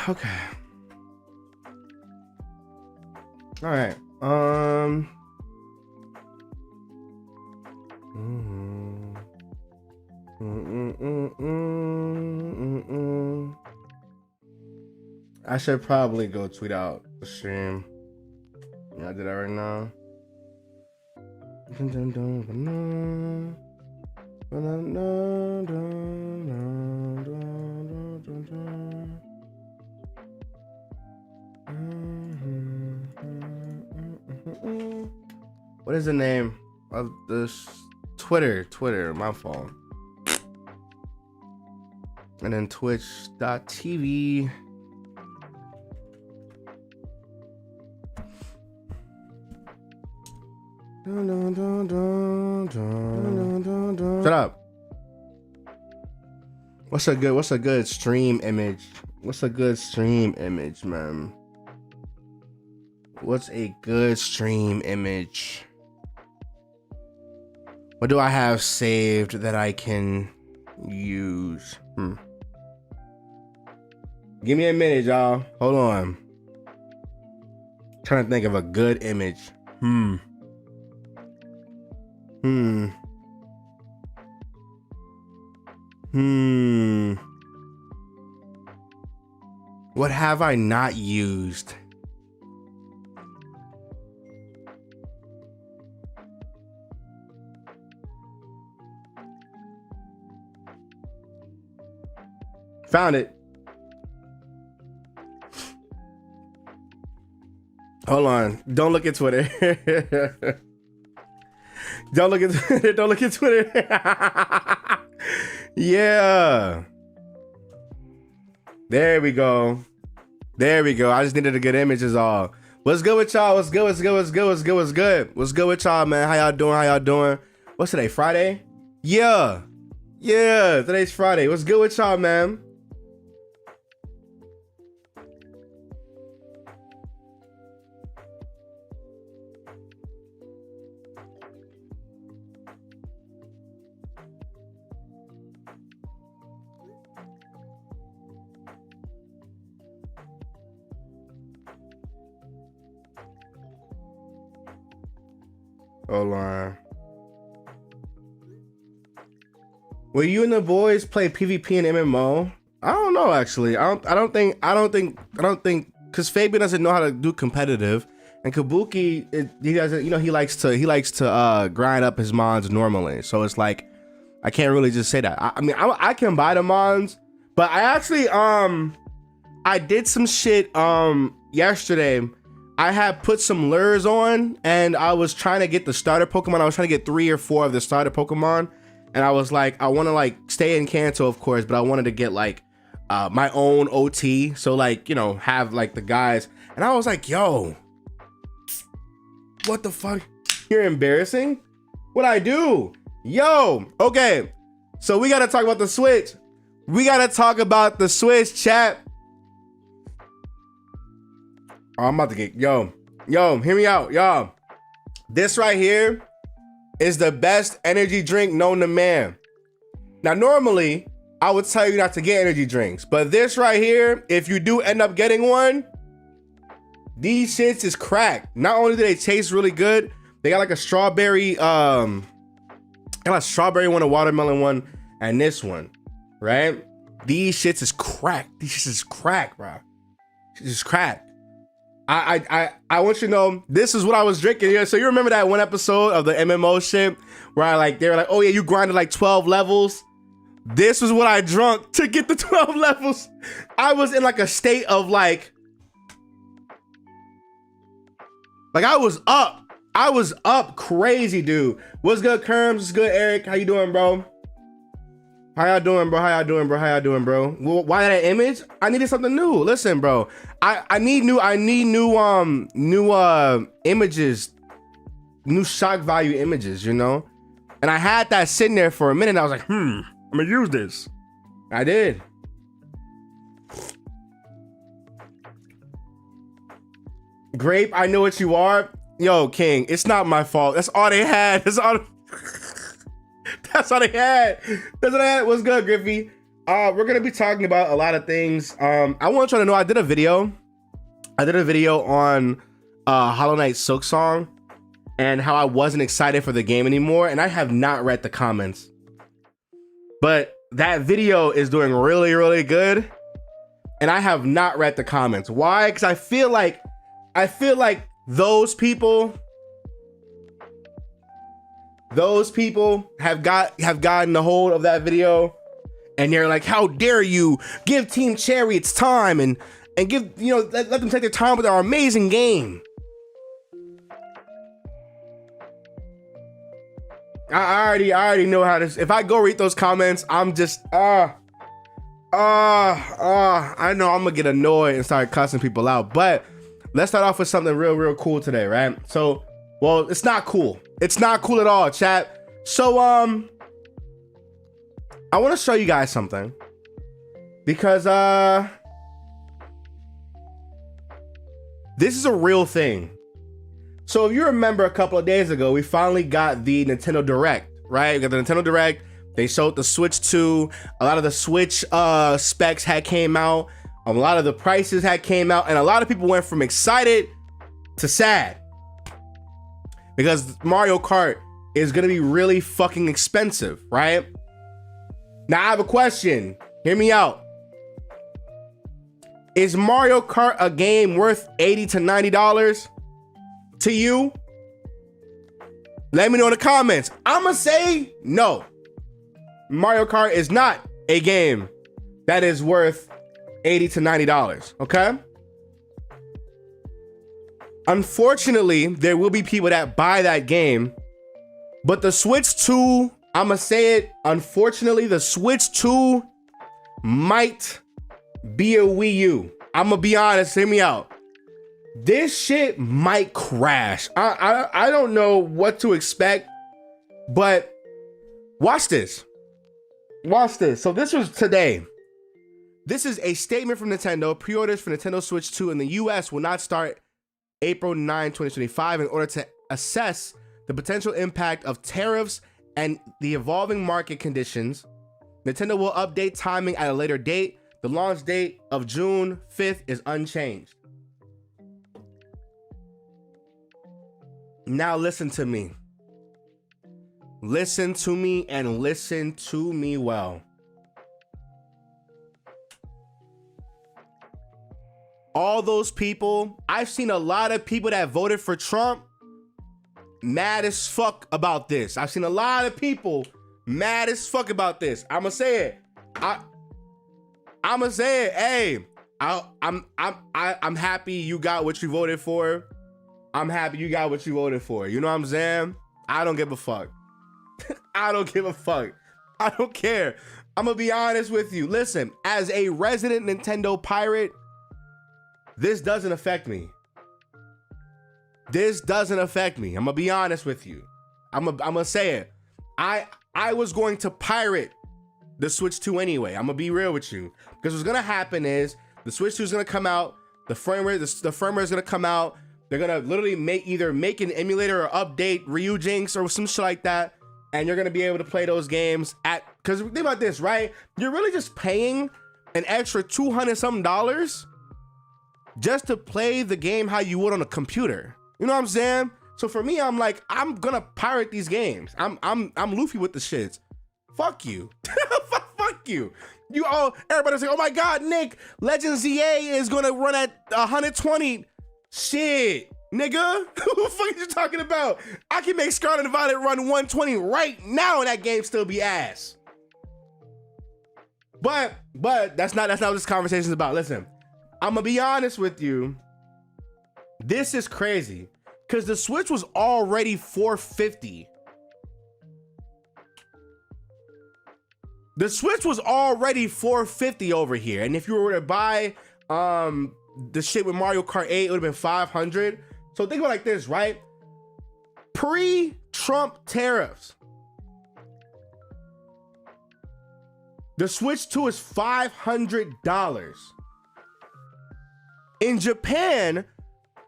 Okay. All right. I should probably go tweet out the stream. Yeah, I did that right now. What is the name of this? Twitter, my fault. And then twitch.tv. Shut up. What's a good stream image? What's a good stream image, man? What's a good stream image? What do I have saved that I can use? Give me a minute, y'all. Hold on. Trying to think of a good image. What have I not used? Found it. Hold on. Don't look at Twitter. Don't look at Twitter. Don't look at Twitter. Yeah. There we go. There we go. I just needed a good image is all. What's good with y'all? What's good? What's good? What's good? What's good? What's good? What's good with y'all, man? How y'all doing? How y'all doing? What's today? Friday? Yeah. Yeah. Today's Friday. What's good with y'all, man? Hold on. Will you and the boys play PvP and MMO? I don't know, actually. I don't think because Fabian doesn't know how to do competitive, and Kabuki he doesn't. You know, he likes to grind up his mons normally. So it's like I can't really just say that. I mean, I can buy the mons, but I actually I did some shit yesterday. I had put some lures on and I was trying to get the starter Pokemon. I was trying to get 3 or 4 of the starter Pokemon. And I was like, I want to like stay in Kanto, of course, but I wanted to get like my own OT. So like, you know, have like the guys. And I was like, yo, what the fuck? You're embarrassing. What'd I do? Yo, okay. So we got to talk about the Switch. We got to talk about the Switch, chat. Oh, I'm about to get, yo, hear me out, y'all. This right here is the best energy drink known to man. Now, normally, I would tell you not to get energy drinks, but this right here, if you do end up getting one, these shits is crack. Not only do they taste really good, they got like a strawberry, one, a watermelon one, and this one, right? These shits is crack. These shits is crack, bro. This is crack. I want you to know this is what I was drinking here. So you remember that one episode of the MMO shit where they were like, oh yeah, you grinded like 12 levels. This was what I drunk to get the 12 levels. I was in like a state of like I was up crazy, dude. What's good, Kerms? What's good, Eric? How you doing, bro? How y'all doing, bro? Well, why that image? I needed something new. Listen, bro. I need new images, new shock value images, you know? And I had that sitting there for a minute and I was like, I'm gonna use this. I did. Grape, I know what you are. Yo, King, it's not my fault. That's all they had. That's all. That's all they had. That's all they had. What's good, Griffey? We're gonna be talking about a lot of things. I want you to know I did a video. On Hollow Knight Silk Song and how I wasn't excited for the game anymore, and I have not read the comments. But that video is doing really, really good, and I have not read the comments. Why? Because I feel like those people have gotten a hold of that video, and they're like, how dare you give Team Cherry its time and give, you know, let them take their time with our amazing game. I already know how this. If I go read those comments, I'm just I know I'm gonna get annoyed and start cussing people out. But let's start off with something real cool today, right? So, well, it's not cool. It's not cool at all, chat. So I want to show you guys something because this is a real thing. So if you remember a couple of days ago, we finally got the Nintendo Direct, right? We got the Nintendo Direct. They showed the Switch 2. A lot of the Switch specs had came out. A lot of the prices had came out. And a lot of people went from excited to sad. Because Mario Kart is going to be really fucking expensive, right? Now I have a question. Hear me out. Is Mario Kart a game worth $80 to $90 to you? Let me know in the comments. I'ma say no. Mario Kart is not a game that is worth $80 to $90, okay? Unfortunately, there will be people that buy that game, but the Switch 2, I'ma say it, unfortunately, the Switch 2 might be a Wii U. I'ma be honest, hear me out. This shit might crash. I don't know what to expect, but watch this. Watch this. So this was today. This is a statement from Nintendo. Pre-orders for Nintendo Switch 2 in the US will not start April 9, 2025 in order to assess the potential impact of tariffs and the evolving market conditions. Nintendo will update timing at a later date. The launch date of June 5th is unchanged. Now listen to me. Listen to me and listen to me well. All those people, I've seen a lot of people that voted for Trump mad as fuck about this. I've seen a lot of people mad as fuck about this. I'ma say it. I'ma say it. Hey, I'm happy you got what you voted for. I'm happy you got what you voted for. You know what I'm saying? I don't give a fuck. I don't give a fuck. I don't care. I'm gonna be honest with you. Listen, as a resident Nintendo pirate, this doesn't affect me. This doesn't affect me. I'm gonna be honest with you. I'm gonna say it. I was going to pirate the Switch 2 anyway. I'm gonna be real with you. Because what's gonna happen is the Switch 2 is gonna come out, the firmware is gonna come out. They're gonna literally either make an emulator or update Ryujinx or some shit like that, and you're gonna be able to play those games because think about this, right? You're really just paying an extra $200 something just to play the game how you would on a computer. You know what I'm saying? So for me, I'm like, I'm gonna pirate these games. I'm Luffy with the shits. Fuck you. Fuck you. You all, everybody's like, oh my God, Nick, Legend ZA is gonna run at 120. Shit, nigga. Who the fuck are you talking about? I can make Scarlet and Violet run 120 right now and that game still be ass. But that's not what this conversation is about. Listen, I'm gonna be honest with you. This is crazy because the Switch was already $450. The Switch was already $450 over here, and if you were to buy the shit with Mario Kart 8, it would have been $500. So think about it like this, right? Pre-Trump tariffs, The Switch 2 is $500. In Japan,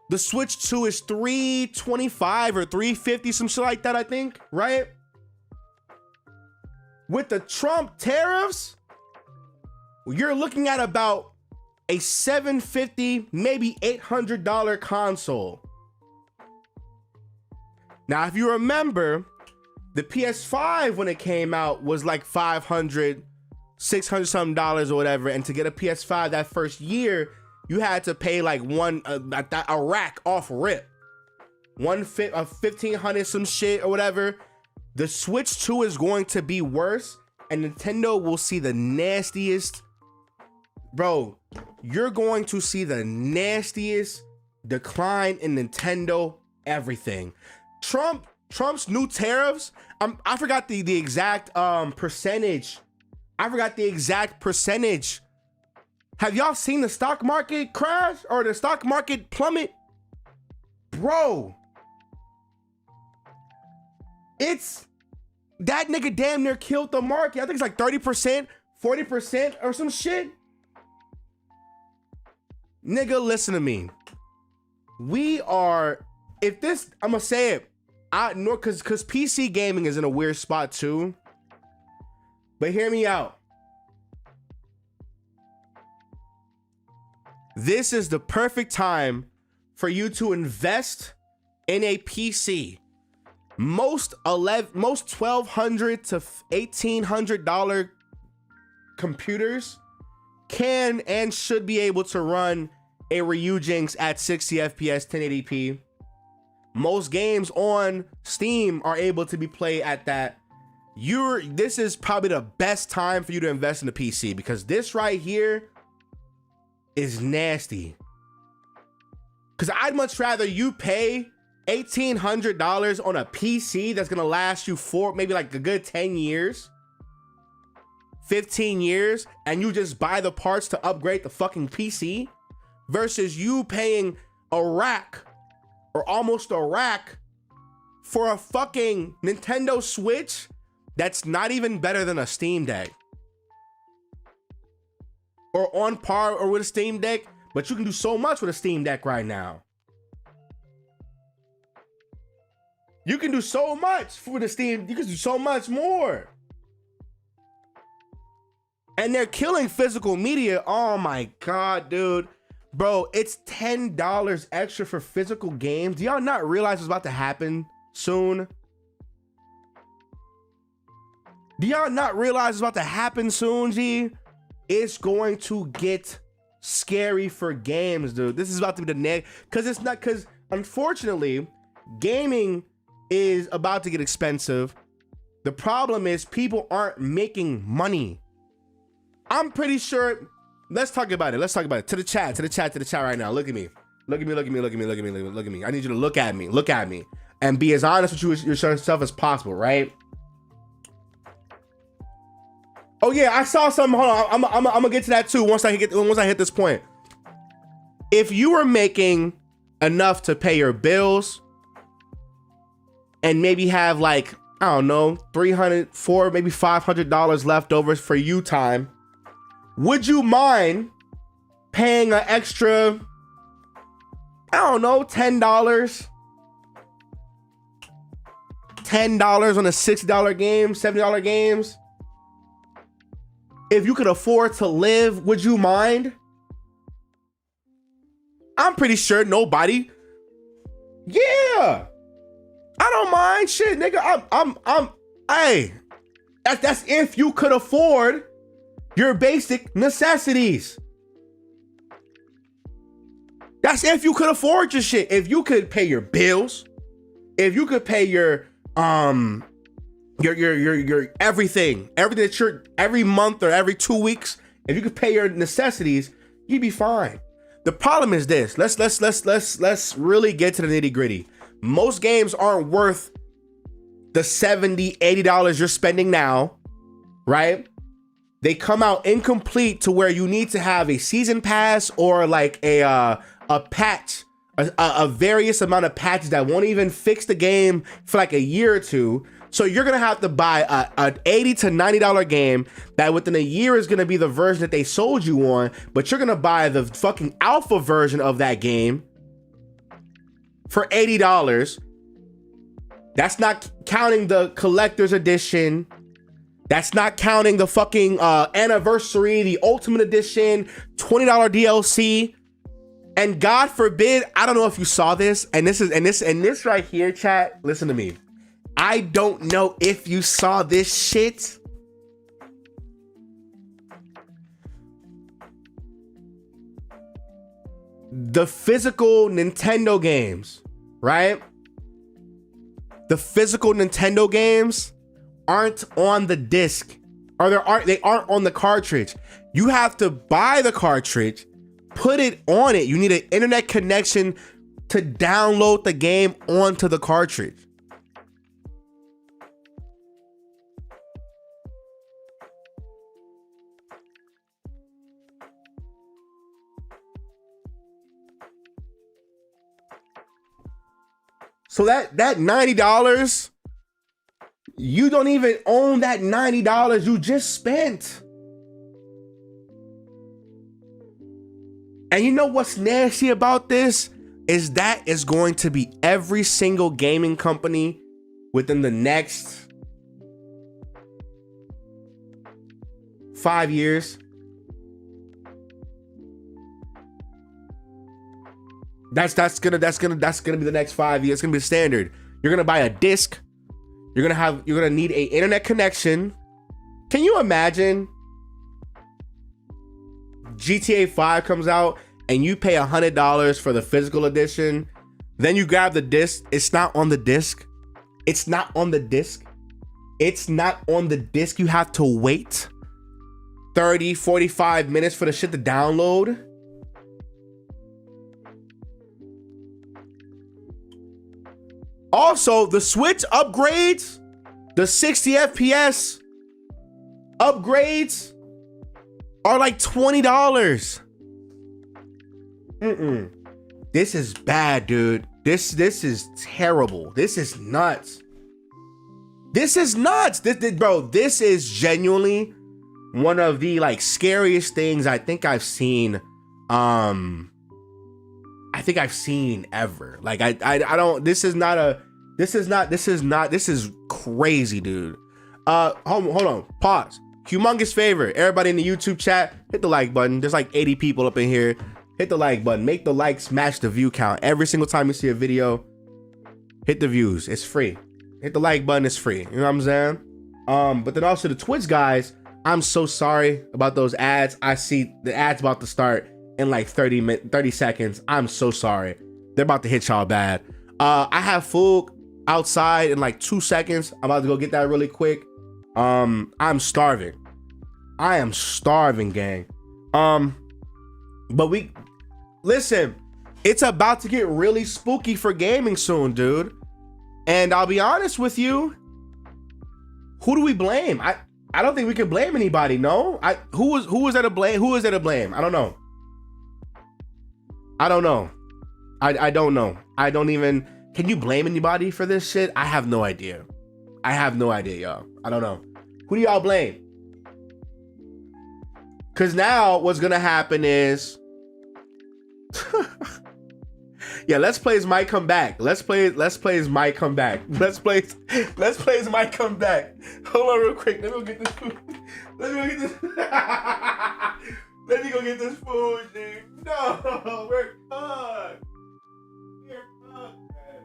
the Switch 2 is $325 or $350, some shit like that, I think, right? With the Trump tariffs, you're looking at about a $750, maybe $800 console. Now, if you remember, the PS5 when it came out was like $500, $600 something or whatever, and to get a PS5 that first year, you had to pay like a rack off rip, $1,500 some shit or whatever. The Switch 2 is going to be worse, and Nintendo will see the nastiest. Bro, you're going to see the nastiest decline in Nintendo everything. Trump's new tariffs. I forgot the exact percentage. I forgot the exact percentage. Have y'all seen the stock market crash or the stock market plummet? Bro, it's that nigga damn near killed the market. I think it's like 30%, 40% or some shit. Nigga, listen to me. We are, if this, I'm gonna say it, cause PC gaming is in a weird spot too. But hear me out. This is the perfect time for you to invest in a PC. Most $1,200 to $1,800 computers can and should be able to run a Ryujinx at 60 FPS 1080p. Most games on Steam are able to be played at that. This is probably the best time for you to invest in a PC, because this right here is nasty. Because I'd much rather you pay $1,800 on a PC that's gonna last you maybe like a good 10 years, 15 years, and you just buy the parts to upgrade the fucking PC, versus you paying a rack or almost a rack for a fucking Nintendo Switch that's not even better than a Steam Deck. Or on par or with a Steam Deck, but you can do so much with a Steam Deck right now. You can do so much for the Steam, you can do so much more. And they're killing physical media. Oh my God, dude. Bro, it's $10 extra for physical games. Do y'all not realize what's about to happen soon? Do y'all not realize what's about to happen soon, G? It's going to get scary for games, dude. This is about to be the because unfortunately, gaming is about to get expensive. The problem is people aren't making money. I'm pretty sure. Let's talk about it. Let's talk about it. To the chat right now. Look at me. Look at me. I need you to look at me. And be as honest with yourself as possible, right? Oh yeah, I saw something. Hold on. I'm gonna get to that too once I hit this point. If you were making enough to pay your bills and maybe have like, I don't know, $300, $400, maybe $500 left over for you time, would you mind paying an extra, I don't know, $10 on a $60 game, $70 games? If you could afford to live, would you mind? I'm pretty sure nobody. Yeah, I don't mind shit, nigga. Hey, that's if you could afford your basic necessities. That's if you could afford your shit. If you could pay your bills, if you could pay your everything that you're every month or every 2 weeks, if you could pay your necessities, you'd be fine. The problem is this. Let's really get to the nitty-gritty. Most games aren't worth the $70, $80 you're spending now, right? They come out incomplete to where you need to have a season pass or like a patch, a various amount of patches that won't even fix the game for like a year or two. So you're gonna have to buy a $80 to $90 game that within a year is gonna be the version that they sold you on, but you're gonna buy the fucking alpha version of that game for $80. That's not counting the collector's edition. That's not counting the fucking anniversary, the ultimate edition, $20 DLC. And God forbid, I don't know if you saw this, and this right here, chat, listen to me. I don't know if you saw this shit. The physical Nintendo games, right? The physical Nintendo games aren't on the disc, or they aren't on the cartridge. You have to buy the cartridge, put it on it. You need an internet connection to download the game onto the cartridge. So that $90, you don't even own that $90 you just spent. And you know what's nasty about this? Is that is going to be every single gaming company within the next 5 years. That's gonna be the next 5 years. It's gonna be the standard. You're gonna buy a disc. You're gonna need a internet connection. Can you imagine GTA 5 comes out and you pay $100 for the physical edition, then you grab the disc, it's not on the disc. It's not on the disc. It's not on the disc. You have to wait 30, 45 minutes for the shit to download. Also, the Switch upgrades, the 60 FPS upgrades are like $20. This is bad, dude. This is terrible. This is nuts. This is nuts. Bro, this is genuinely one of the like scariest things I think I've seen. I think I've seen ever. Like I don't. This is crazy, dude. Hold on. Pause. Humongous favor. Everybody in the YouTube chat, hit the like button. There's like 80 people up in here. Hit the like button. Make the likes match the view count. Every single time you see a video, hit the views. It's free. Hit the like button. It's free. You know what I'm saying? But then also the Twitch guys, I'm so sorry about those ads. I see the ads about to start in like 30 seconds. I'm so sorry. They're about to hit y'all bad. I have food outside in like 2 seconds. I'm about to go get that really quick. I'm starving. I am starving, gang. But listen, it's about to get really spooky for gaming soon, dude. And I'll be honest with you. Who do we blame? I don't think we can blame anybody. No. Who is there to blame? Who is there to blame? I don't know. I don't know. I don't know. I don't even. Can you blame anybody for this shit? I have no idea. I have no idea, y'all. I don't know. Who do y'all blame? Because now what's gonna happen is, yeah, Let's Plays might come back. Let's Plays might come back. Let's Plays might come back. Hold on real quick. Let me go get this food. Let me go get this food, dude. No, we're cooked. We're cooked, man.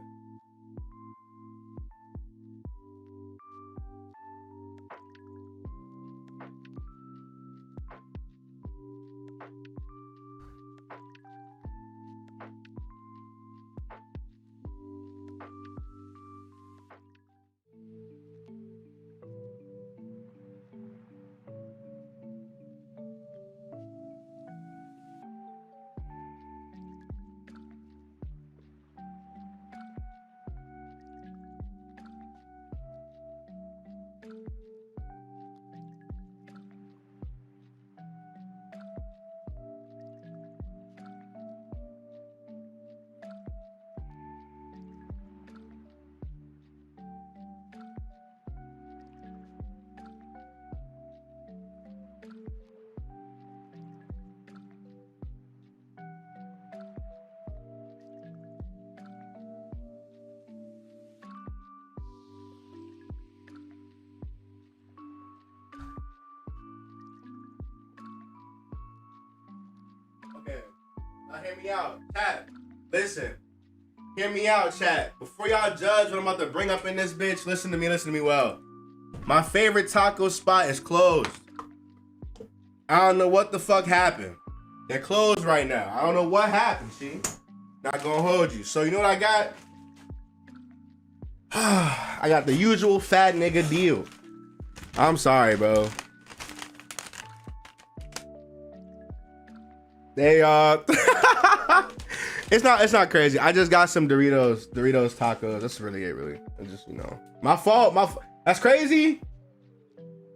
hear me out. Chat, listen. Hear me out, chat. Before y'all judge what I'm about to bring up in this bitch, listen to me well. My favorite taco spot is closed. I don't know what the fuck happened. They're closed right now. I don't know what happened, see? Not gonna hold you. So you know what I got? I got the usual fat nigga deal. I'm sorry, bro. They it's not crazy. I just got some Doritos tacos. That's really it, really. It's just, you know, my fault. That's crazy.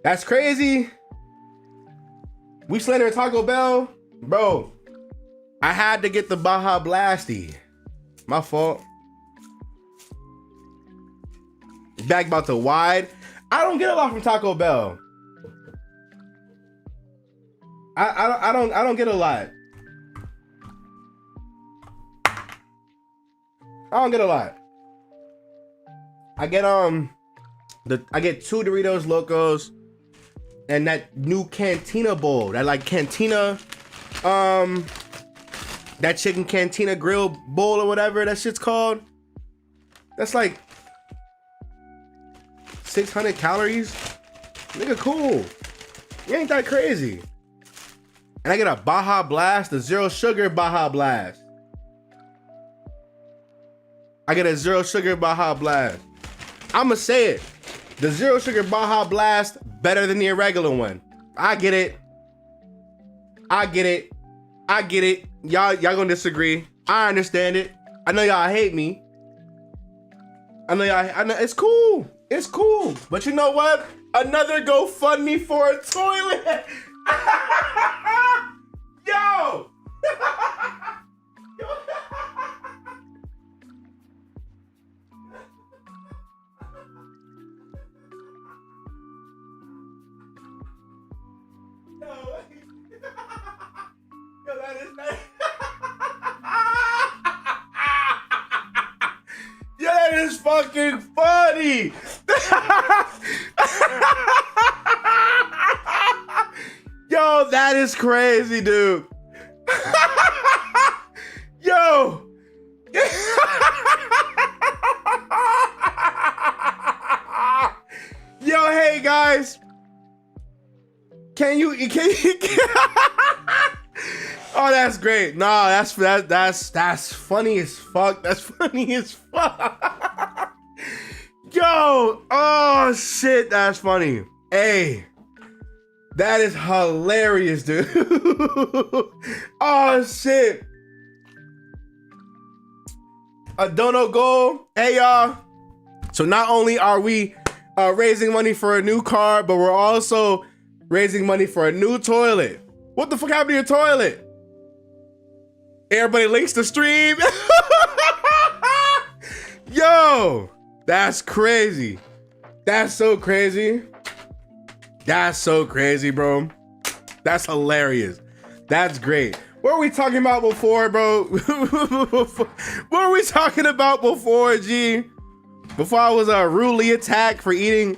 That's crazy. We slandered Taco Bell, bro. I had to get the Baja Blasty. My fault. Back about the wide. I don't get a lot from Taco Bell. I don't get a lot. I don't get a lot. I get I get 2 Doritos Locos and that new Cantina bowl. That like Cantina that chicken Cantina grill bowl or whatever that shit's called. That's like 600 calories. Nigga, cool. You ain't that crazy. And I get a Baja Blast, the 0 sugar Baja Blast. I get a 0 sugar Baja Blast. I'ma say it. The 0 sugar Baja Blast better than the irregular one. I get it. I get it. I get it. Y'all gonna disagree. I understand it. I know y'all hate me. I know it's cool. It's cool. But you know what? Another GoFundMe for a toilet. Yo! Yo, that is nice. Yo, that is fucking funny. Yo, that is crazy, dude. Yo. Yo, hey guys. Can you Oh, that's great. No, that's funny as fuck. That's funny as fuck. Yo, oh shit, that's funny. Hey, that is hilarious, dude. Oh shit. A dono goal. Hey y'all. So not only are we raising money for a new car, but we're also raising money for a new toilet. What the fuck happened to your toilet? Everybody links the stream. Yo, that's crazy. That's so crazy. That's so crazy, bro. That's hilarious. That's great. What were we talking about before, bro? What were we talking about before, G? Before I was rudely attacked for eating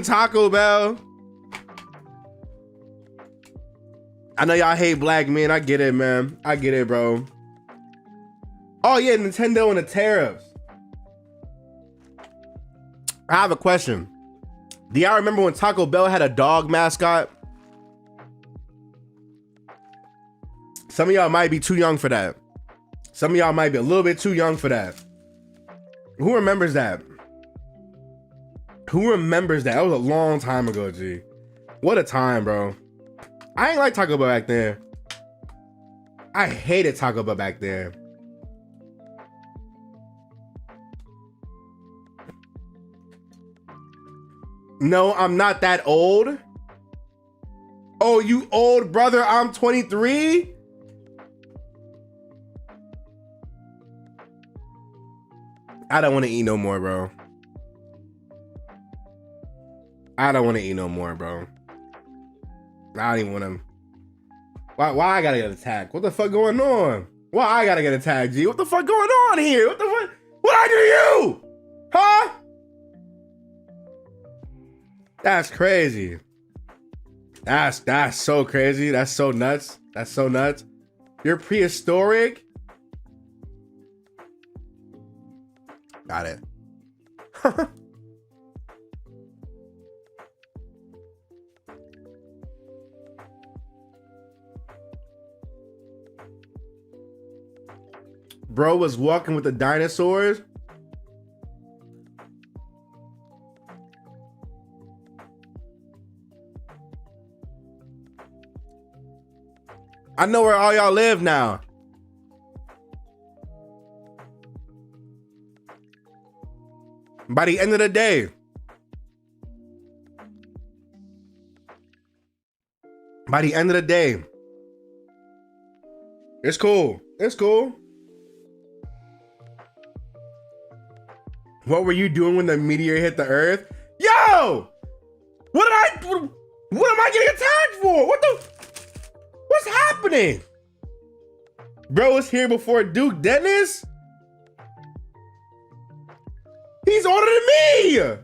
Taco Bell. I know y'all hate black men. I get it, man. I get it, bro. Oh yeah, Nintendo and the tariffs. I have a question. Do y'all remember when Taco Bell had a dog mascot? Some of y'all might be too young for that. Some of y'all might be a little bit too young for that. Who remembers that? Who remembers that? That was a long time ago, G. What a time, bro. I ain't like Taco Bell back then. I hated Taco Bell back then. No, I'm not that old. Oh, you old brother, I'm 23? I don't want to eat no more, bro. I don't want to eat no more, bro. I don't even want to. Why I gotta get attacked? What the fuck going on? Why I gotta get attacked, G? What the fuck going on here? What the fuck? What I do to you? Huh? That's crazy. That's so crazy. That's so nuts. That's so nuts. You're prehistoric? Got it. Bro was walking with the dinosaurs. I know where all y'all live now. By the end of the day. By the end of the day. It's cool. It's cool. What were you doing when the meteor hit the earth? Yo! What am I getting attacked for? What's happening? Bro was here before Duke Dennis? He's older than me!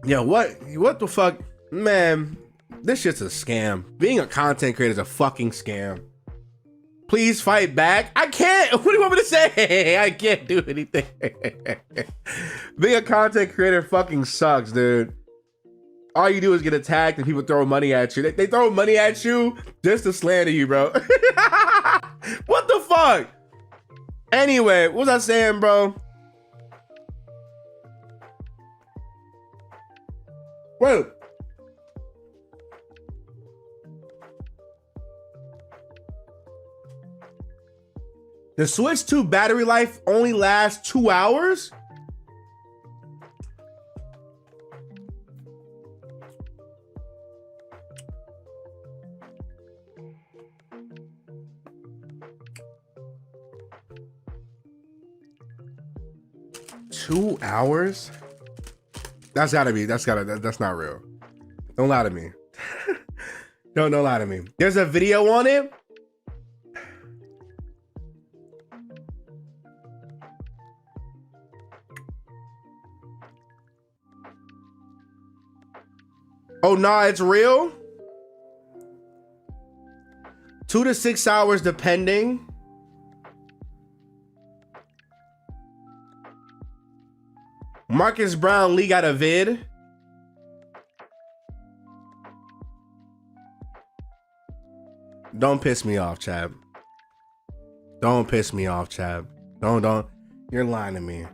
Yo, what the fuck? Man, this shit's a scam. Being a content creator is a fucking scam. Please fight back. I can't. What do you want me to say? I can't do anything. Being a content creator fucking sucks, dude. All you do is get attacked and people throw money at you. They throw money at you just to slander you, bro. What the fuck? Anyway, what was I saying, bro? Wait. The Switch 2 battery life only lasts 2 hours? Two hours? That's not real. Don't lie to me. Don't lie to me. There's a video on it. Oh, nah, it's real? 2 to 6 hours depending. Marcus Brown Lee got a vid. Don't piss me off, Chad. Don't piss me off, Chad. Don't. You're lying to me.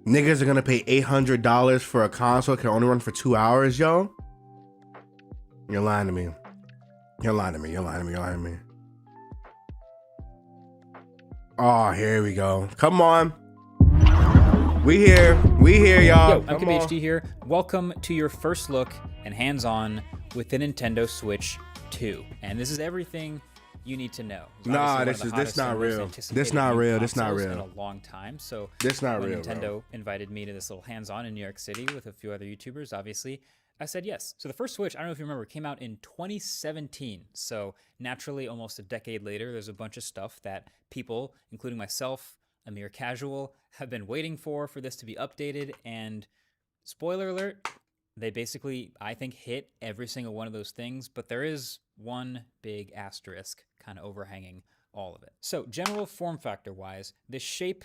Niggas are gonna pay $800 for a console that can only run for 2 hours, yo? You're lying to me. You're lying to me. You're lying to me. You're lying to me. Oh, here we go. Come on. We here, y'all. Yo, I'm KBHD here. Welcome to your first look and hands-on with the Nintendo Switch 2. And this is everything you need to know. Nah, this not real. This not real. This not real. In a long time. So this not real. Nintendo bro. invited me to this little hands-on in New York City with a few other YouTubers, obviously. I said yes. So the first Switch, I don't know if you remember, came out in 2017. So naturally, almost a decade later, there's a bunch of stuff that people, including myself, a mere casual, have been waiting for this to be updated. And spoiler alert, they basically, I think, hit every single one of those things. But there is one big asterisk kind of overhanging all of it. So general form factor wise, this shape,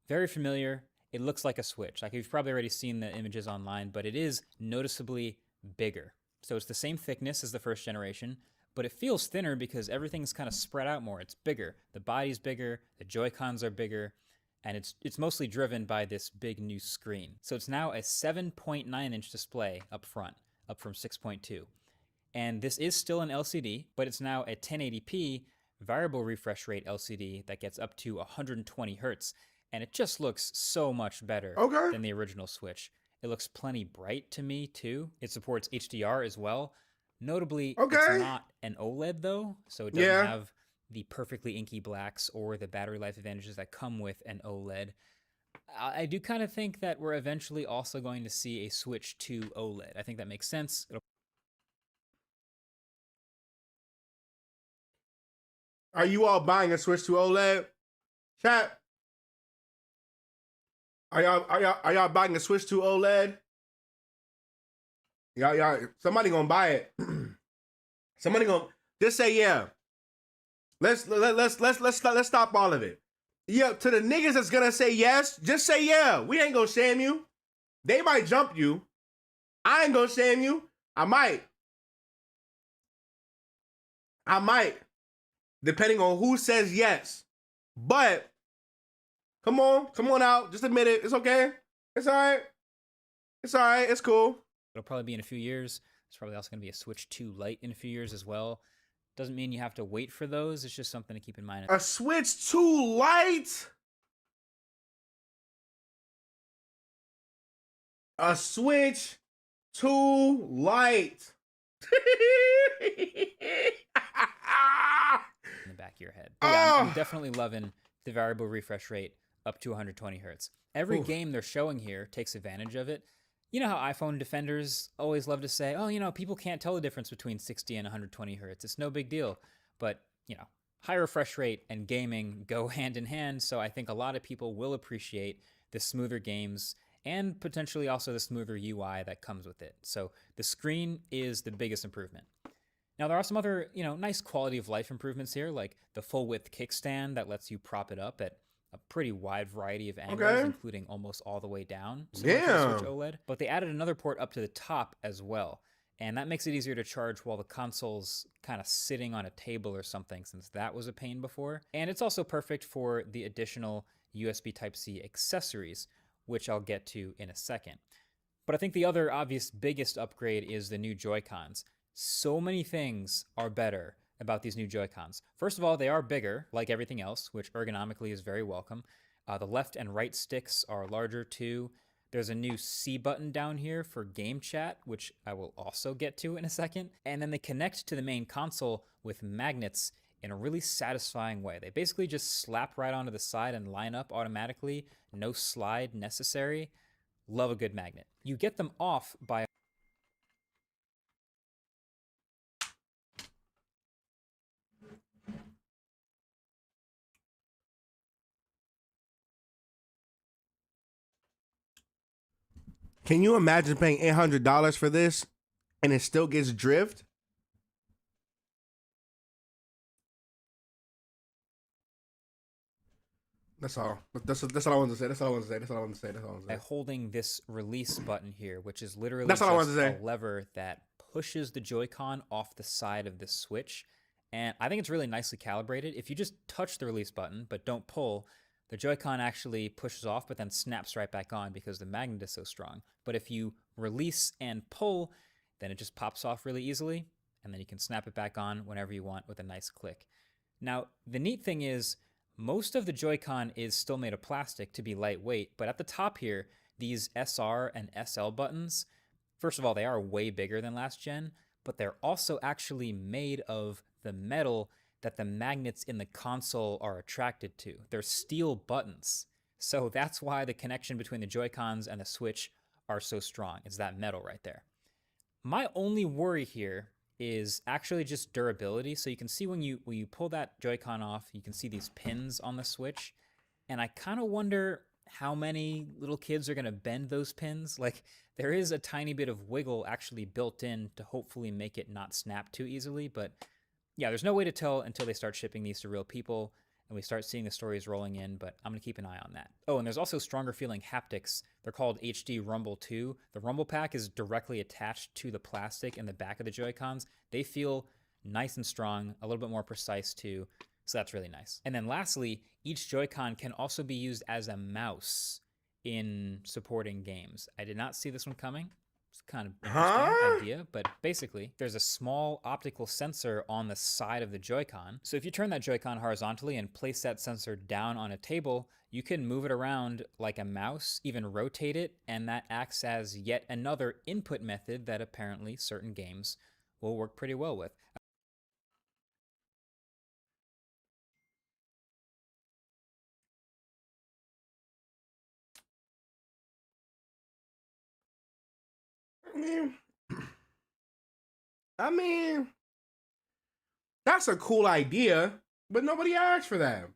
very familiar. It looks like a Switch. Like you've probably already seen the images online, but it is noticeably bigger. So it's the same thickness as the first generation, but it feels thinner because everything's kind of spread out more. It's bigger. The body's bigger, the Joy-Cons are bigger, and it's mostly driven by this big new screen. So it's now a 7.9-inch display up front, up from 6.2. And this is still an LCD, but it's now a 1080p variable refresh rate LCD that gets up to 120 hertz. And it just looks so much better than the original Switch. It looks plenty bright to me, too. It supports HDR as well. Notably, it's not an OLED, though, so it doesn't have the perfectly inky blacks or the battery life advantages that come with an OLED. I do kind of think that we're eventually also going to see a switch to OLED. I think that makes sense. Are you all buying a Switch to OLED? Chat. Are y'all buying a Switch to OLED? Y'all, somebody gonna buy it. Somebody gonna Just say yeah. Let's stop all of it. Yeah, to the niggas that's gonna say yes, just say yeah. We ain't gonna shame you. They might jump you. I ain't gonna shame you. I might. Depending on who says yes. But come on out. Just admit it. It's okay. It's all right. It's all right. It's cool. It'll probably be in a few years. There's probably also going to be a Switch 2 Lite in a few years as well. Doesn't mean you have to wait for those. It's just something to keep in mind. A Switch 2 Lite? A Switch 2 Lite. In the back of your head. But yeah, I'm definitely loving the variable refresh rate up to 120 hertz. Every game they're showing here takes advantage of it. You know how iPhone defenders always love to say, oh, you know, people can't tell the difference between 60 and 120 hertz. It's no big deal. But, you know, high refresh rate and gaming go hand in hand. So I think a lot of people will appreciate the smoother games and potentially also the smoother UI that comes with it. So the screen is the biggest improvement. Now, there are some other, you know, nice quality of life improvements here, like the full width kickstand that lets you prop it up at a pretty wide variety of angles, including almost all the way down. Yeah. Switch OLED. But they added another port up to the top as well. And that makes it easier to charge while the console's kind of sitting on a table or something, since that was a pain before. And it's also perfect for the additional USB Type-C accessories, which I'll get to in a second. But I think the other obvious biggest upgrade is the new Joy-Cons. So many things are better about these new Joy-Cons. First of all, they are bigger, like everything else, which ergonomically is very welcome. The left and right sticks are larger too. There's a new C button down here for game chat, which I will also get to in a second. And then they connect to the main console with magnets in a really satisfying way. They basically just slap right onto the side and line up automatically. No slide necessary. Love a good magnet. You get them off by Can you imagine paying $800 for this and it still gets drift? That's all. That's all I wanted to say. That's all I wanted to say. by holding this release button here, which is literally That's all I wanted to say. a lever that pushes the Joy-Con off the side of the Switch. And I think it's really nicely calibrated. If you just touch the release button but don't pull, the Joy-Con actually pushes off but then snaps right back on because the magnet is so strong. But if you release and pull, then it just pops off really easily, and then you can snap it back on whenever you want with a nice click. Now, the neat thing is, most of the Joy-Con is still made of plastic to be lightweight, but at the top here, these SR and SL buttons, first of all, they are way bigger than last gen, but they're also actually made of the metal that the magnets in the console are attracted to. They're steel buttons. So that's why the connection between the Joy-Cons and the Switch are so strong. It's that metal right there. My only worry here is actually just durability. So you can see when you pull that Joy-Con off, you can see these pins on the Switch. And I kind of wonder how many little kids are going to bend those pins. Like, there is a tiny bit of wiggle actually built in to hopefully make it not snap too easily, but yeah, there's no way to tell until they start shipping these to real people and we start seeing the stories rolling in, but I'm going to keep an eye on that. Oh, and there's also stronger feeling haptics. They're called HD Rumble 2. The Rumble Pack is directly attached to the plastic in the back of the Joy-Cons. They feel nice and strong, a little bit more precise too, so that's really nice. And then lastly, each Joy-Con can also be used as a mouse in supporting games. I did not see this one coming. It's kind of interesting idea, but basically there's a small optical sensor on the side of the Joy-Con. So if you turn that Joy-Con horizontally and place that sensor down on a table, you can move it around like a mouse, even rotate it, and that acts as yet another input method that apparently certain games will work pretty well with. I mean, that's a cool idea, but nobody asked for that.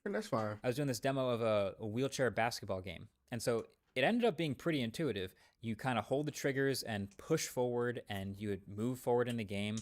And that's fine. I was doing this demo of a wheelchair basketball game, and so it ended up being pretty intuitive. You kind of hold the triggers and push forward, and you would move forward in the game.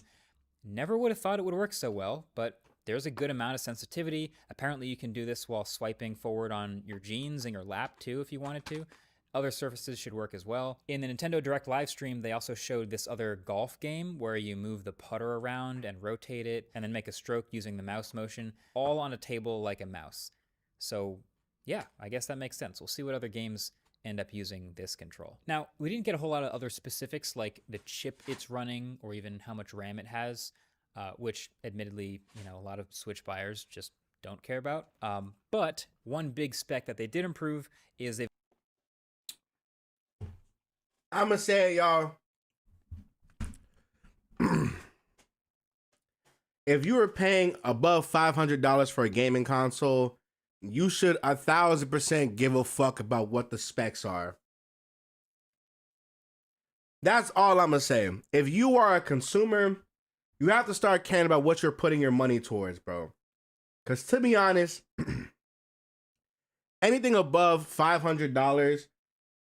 Never would have thought it would work so well, but there's a good amount of sensitivity. Apparently you can do this while swiping forward on your jeans and your lap too if you wanted to. Other surfaces should work as well. In the Nintendo Direct live stream, they also showed this other golf game where you move the putter around and rotate it and then make a stroke using the mouse motion, all on a table like a mouse. So yeah, I guess that makes sense. We'll see what other games end up using this control. Now, we didn't get a whole lot of other specifics like the chip it's running or even how much RAM it has, which admittedly, a lot of Switch buyers just don't care about. But one big spec that they did improve is they've I'm gonna say, y'all, if you were paying above $500 for a gaming console, you should 1,000% give a fuck about what the specs are. That's all I'm gonna say. If you are a consumer, you have to start caring about what you're putting your money towards, bro. Because to be honest, anything above $500,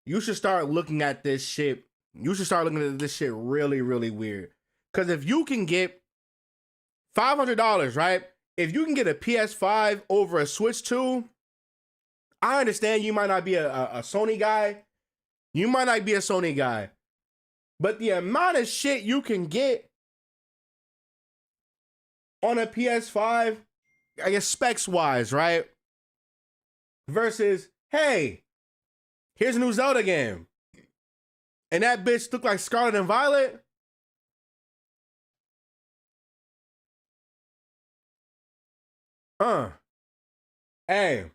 you should start looking at this shit. You should start looking at this shit really, really weird. Because if you can get $500, right? If you can get a PS5 over a Switch 2, I understand you might not be a Sony guy. You might not be a Sony guy. But the amount of shit you can get on a PS5, I guess specs-wise, right? Versus, hey, here's a new Zelda game. And that bitch looked like Scarlet and Violet. Hey.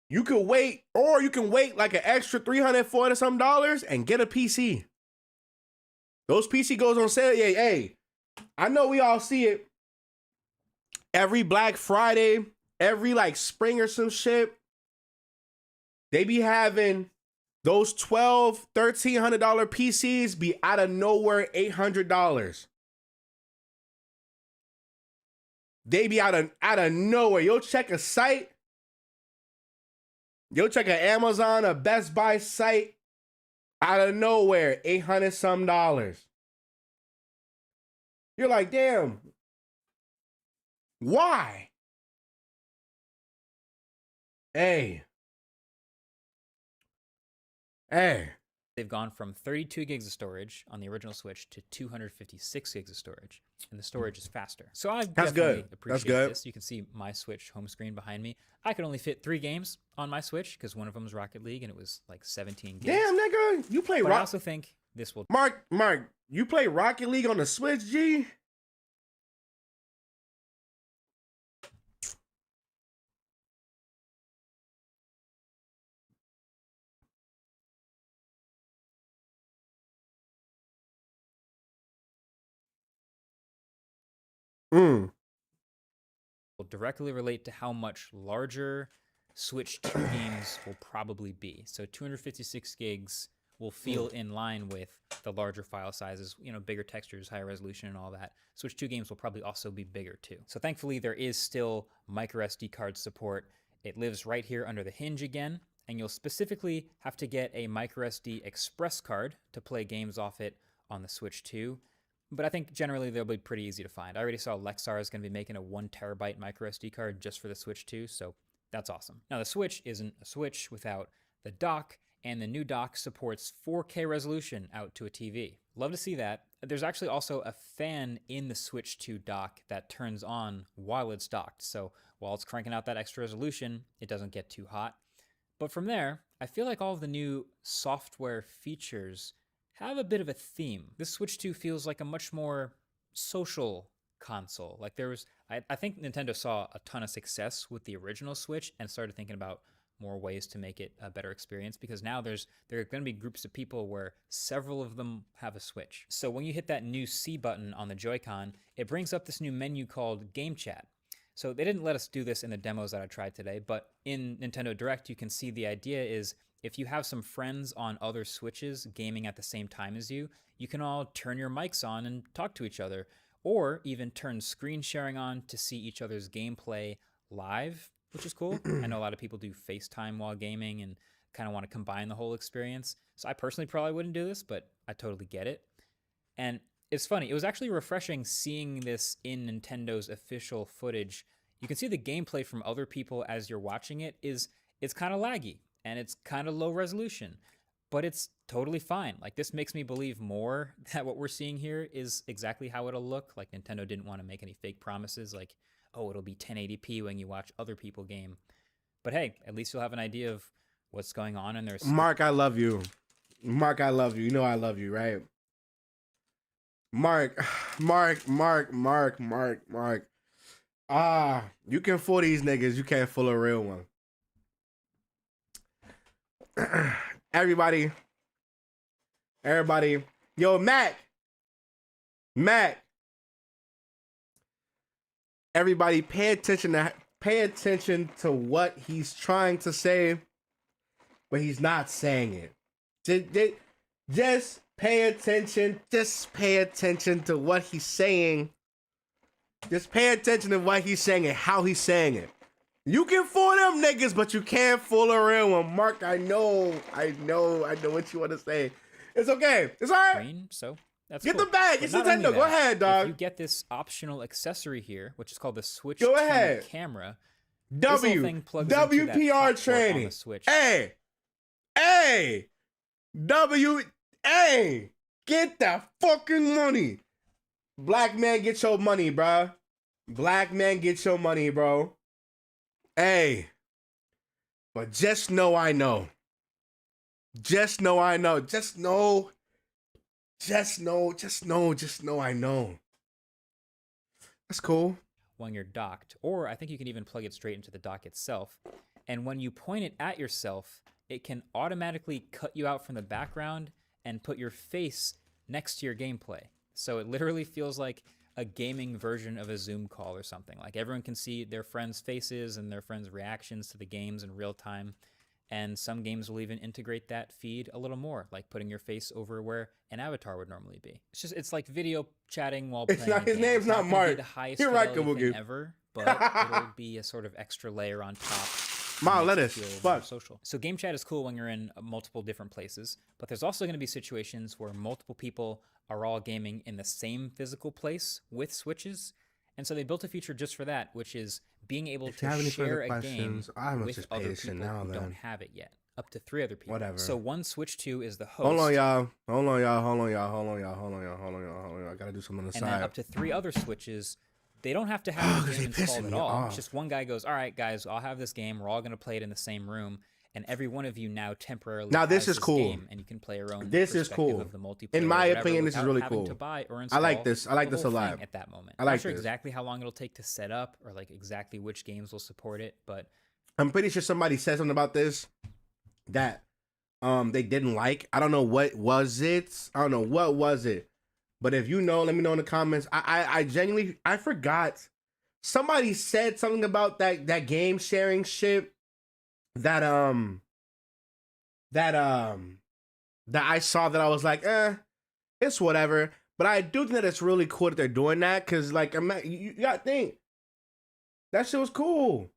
You could wait, or you can wait like an extra $300, $400 something and get a PC. Those PC goes on sale. Yeah, hey. I know we all see it. Every Black Friday, every like spring or some shit. They be having those $1,200, $1,300 PCs be out of nowhere $800. They be out of nowhere. You'll check a site. You'll check an Amazon, a Best Buy site. Out of nowhere, $800 some. You're like, damn. Why? Hey. They've gone from 32 gigs of storage on the original Switch to 256 gigs of storage, and the storage is faster. So I definitely appreciate this. You can see my Switch home screen behind me. I could only fit 3 games on my Switch because one of them was Rocket League, and it was like 17 gigs. Damn, nigga, you play Rocket. I also think this will. Mark, you play Rocket League on the Switch, G? Will directly relate to how much larger Switch 2 games will probably be. So 256 gigs will feel in line with the larger file sizes, bigger textures, higher resolution and all that. Switch 2 games will probably also be bigger too. So thankfully there is still micro SD card support. It lives right here under the hinge again, and you'll specifically have to get a micro SD express card to play games off it on the Switch 2. But I think generally they'll be pretty easy to find. I already saw Lexar is going to be making a 1 terabyte micro SD card just for the Switch 2, so that's awesome. Now the Switch isn't a Switch without the dock, and the new dock supports 4K resolution out to a TV. Love to see that. There's actually also a fan in the Switch 2 dock that turns on while it's docked, so while it's cranking out that extra resolution, it doesn't get too hot. But from there, I feel like all of the new software features have a bit of a theme. This Switch 2 feels like a much more social console. Like I think Nintendo saw a ton of success with the original Switch and started thinking about more ways to make it a better experience, because now there are going to be groups of people where several of them have a Switch. So when you hit that new C button on the Joy-Con, it brings up this new menu called Game Chat. So they didn't let us do this in the demos that I tried today, but in Nintendo Direct, you can see the idea is if you have some friends on other Switches gaming at the same time as you, you can all turn your mics on and talk to each other, or even turn screen sharing on to see each other's gameplay live, which is cool. I know a lot of people do FaceTime while gaming and kind of want to combine the whole experience. So I personally probably wouldn't do this, but I totally get it. And It's funny. It was actually refreshing seeing this in Nintendo's official footage. You can see the gameplay from other people as you're watching it is it's kind of laggy and it's kind of low resolution, but it's totally fine. Like this makes me believe more that what we're seeing here is exactly how it'll look. Like Nintendo didn't want to make any fake promises like, "Oh, it'll be 1080p when you watch other people game." But hey, at least you'll have an idea of what's going on in their Mark, I love you. Mark, I love you. You know I love you, right? Mark, Mark. You can fool these niggas. You can't fool a real one. Everybody. Yo, Mac. Everybody, pay attention to what he's trying to say, but he's not saying it. Just pay attention. Just pay attention to what he's saying. Just pay attention to what he's saying and how he's saying it. You can fool them niggas, but you can't fool a real one. Mark, I know what you want to say. It's okay. It's all right. Green, so that's Get cool. the bag. But It's not Nintendo. only Go that, ahead, dog. If you get this optional accessory here, which is called the Switch Go 2 ahead. camera, this little thing plugs into that WPR hot port on training. the Switch. Hey, get that fucking money. Black man, get your money, bro. Black man, get your money, bro. Hey, but just know I know. Just know I know. Just know I know. That's cool. When you're docked, or I think you can even plug it straight into the dock itself. And when you point it at yourself, it can automatically cut you out from the background and put your face next to your gameplay. So it literally feels like a gaming version of a Zoom call or something. Like everyone can see their friends' faces and their friends' reactions to the games in real time. And some games will even integrate that feed a little more, like putting your face over where an avatar would normally be. It's like video chatting while playing. His name's not Mark. The highest You're right, fidelity thing ever, but it'll be a sort of extra layer on top. Mild lettuce. Fuck. Social. So game chat is cool when you're in multiple different places, but there's also going to be situations where multiple people are all gaming in the same physical place with switches. And so they built a feature just for that, which is being able to share a game with other people who don't have it yet. Up to 3 other people. Whatever. So one Switch 2 is the host. Hold on, y'all. I gotta do something on the side. And then up to 3 other Switches. They don't have to have the game installed at all. It's just one guy goes, all right, guys, I'll have this game. We're all going to play it in the same room. And every one of you now temporarily this is cool. game, and you can play your own This is cool. of the multiplayer. In my opinion, this is really cool. To buy or I like this. I like this a lot. At that moment. I like I'm not sure this. exactly how long it'll take to set up or like exactly which games will support it, but I'm pretty sure somebody said something about this that they didn't like. I don't know what was it. But if you know, let me know in the comments. I genuinely forgot. Somebody said something about that game sharing shit that I saw that I was like, it's whatever. But I do think that it's really cool that they're doing that, because like you gotta think that shit was cool.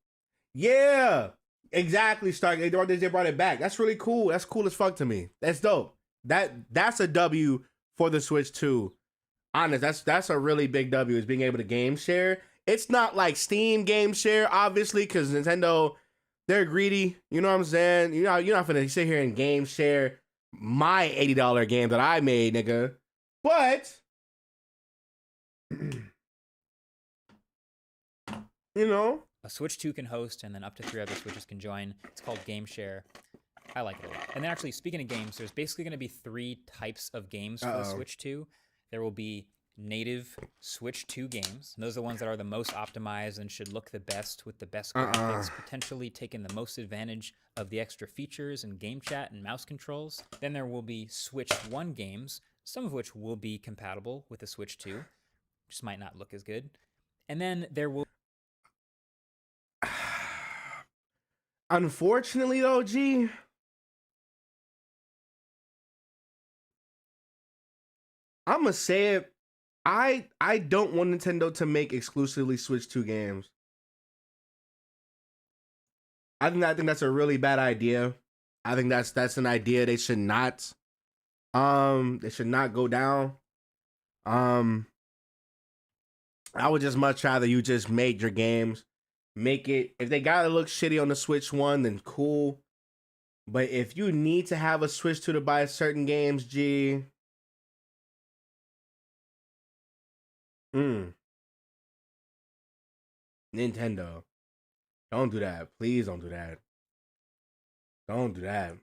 Yeah, exactly. Stark. They brought it back. That's really cool. That's cool as fuck to me. That's dope. That's a W for the Switch 2. Honest, that's a really big W, is being able to game share. It's not like Steam game share, obviously, because Nintendo, they're greedy. You know what I'm saying? You're not finna sit here and game share my $80 game that I made, nigga. But you know, a Switch 2 can host, and then up to 3 other Switches can join. It's called Game Share. I like it a lot. And then actually, speaking of games, there's basically going to be 3 types of games for the Switch 2. There will be native Switch 2 games. And those are the ones that are the most optimized and should look the best with the best graphics, potentially taking the most advantage of the extra features and game chat and mouse controls. Then there will be Switch 1 games, some of which will be compatible with the Switch 2, just might not look as good. And then there will unfortunately though, G, I'm gonna say it. I don't want Nintendo to make exclusively Switch 2 games. I think that's a really bad idea. I think that's an idea they should not go down. I would just much rather you just make your games. Make it, if they gotta look shitty on the Switch 1, then cool. But if you need to have a Switch 2 to buy certain games, G. Nintendo. Don't do that. Please don't do that. Don't do that.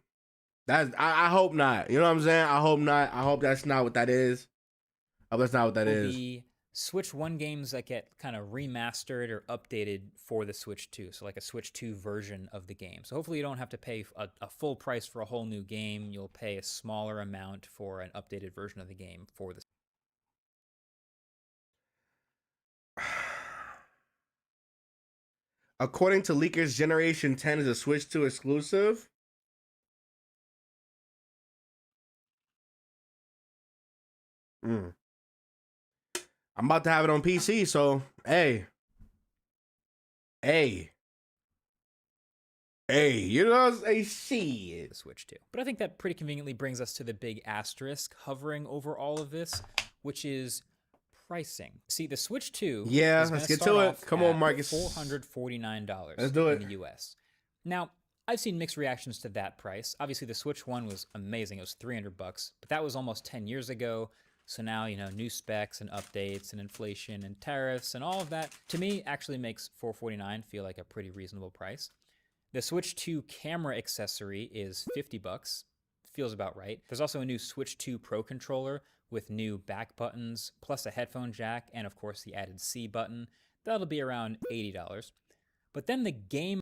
I hope not. You know what I'm saying? I hope not. I hope that's not what that is. I hope that's not what that is. The Switch 1 games that get kind of remastered or updated for the Switch 2. So like a Switch 2 version of the game. So hopefully you don't have to pay a full price for a whole new game. You'll pay a smaller amount for an updated version of the game for the According to leakers, Generation 10 is a Switch 2 exclusive. I'm about to have it on PC, so hey, you know what I'm saying? Shit. the Switch 2. But I think that pretty conveniently brings us to the big asterisk hovering over all of this, which is pricing. See, the Switch 2 Yeah, let's get to it. Come on, Marcus. $449 Let's do it. in the US. Now, I've seen mixed reactions to that price. Obviously, the Switch 1 was amazing. It was $300, but that was almost 10 years ago. So now, you know, new specs and updates and inflation and tariffs and all of that, to me, actually makes $449 feel like a pretty reasonable price. The Switch 2 camera accessory is $50. Feels about right. There's also a new Switch 2 Pro controller with new back buttons, plus a headphone jack, and of course the added C button. That'll be around $80. But then the game...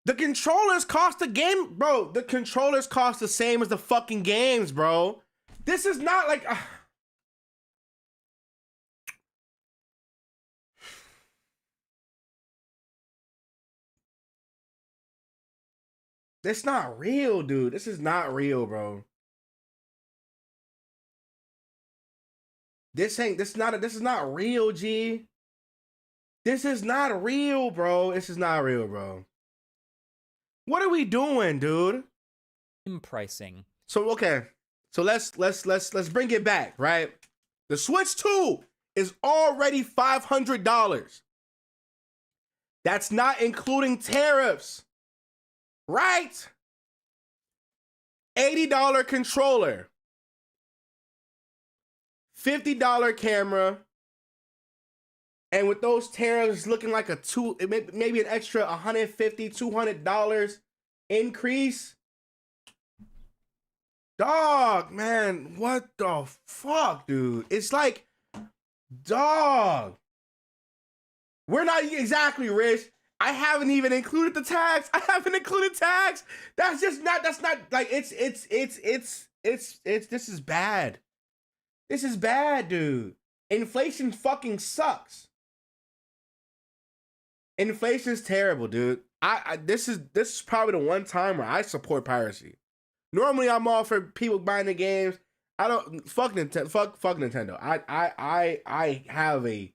The controllers cost the game, bro. The controllers cost the same as the fucking games, bro. This is not like... That's not real, dude. This is not real, bro. This is not real, G. This is not real, bro. This is not real, bro. What are we doing, dude? Pricing. So okay. So let's bring it back, right? The Switch 2 is already $500. That's not including tariffs. Right? $80 controller. $50 camera. And with those tariffs looking like maybe an extra $150, $200 increase. Dog, man, what the fuck, dude? It's like, dog. We're not exactly rich. I haven't even included the tax. That's not like this is bad. This is bad, dude. Inflation fucking sucks. Inflation's terrible, dude. This is probably the one time where I support piracy. Normally I'm all for people buying the games. I don't fuck Nintendo. I have a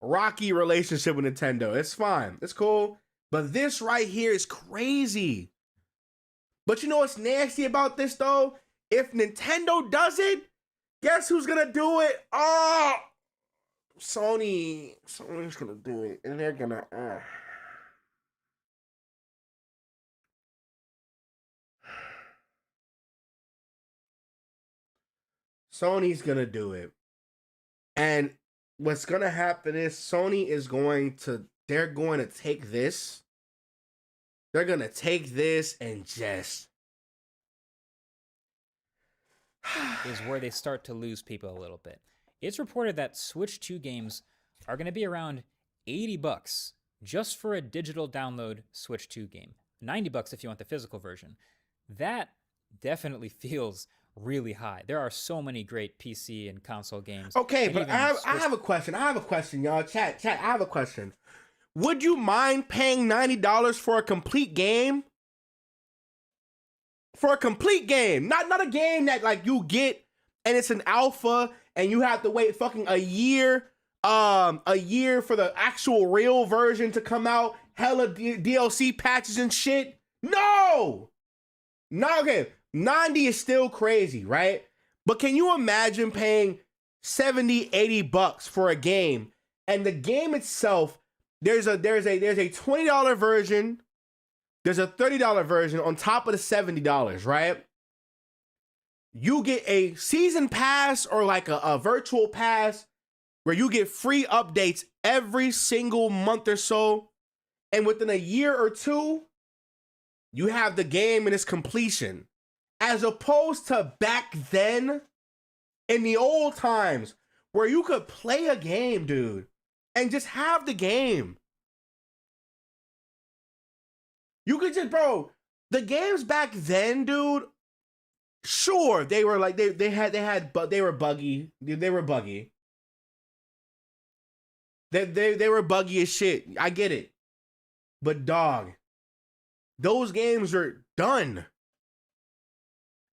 rocky relationship with Nintendo. It's fine. It's cool. But this right here is crazy. But you know what's nasty about this though? If Nintendo does it, guess who's gonna do it? Oh, Sony's gonna do it, and they're gonna. Sony's gonna do it, and what's gonna happen is Sony is going to. They're going to take this. They're gonna take this and just. is where they start to lose people a little bit. It's reported that Switch 2 games are going to be around $80 just for a digital download Switch 2 game. $90 if you want the physical version. That definitely feels really high. There are so many great PC and console games. Okay, but I have a question. Y'all. Chat, I have a question. Would you mind paying $90 for a complete game? For a complete game, not a game that like you get and it's an alpha and you have to wait fucking a year for the actual real version to come out, hella DLC patches and shit. No, okay. 90 is still crazy, right? But can you imagine paying 70, 80 bucks for a game, and the game itself, there's a $20 version, there's a $30 version on top of the $70, right? You get a season pass or like a virtual pass where you get free updates every single month or so. And within a year or two, you have the game in its completion. As opposed to back then, in the old times, where you could play a game, dude, and just have the game. You could just, bro, the games back then, dude, sure, they were like, they were buggy. They were buggy. They were buggy as shit. I get it. But dog, those games are done.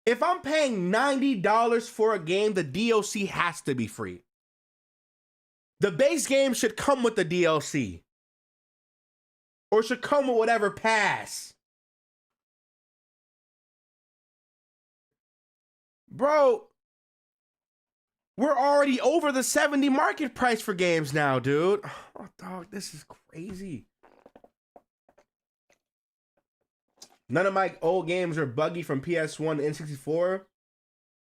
If I'm paying $90 for a game, the DLC has to be free. The base game should come with the DLC. Or should come with whatever pass. Bro, we're already over the 70 market price for games now, dude. Oh, dog, this is crazy. None of my old games are buggy from PS1 to N64.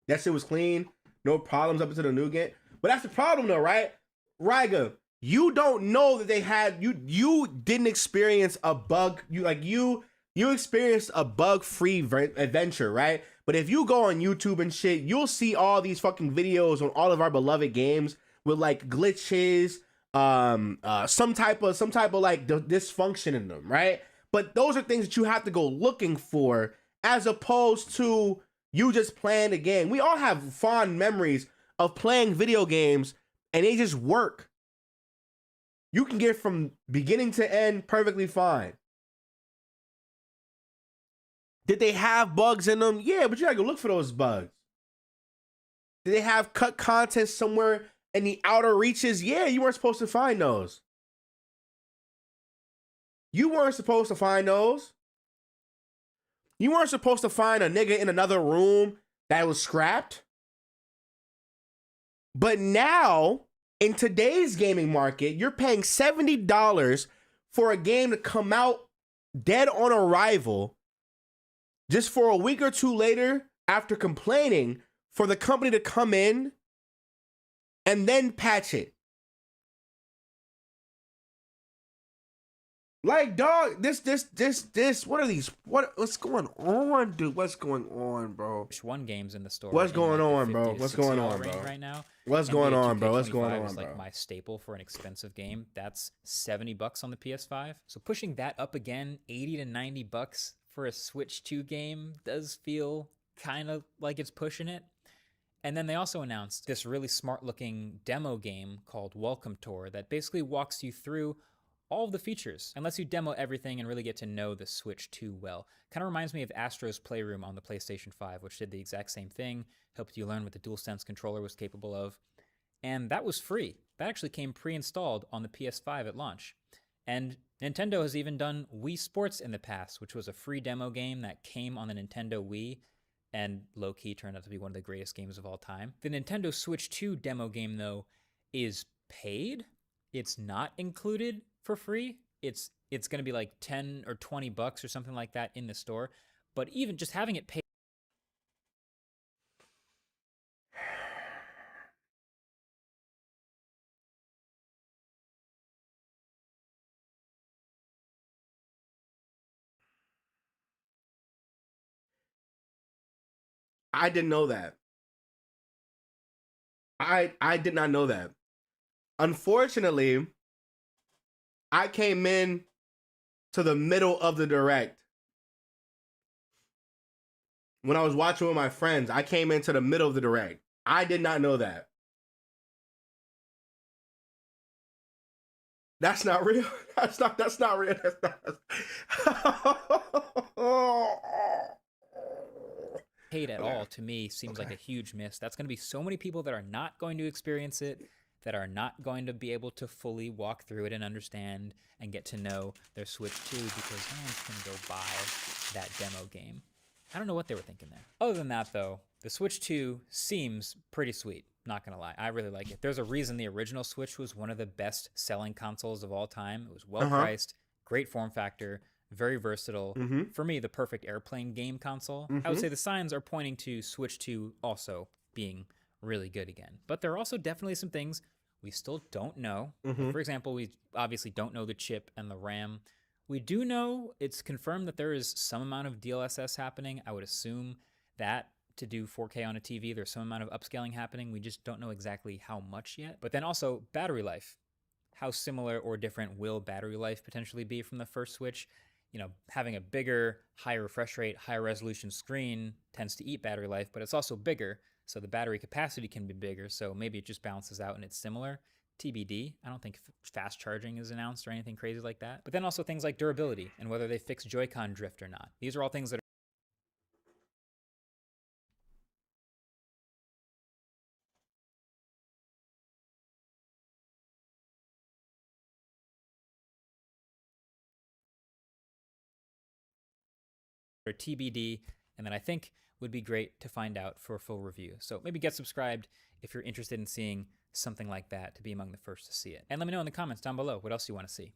That shit was clean. No problems up until the new game. But that's the problem though, right? Ryga, you don't know that they had, you didn't experience a bug. You experienced a bug-free adventure, right? But if you go on YouTube and shit, you'll see all these fucking videos on all of our beloved games with like glitches, some type of like dysfunction in them, right? But those are things that you have to go looking for, as opposed to you just playing the game. We all have fond memories of playing video games and they just work. You can get from beginning to end perfectly fine. Did they have bugs in them? Yeah, but you gotta go look for those bugs. Did they have cut content somewhere in the outer reaches? Yeah, you weren't supposed to find those. You weren't supposed to find those. You weren't supposed to find a nigga in another room that was scrapped. But now, in today's gaming market, you're paying $70 for a game to come out dead on arrival, just for a week or two later, after complaining, for the company to come in and then patch it. Like, dog, this, what are these? What's going on, dude? What's going on, bro? One games in the store. What's going like on, bro? What's going on, bro? Right now. What's going on, bro? What's going on, is bro? like my staple for an expensive game. That's $70 on the PS5. So pushing that up again, 80 to 90 bucks for a Switch 2 game does feel kind of like it's pushing it. And then they also announced this really smart looking demo game called Welcome Tour that basically walks you through all of the features and lets you demo everything and really get to know the Switch 2 well. Kind of reminds me of Astro's Playroom on the PlayStation 5, which did the exact same thing, helped you learn what the DualSense controller was capable of. And that was free. That actually came pre-installed on the PS5 at launch. And Nintendo has even done Wii Sports in the past, which was a free demo game that came on the Nintendo Wii and low-key turned out to be one of the greatest games of all time. The Nintendo Switch 2 demo game, though, is paid. It's not included for free. It's going to be like 10 or 20 bucks or something like that in the store. But even just having it paid, I didn't know that. I did not know that. Unfortunately, I came in to the middle of the direct. When I was watching with my friends, I came into the middle of the direct. I did not know that. That's not real. That's not real. That's not. paid at all, to me, seems like a huge miss. That's going to be so many people that are not going to experience it, that are not going to be able to fully walk through it and understand and get to know their Switch 2 because no one's going to go buy that demo game. I don't know what they were thinking there. Other than that, though, the Switch 2 seems pretty sweet. Not gonna lie, I really like it. There's a reason the original Switch was one of the best selling consoles of all time. It was well priced, great form factor, very versatile. For me, the perfect airplane game console. I would say the signs are pointing to Switch 2 also being really good again. But there are also definitely some things we still don't know. For example, we obviously don't know the chip and the RAM. We do know it's confirmed that there is some amount of DLSS happening. I would assume that to do 4K on a TV, there's some amount of upscaling happening. We just don't know exactly how much yet. But then also battery life. How similar or different will battery life potentially be from the first Switch? You know, having a bigger, higher refresh rate, higher resolution screen tends to eat battery life, but it's also bigger, so the battery capacity can be bigger, so maybe it just balances out and it's similar. TBD. I don't think fast charging is announced or anything crazy like that. But then also things like durability and whether they fix Joy-Con drift or not. These are all things that are TBD, and then I think would be great to find out for a full review. So maybe get subscribed if you're interested in seeing something like that, to be among the first to see it. And let me know in the comments down below what else you want to see.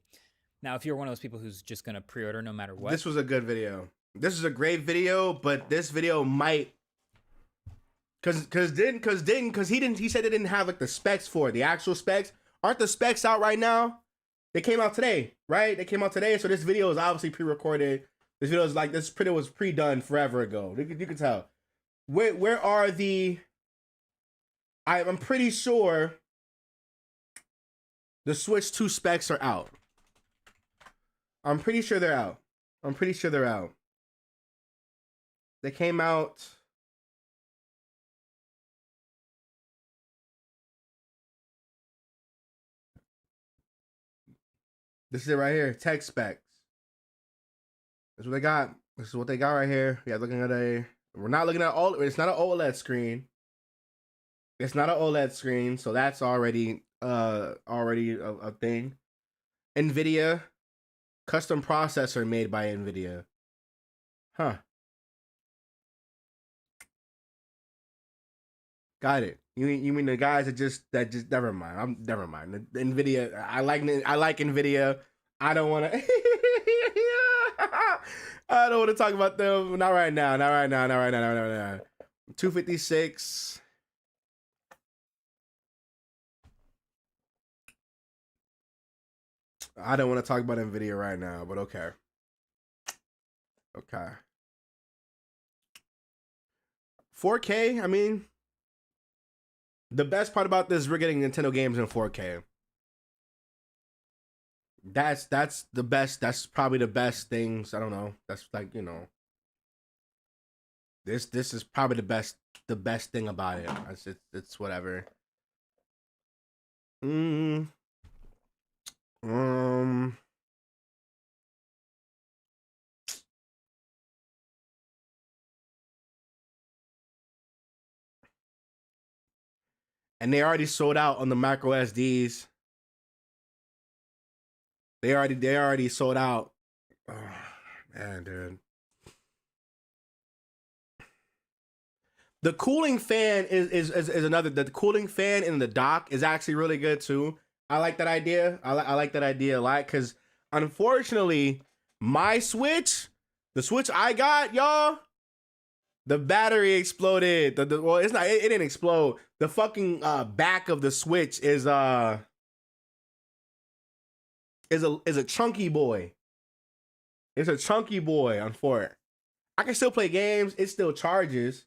Now, if you're one of those people who's just going to pre-order no matter what. This was a good video. This is a great video, but this video might, cause he said they didn't have like the specs for it, the actual specs. Aren't the specs out right now? They came out today, right? They came out today, so this video is obviously pre-recorded. This video is like, this video was pre-done forever ago. You can tell. Where are the? I'm pretty sure the Switch 2 specs are out. I'm pretty sure they're out. I'm pretty sure they're out. They came out. This is it right here. Tech specs. This is what they got. This is what they got right here. Yeah, looking at a. We're not looking at all. It's not an OLED screen. It's not an OLED screen, so that's already a thing. NVIDIA, custom processor made by NVIDIA. Huh. Got it. You mean the guys that just never mind. Never mind. The NVIDIA. I like NVIDIA. I don't want to. I don't want to talk about them. Not right now. Not right now. Not right now. Not right now. 256. I don't want to talk about NVIDIA right now, but okay. Okay. 4K, I mean, the best part about this is we're getting Nintendo games in 4K. That's the best. That's probably the best things. I don't know. That's like, you know. This is probably the best thing about it. It's whatever. And they already sold out on the micro SDs. They already sold out. Oh, man, dude. The cooling fan is another. The cooling fan in the dock is actually really good too. I like that idea. I like that idea a lot because unfortunately, my Switch, the Switch I got, y'all, the battery exploded. Well, it's not. It didn't explode. The fucking back of the Switch is a chunky boy. It's a chunky boy on 4. I can still play games. It still charges.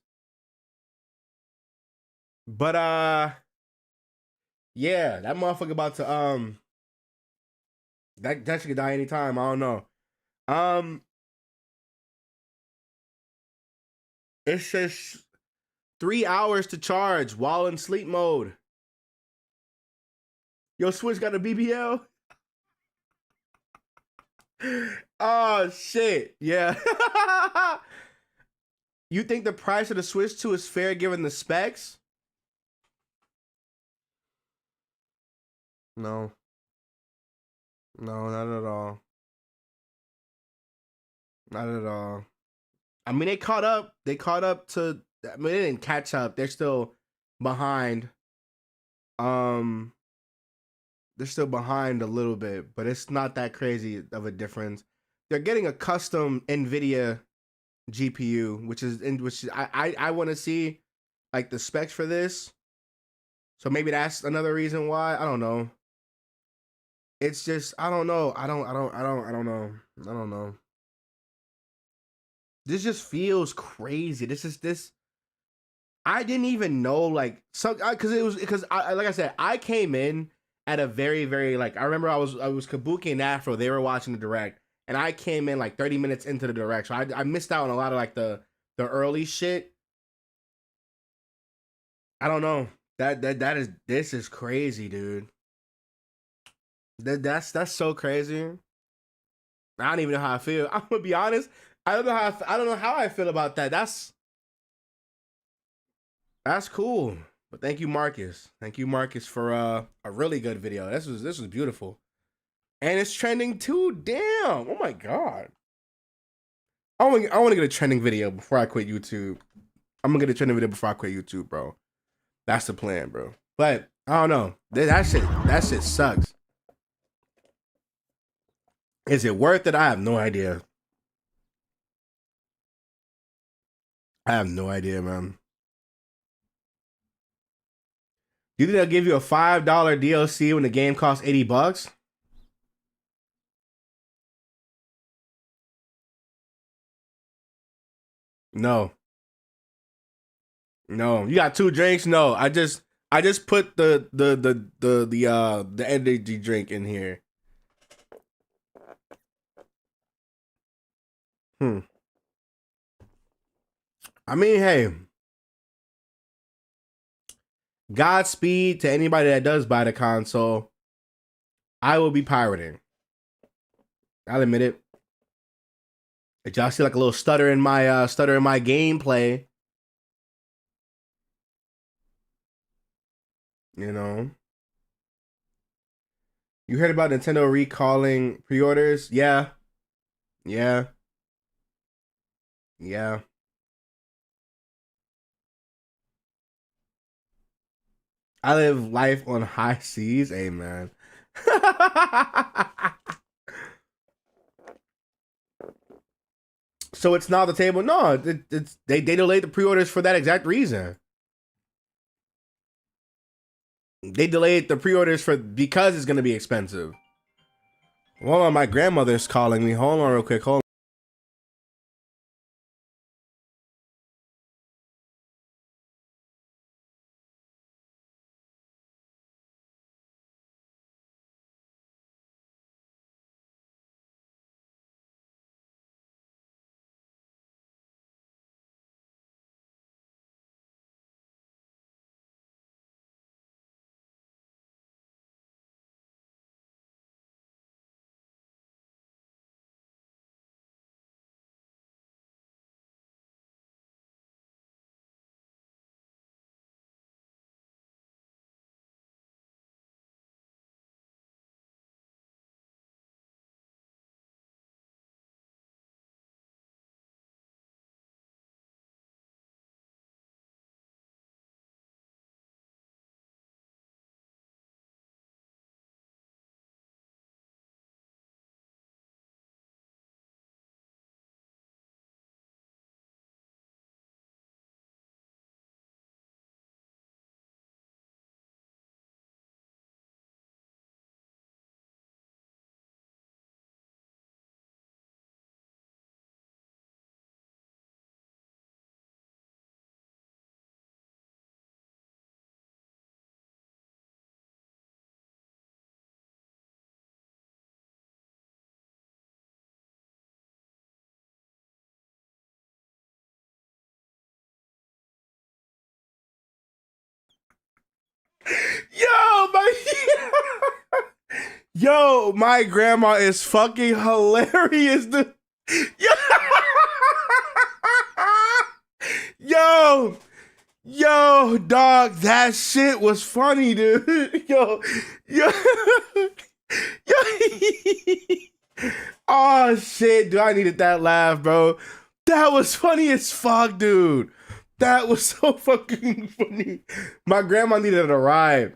But yeah, that motherfucker about to that shit could die anytime. I don't know. It says 3 hours to charge while in sleep mode. Your Switch got a BBL? Oh shit. Yeah. You think the price of the Switch 2 is fair given the specs? No. No, not at all. Not at all. I mean, they caught up. They caught up to. I mean, they didn't catch up. They're still behind. Um, they're still behind a little bit, but it's not that crazy of a difference. They're getting a custom NVIDIA GPU, which I want to see like the specs for this. So maybe that's another reason why. I don't know. It's just I don't know. I don't know. I don't know. This just feels crazy. This. I didn't even know like some because I like I said I came in at a very like I remember I was Kabuki and Afro, they were watching the direct and I came in like 30 minutes into the direct, so I missed out on a lot of like the early shit. I don't know. This is crazy, dude. That's so crazy. I don't even know how I feel. I'm gonna be honest. I don't know how I feel about that. That's cool. But thank you, Marcus. Thank you, Marcus, for a really good video. This was beautiful. And it's trending too. Damn. Oh my god. I want to get a trending video before I quit YouTube. I'm gonna get a trending video before I quit YouTube, bro. That's the plan, bro. But I don't know. That shit sucks. Is it worth it? I have no idea. I have no idea, man. You think they'll give you a $5 DLC when the game costs $80? No. No. You got 2 drinks? No. I just put the energy drink in here. I mean, hey. Godspeed to anybody that does buy the console. I will be pirating. I'll admit it. If y'all see like a little stutter in my gameplay, you know. You heard about Nintendo recalling pre-orders? Yeah. Yeah. Yeah. I live life on high seas. Amen. So it's not the table. No, they delayed the pre-orders for that exact reason. They delayed the pre-orders because it's gonna be expensive. Hold on, my grandmother's calling me. Hold on real quick. Hold on. Yo, yo, my grandma is fucking hilarious, dude. Yo, yo, dog, that shit was funny, dude. Yo, yo, yo. Oh shit, dude, I needed that laugh, bro. That was funny as fuck, dude. That was so fucking funny. My grandma needed a ride.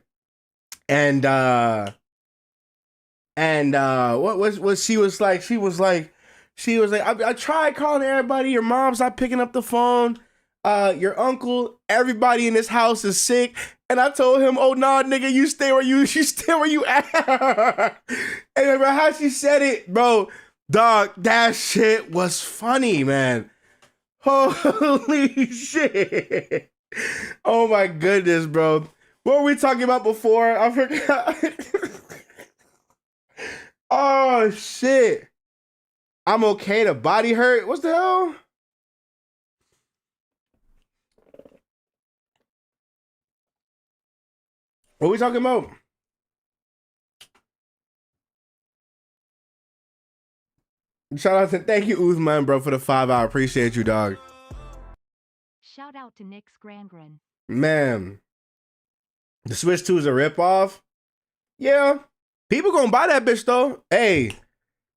And what was she was like, I tried calling everybody, your mom's not picking up the phone, your uncle, everybody in this house is sick. And I told him, oh nah, nigga, you stay where you at. And remember how she said it, bro, dog, that shit was funny, man. Holy shit. Oh my goodness, bro. What were we talking about before? I forgot. Oh shit. I'm okay. The body hurt. What's the hell? What are we talking about? Shout out to thank you, Uzman, bro, for the 5 hour. Appreciate you, dog. Shout out to Nick Scrangren. Man, the Switch 2 is a ripoff. Yeah, people gonna buy that bitch though. Hey,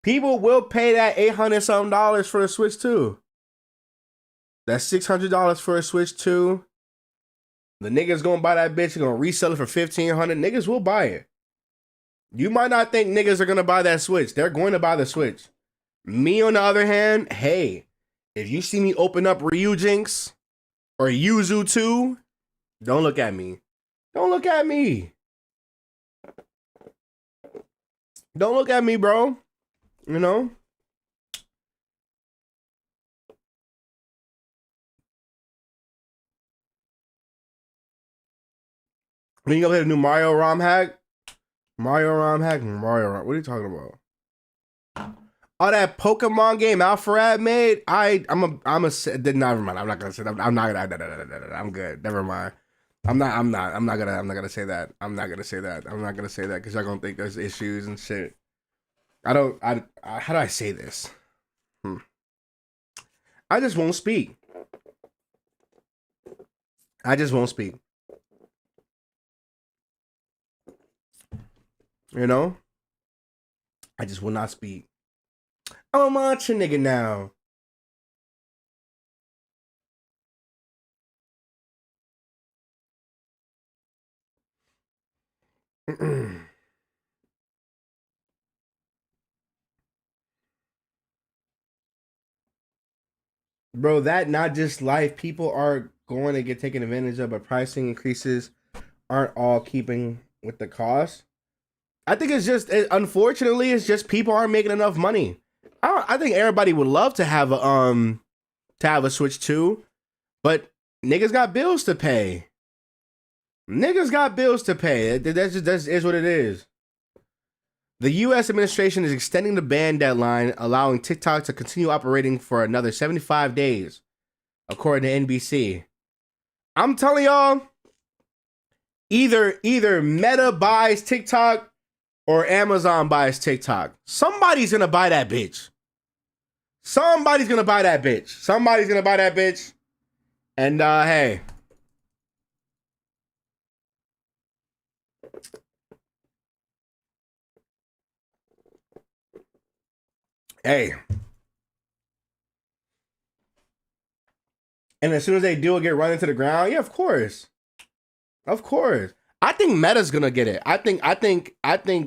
people will pay that $800 something for a Switch 2. That's $600 for a Switch 2. The niggas gonna buy that bitch. Gonna resell it for $1,500. Niggas will buy it. You might not think niggas are gonna buy that Switch. They're going to buy the Switch. Me, on the other hand, hey, if you see me open up Ryujinx or Yuzu 2, don't look at me. Don't look at me. Don't look at me, bro. You know? When you go play the new Mario ROM hack? Mario ROM hack? Mario ROM. What are you talking about? Oh, that Pokemon game Alpharad made. Never mind. I'm not gonna say that. I'm good. Never mind. I'm not gonna say that. I'm not gonna say that because y'all gonna think there's issues and shit. How do I say this? I just won't speak. I just won't speak. You know? I just will not speak. I'm a macho nigga now. Bro, that not just life. People are going to get taken advantage of, but pricing increases aren't all keeping with the cost. I think unfortunately, it's just people aren't making enough money. I think everybody would love to have a Switch 2, but niggas got bills to pay. Niggas got bills to pay. That's what it is. The U.S. administration is extending the ban deadline, allowing TikTok to continue operating for another 75 days, according to NBC. I'm telling y'all, either Meta buys TikTok or Amazon buys TikTok. Somebody's gonna buy that bitch. Somebody's gonna buy that bitch. And hey. Hey. And as soon as they do it, get run into the ground. Yeah, of course. Of course. I think Meta's gonna get it. I think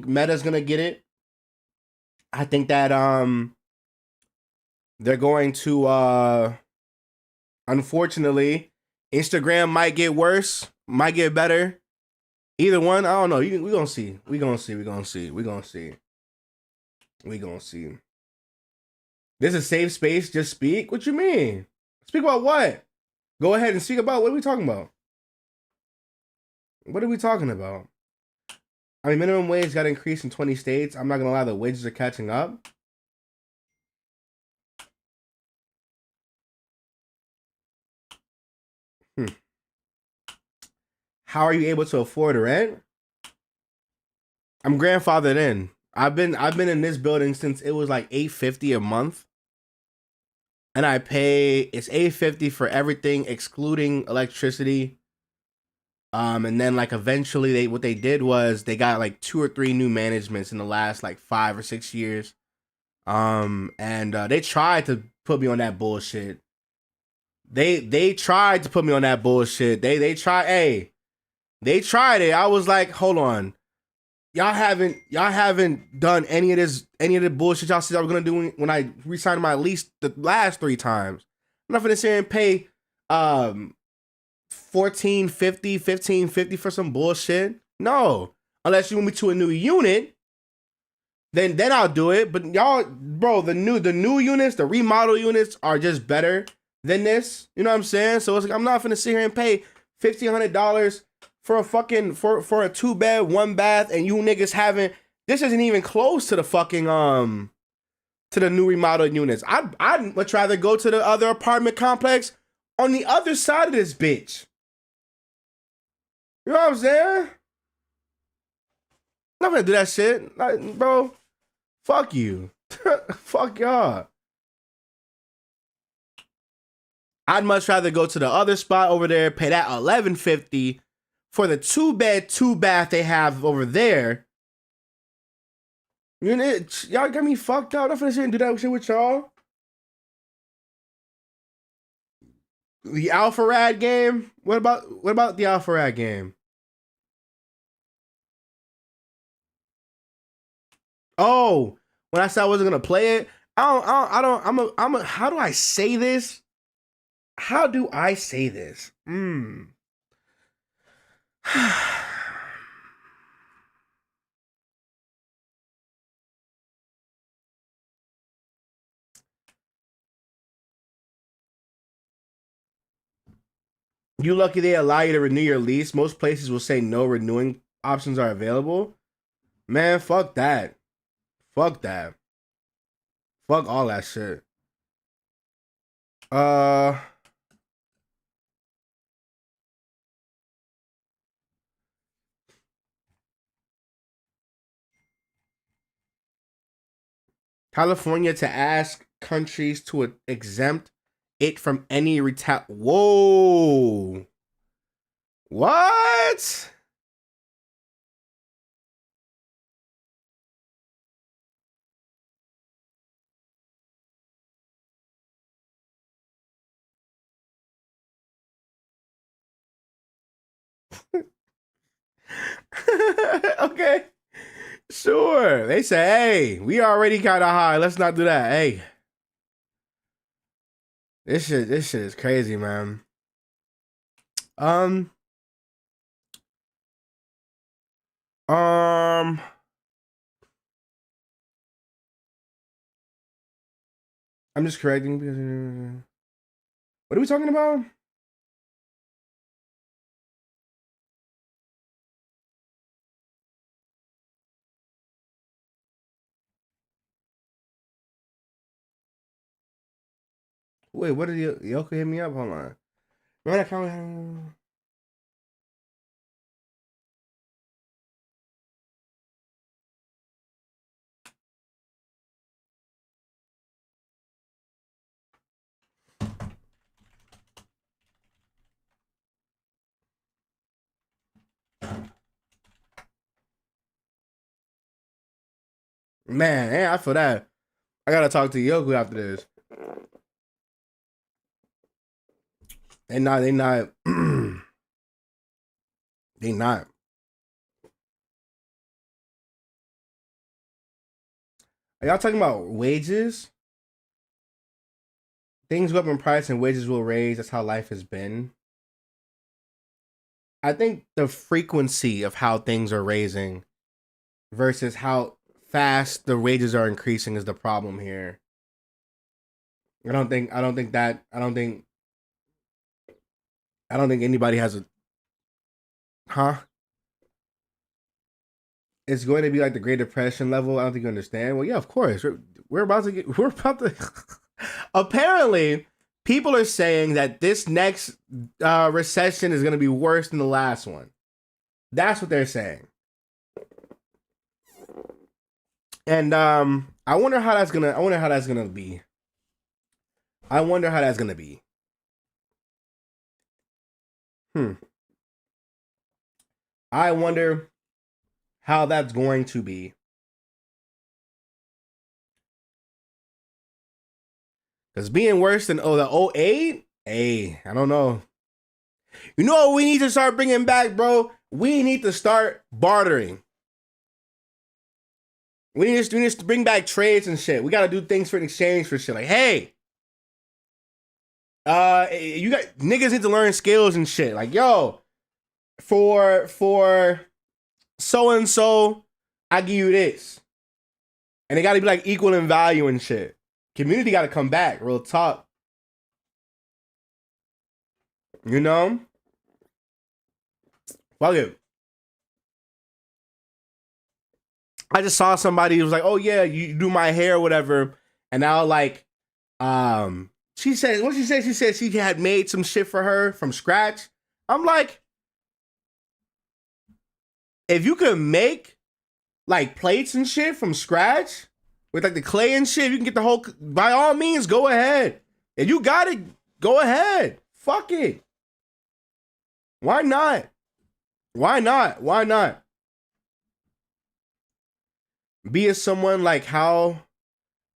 Meta's gonna get it. I think that they're going to unfortunately, Instagram might get worse, might get better. Either one, I don't know. We gonna see. We gonna see. This is a safe space. Just speak. What you mean? Speak about what? Go ahead and speak about what are we talking about? What are we talking about? I mean, minimum wage got increased in 20 states. I'm not gonna lie, the wages are catching up. How are you able to afford rent? I'm grandfathered in. I've been in this building since it was like $850 a month. And I pay, it's $850 for everything excluding electricity. And then like eventually what they did was they got like 2 or 3 new managements in the last like 5 or 6 years. And they tried to put me on that bullshit. They tried to put me on that bullshit. They tried. Hey, they tried it. I was like, hold on. Y'all haven't done any of the bullshit y'all said I was gonna do when I re-signed my lease the last 3 times. I'm not gonna sit here and pay $14.50, $15.50 for some bullshit. No. Unless you move me to a new unit, then I'll do it. But y'all, bro, the new units, the remodel units are just better than this. You know what I'm saying? So it's like I'm not gonna sit here and pay $1,500 for a fucking for a 2-bed, 1 bath, and you niggas haven't. This isn't even close to the fucking to the new remodeled units. I'd much rather go to the other apartment complex on the other side of this bitch. You know what I'm saying? I'm not gonna do that shit, like, bro. Fuck you. Fuck y'all. I'd much rather go to the other spot over there, pay that $11.50 for the 2-bed, 2-bath they have over there. You know, y'all got me fucked up. I'm not finna sit and do that shit with y'all. The Alpha Rad game? What about the Alpha Rad game? Oh, when I said I wasn't gonna play it, how do I say this? How do I say this? You lucky they allow you to renew your lease. Most places will say no renewing options are available. Man, fuck that. Fuck that. Fuck all that shit. California to ask countries to exempt it from any Whoa. What? Okay. Sure. They say, hey, we already kind of high. Let's not do that. Hey. This shit is crazy, man. I'm just correcting because what are we talking about? Wait, what did Yoko hit me up? Hold on. Remember that comment? Man, yeah, I feel that. I gotta talk to Yoku after this. They not. They not. Are y'all talking about wages? Things go up in price and wages will raise. That's how life has been. I think the frequency of how things are raising versus how fast the wages are increasing is the problem here. I don't think anybody has a It's going to be like the Great Depression level. I don't think you understand. Well, yeah, of course. We're about to apparently people are saying that this next recession is going to be worse than the last one. That's what they're saying. And I wonder how that's gonna be. I wonder how that's going to be. Because being worse than the 08, Hey, I don't know. You know what we need to start bringing back, bro? We need to start bartering. We need to bring back trades and shit. We got to do things for an exchange for shit. Like, hey, you got niggas need to learn skills and shit. Like, yo, for so and so, I give you this, and it got to be like equal in value and shit. Community got to come back, real talk. You know, fuck it. I just saw somebody who was like, "Oh yeah, you do my hair, or whatever," and now like, she said, what she said? She said she had made some shit for her from scratch. I'm like, if you could make like plates and shit from scratch with like the clay and shit, you can get the whole. By all means, go ahead. If you got it, go ahead. Fuck it. Why not? Why not? Why not? Be as someone like how.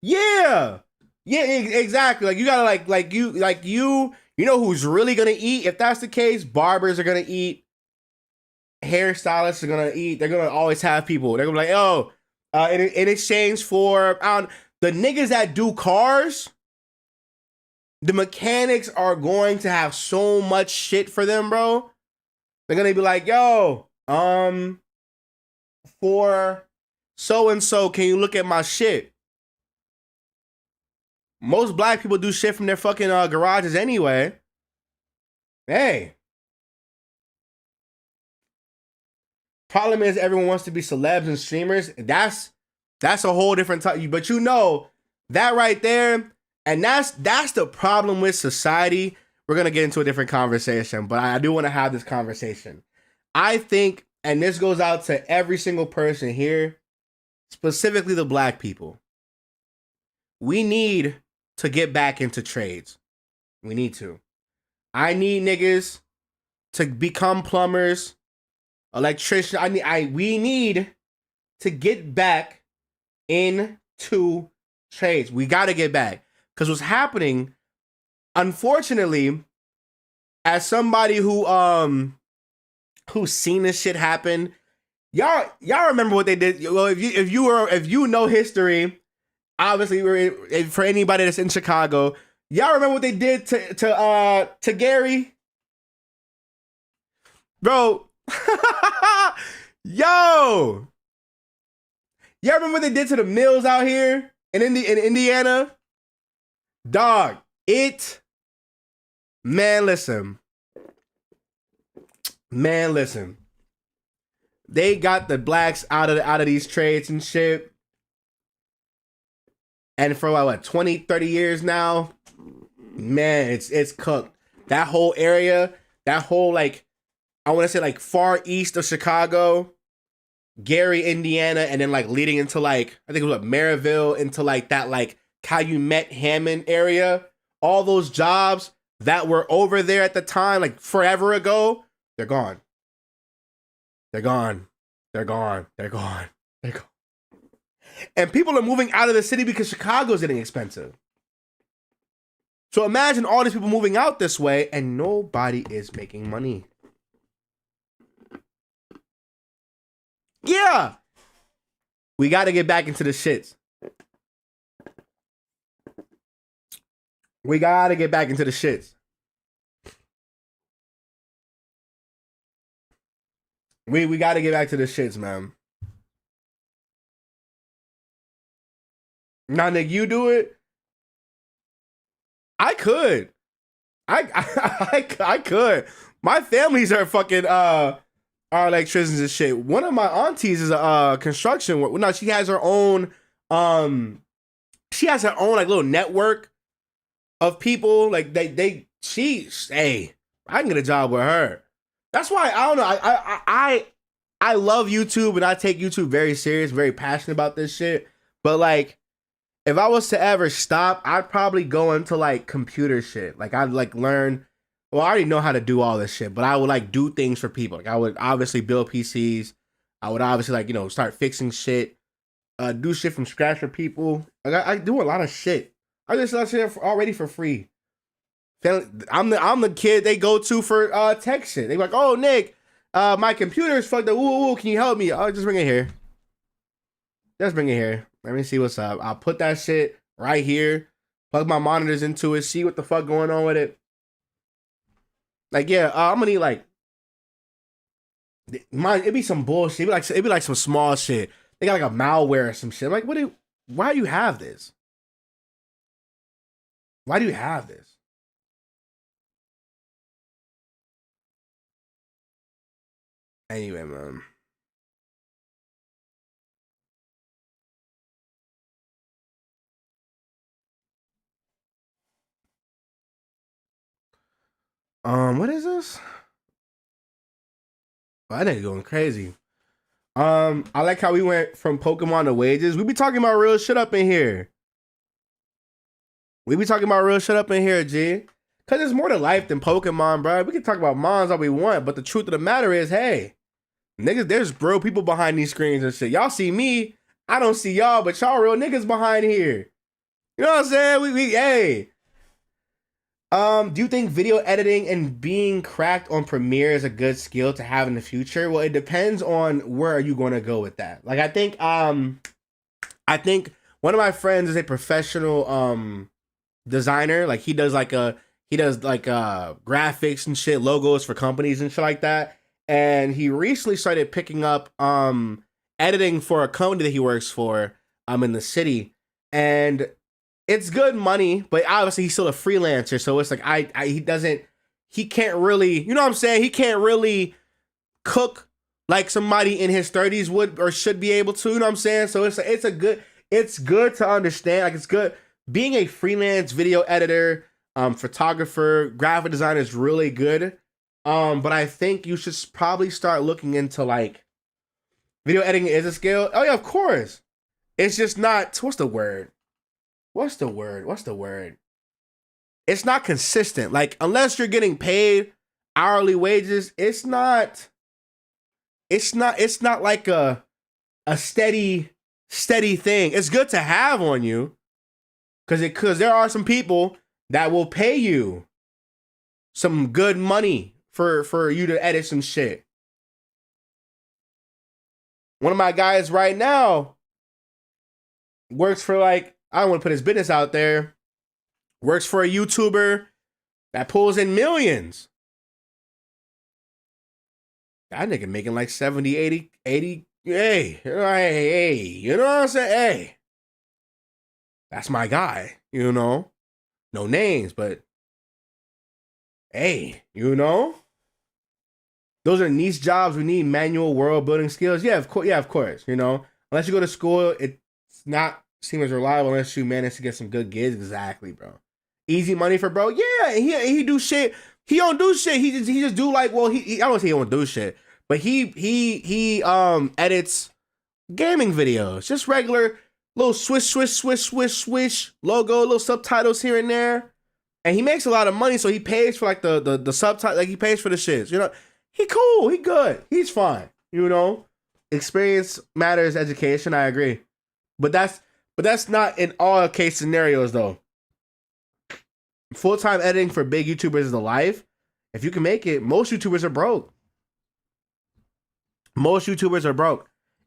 Yeah. Yeah, exactly. Like you gotta you know who's really gonna eat if that's the case. Barbers are gonna eat. Hairstylists are gonna eat. They're gonna always have people. They're gonna be like, oh, in exchange for the niggas that do cars, the mechanics are going to have so much shit for them, bro. They're gonna be like, yo, for so and so, can you look at my shit? Most black people do shit from their fucking garages anyway. Hey. Problem is everyone wants to be celebs and streamers. That's a whole different type. But you know, that right there, and that's the problem with society. We're going to get into a different conversation, but I do want to have this conversation. I think, and this goes out to every single person here, specifically the black people. We need to get back into trades. We need to. I need niggas to become plumbers, electricians. We need to get back into trades. We got to get back. Because what's happening, unfortunately, as somebody who's seen this shit happen, y'all remember what they did. Well, if you know history, obviously, for anybody that's in Chicago, y'all remember what they did to Gary, bro. Yo, y'all remember what they did to the mills out here in Indiana, dog. Man, listen. They got the blacks out of these trades and shit. And for what 20, 30 years now, man, it's cooked. That whole area, that whole like, I want to say like far east of Chicago, Gary, Indiana, and then like leading into like, I think it was like Maryville, into like that like Calumet, Hammond area. All those jobs that were over there at the time, like forever ago, they're gone. They're gone. They're gone. They're gone. They're gone. And people are moving out of the city because Chicago's getting expensive. So imagine all these people moving out this way and nobody is making money. Yeah. We got to get back into the shits. We got to get back into the shits. We got to get back to the shits, man. Now, Nick, you do it. I could. I could. My families are fucking are electricians and shit. One of my aunties is a construction worker. No, she has her own like little network of people. Like hey, I can get a job with her. That's why I don't know. I love YouTube and I take YouTube very serious, very passionate about this shit. But like, if I was to ever stop, I'd probably go into like computer shit. Like I'd like learn. Well, I already know how to do all this shit, but I would like do things for people. Like I would obviously build PCs. I would obviously like, you know, start fixing shit, do shit from scratch for people. Like I do a lot of shit. I just do shit already for free. I'm the kid they go to for tech shit. They like, oh Nick, my computer is fucked up. Ooh, can you help me? Oh, just bring it here. Just bring it here. Let me see what's up. I'll put that shit right here. Plug my monitors into it. See what the fuck going on with it. Like, yeah, I'm gonna need like. It'd be some bullshit. It'd be like some small shit. They got like a malware or some shit. I'm like, why do you have this? Why do you have this? Anyway, man. What is this? Oh, that nigga going crazy. I like how we went from Pokemon to wages. We be talking about real shit up in here. We be talking about real shit up in here, G. Cause it's more to life than Pokemon, bro. We can talk about mons all we want, but the truth of the matter is, hey, niggas, there's real people behind these screens and shit. Y'all see me, I don't see y'all, but y'all real niggas behind here. You know what I'm saying? Hey. Do you think video editing and being cracked on Premiere is a good skill to have in the future? Well, it depends on where are you going to go with that. Like, I think one of my friends is a professional designer. Like, he does graphics and shit, logos for companies and shit like that. And he recently started picking up editing for a company that he works for in the city. And it's good money, but obviously he's still a freelancer. So it's like he can't really, you know what I'm saying? He can't really cook like somebody in his 30s would or should be able to, you know what I'm saying? So it's good to understand. Like, it's good being a freelance video editor, photographer, graphic designer is really good. But I think you should probably start looking into like video editing is a skill. Oh yeah, of course. It's just not, what's the word? It's not consistent. Like, unless you're getting paid hourly wages, it's not like a steady thing. It's good to have on you because there are some people that will pay you some good money for you to edit some shit. One of my guys right now works for, like, I don't want to put his business out there, works for a YouTuber that pulls in millions. That nigga making like 70, 80. Hey, you know what I'm saying? Hey, that's my guy, you know? No names, but hey, you know? Those are niche jobs. We need manual world building skills. Yeah, of course, you know? Unless you go to school, it's not seem as reliable unless you manage to get some good gigs. Exactly, bro. Easy money for bro. Yeah, he do shit. He don't do shit. He just do like, well, I don't say he don't do shit, but he edits gaming videos, just regular little swish logo, little subtitles here and there, and he makes a lot of money, so he pays for like the subtitle, like he pays for the shits. You know, he cool, he good, he's fine. You know, experience matters, education. I agree, but that's not in all case scenarios, though. Full-time editing for big YouTubers is the life. If you can make it, most YouTubers are broke.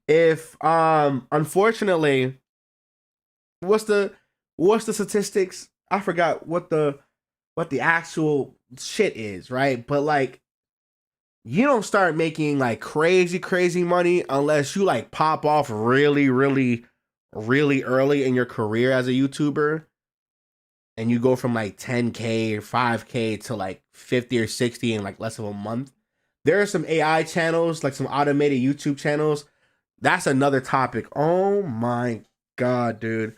If, unfortunately, what's the statistics? I forgot what the actual shit is, right? But, like, you don't start making, like, crazy money unless you, like, pop off really early in your career as a YouTuber, and you go from like 10K or 5K to like 50 or 60 in like less of a month. There are some AI channels, like some automated YouTube channels. That's another topic. Oh my God, dude.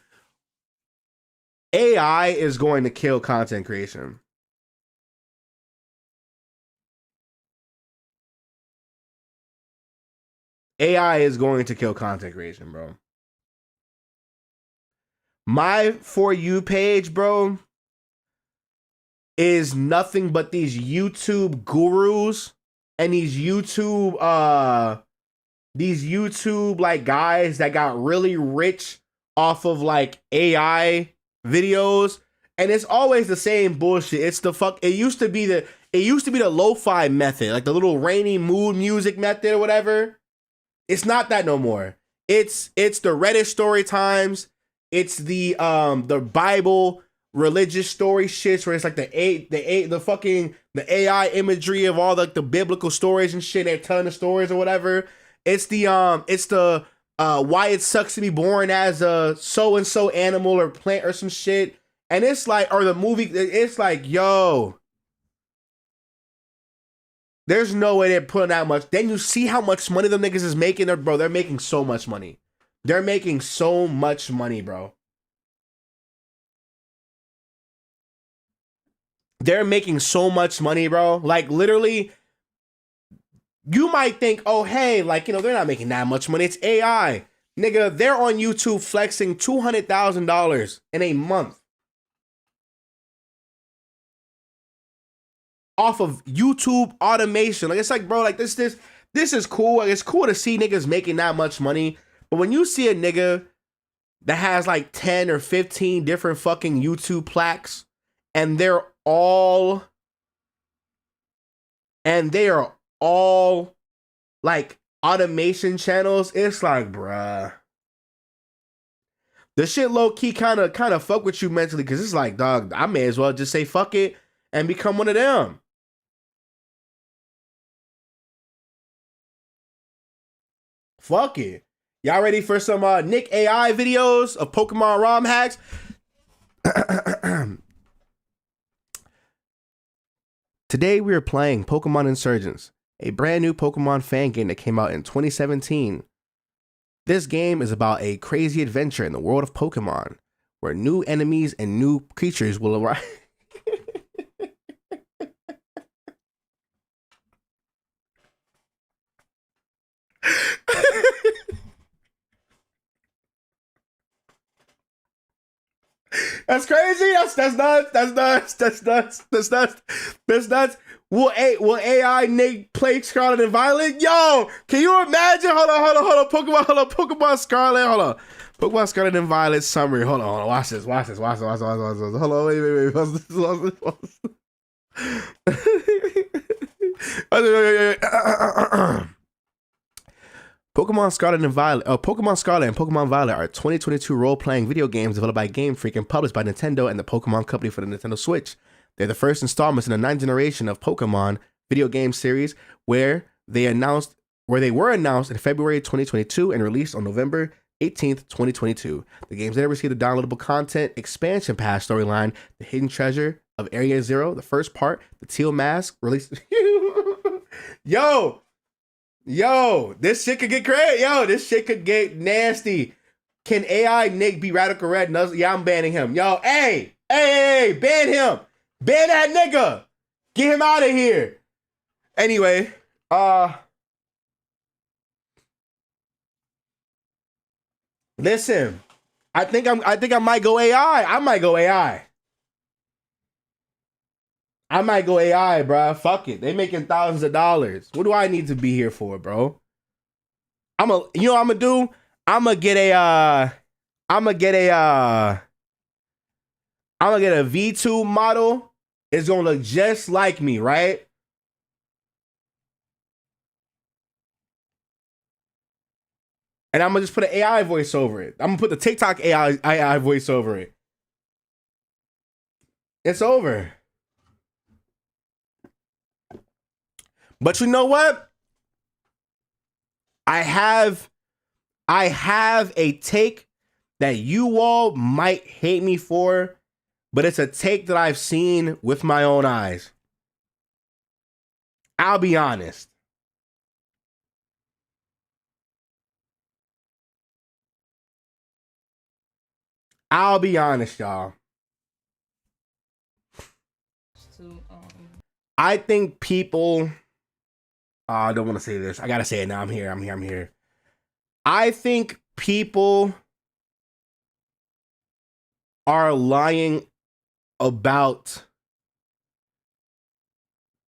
AI is going to kill content creation. AI is going to kill content creation, bro. My For You page, bro, is nothing but these YouTube gurus and these YouTube like guys that got really rich off of like AI videos And it's always the same bullshit. It's the fuck. It used to be the lo-fi method, like the little rainy mood music method or whatever. It's not that no more. It's the Reddit story times. It's the Bible religious story shits where it's like the AI imagery of all the biblical stories and shit. They're telling the stories or whatever. It's the why it sucks to be born as a so and so animal or plant or some shit. And it's like, or the movie, it's like, yo, there's no way they're putting that much. Then you see how much money them niggas is making. They're making so much money. They're making so much money, bro. They're making so much money, bro. Like, literally, you might think, oh, hey, like, you know, they're not making that much money. It's AI. Nigga, they're on YouTube flexing $200,000 in a month. Off of YouTube automation. Like, it's like, bro, like, this is cool. Like, it's cool to see niggas making that much money. But when you see a nigga that has like 10 or 15 different fucking YouTube plaques, and they are all like automation channels, it's like, bruh. The shit low key kind of fuck with you mentally, because it's like, dog, I may as well just say fuck it and become one of them. Fuck it. Y'all ready for some Nick AI videos of Pokemon ROM hacks? Today we are playing Pokemon Insurgents, a brand new Pokemon fan game that came out in 2017. This game is about a crazy adventure in the world of Pokemon, where new enemies and new creatures will arrive. That's crazy. That's nuts. That's nuts. Will AI Nick play Scarlet and Violet? Yo, can you imagine? Hold on. Pokemon Scarlet. Hold on. Pokemon Scarlet and Violet summary. Hold on. Watch this. Hold on. Wait. Pokemon Scarlet and Pokemon Violet are 2022 role-playing video games developed by Game Freak and published by Nintendo and the Pokemon Company for the Nintendo Switch. They're the first installments in the ninth generation of Pokemon video game series, where they were announced in February 2022 and released on November 18th, 2022. The games then received the downloadable content expansion pass storyline, The Hidden Treasure of Area Zero, the first part, the Teal Mask, released. Yo, this shit could get crazy. Yo, this shit could get nasty. Can AI Nick be Radical Red? Yeah, I'm banning him. Yo, hey, ban him. Ban that nigga. Get him out of here. Anyway, listen. I think I might go AI. I might go AI, bro. Fuck it. They making thousands of dollars. What do I need to be here for, bro? You know what I'm gonna do? I'm gonna get a V2 model. It's gonna look just like me, right? And I'm gonna just put an AI voice over it. I'm gonna put the TikTok AI voice over it. It's over. But you know what? I have a take that you all might hate me for, but it's a take that I've seen with my own eyes. I'll be honest. Y'all. I think people... I don't want to say this. I gotta say it now. I'm here. I think people are lying about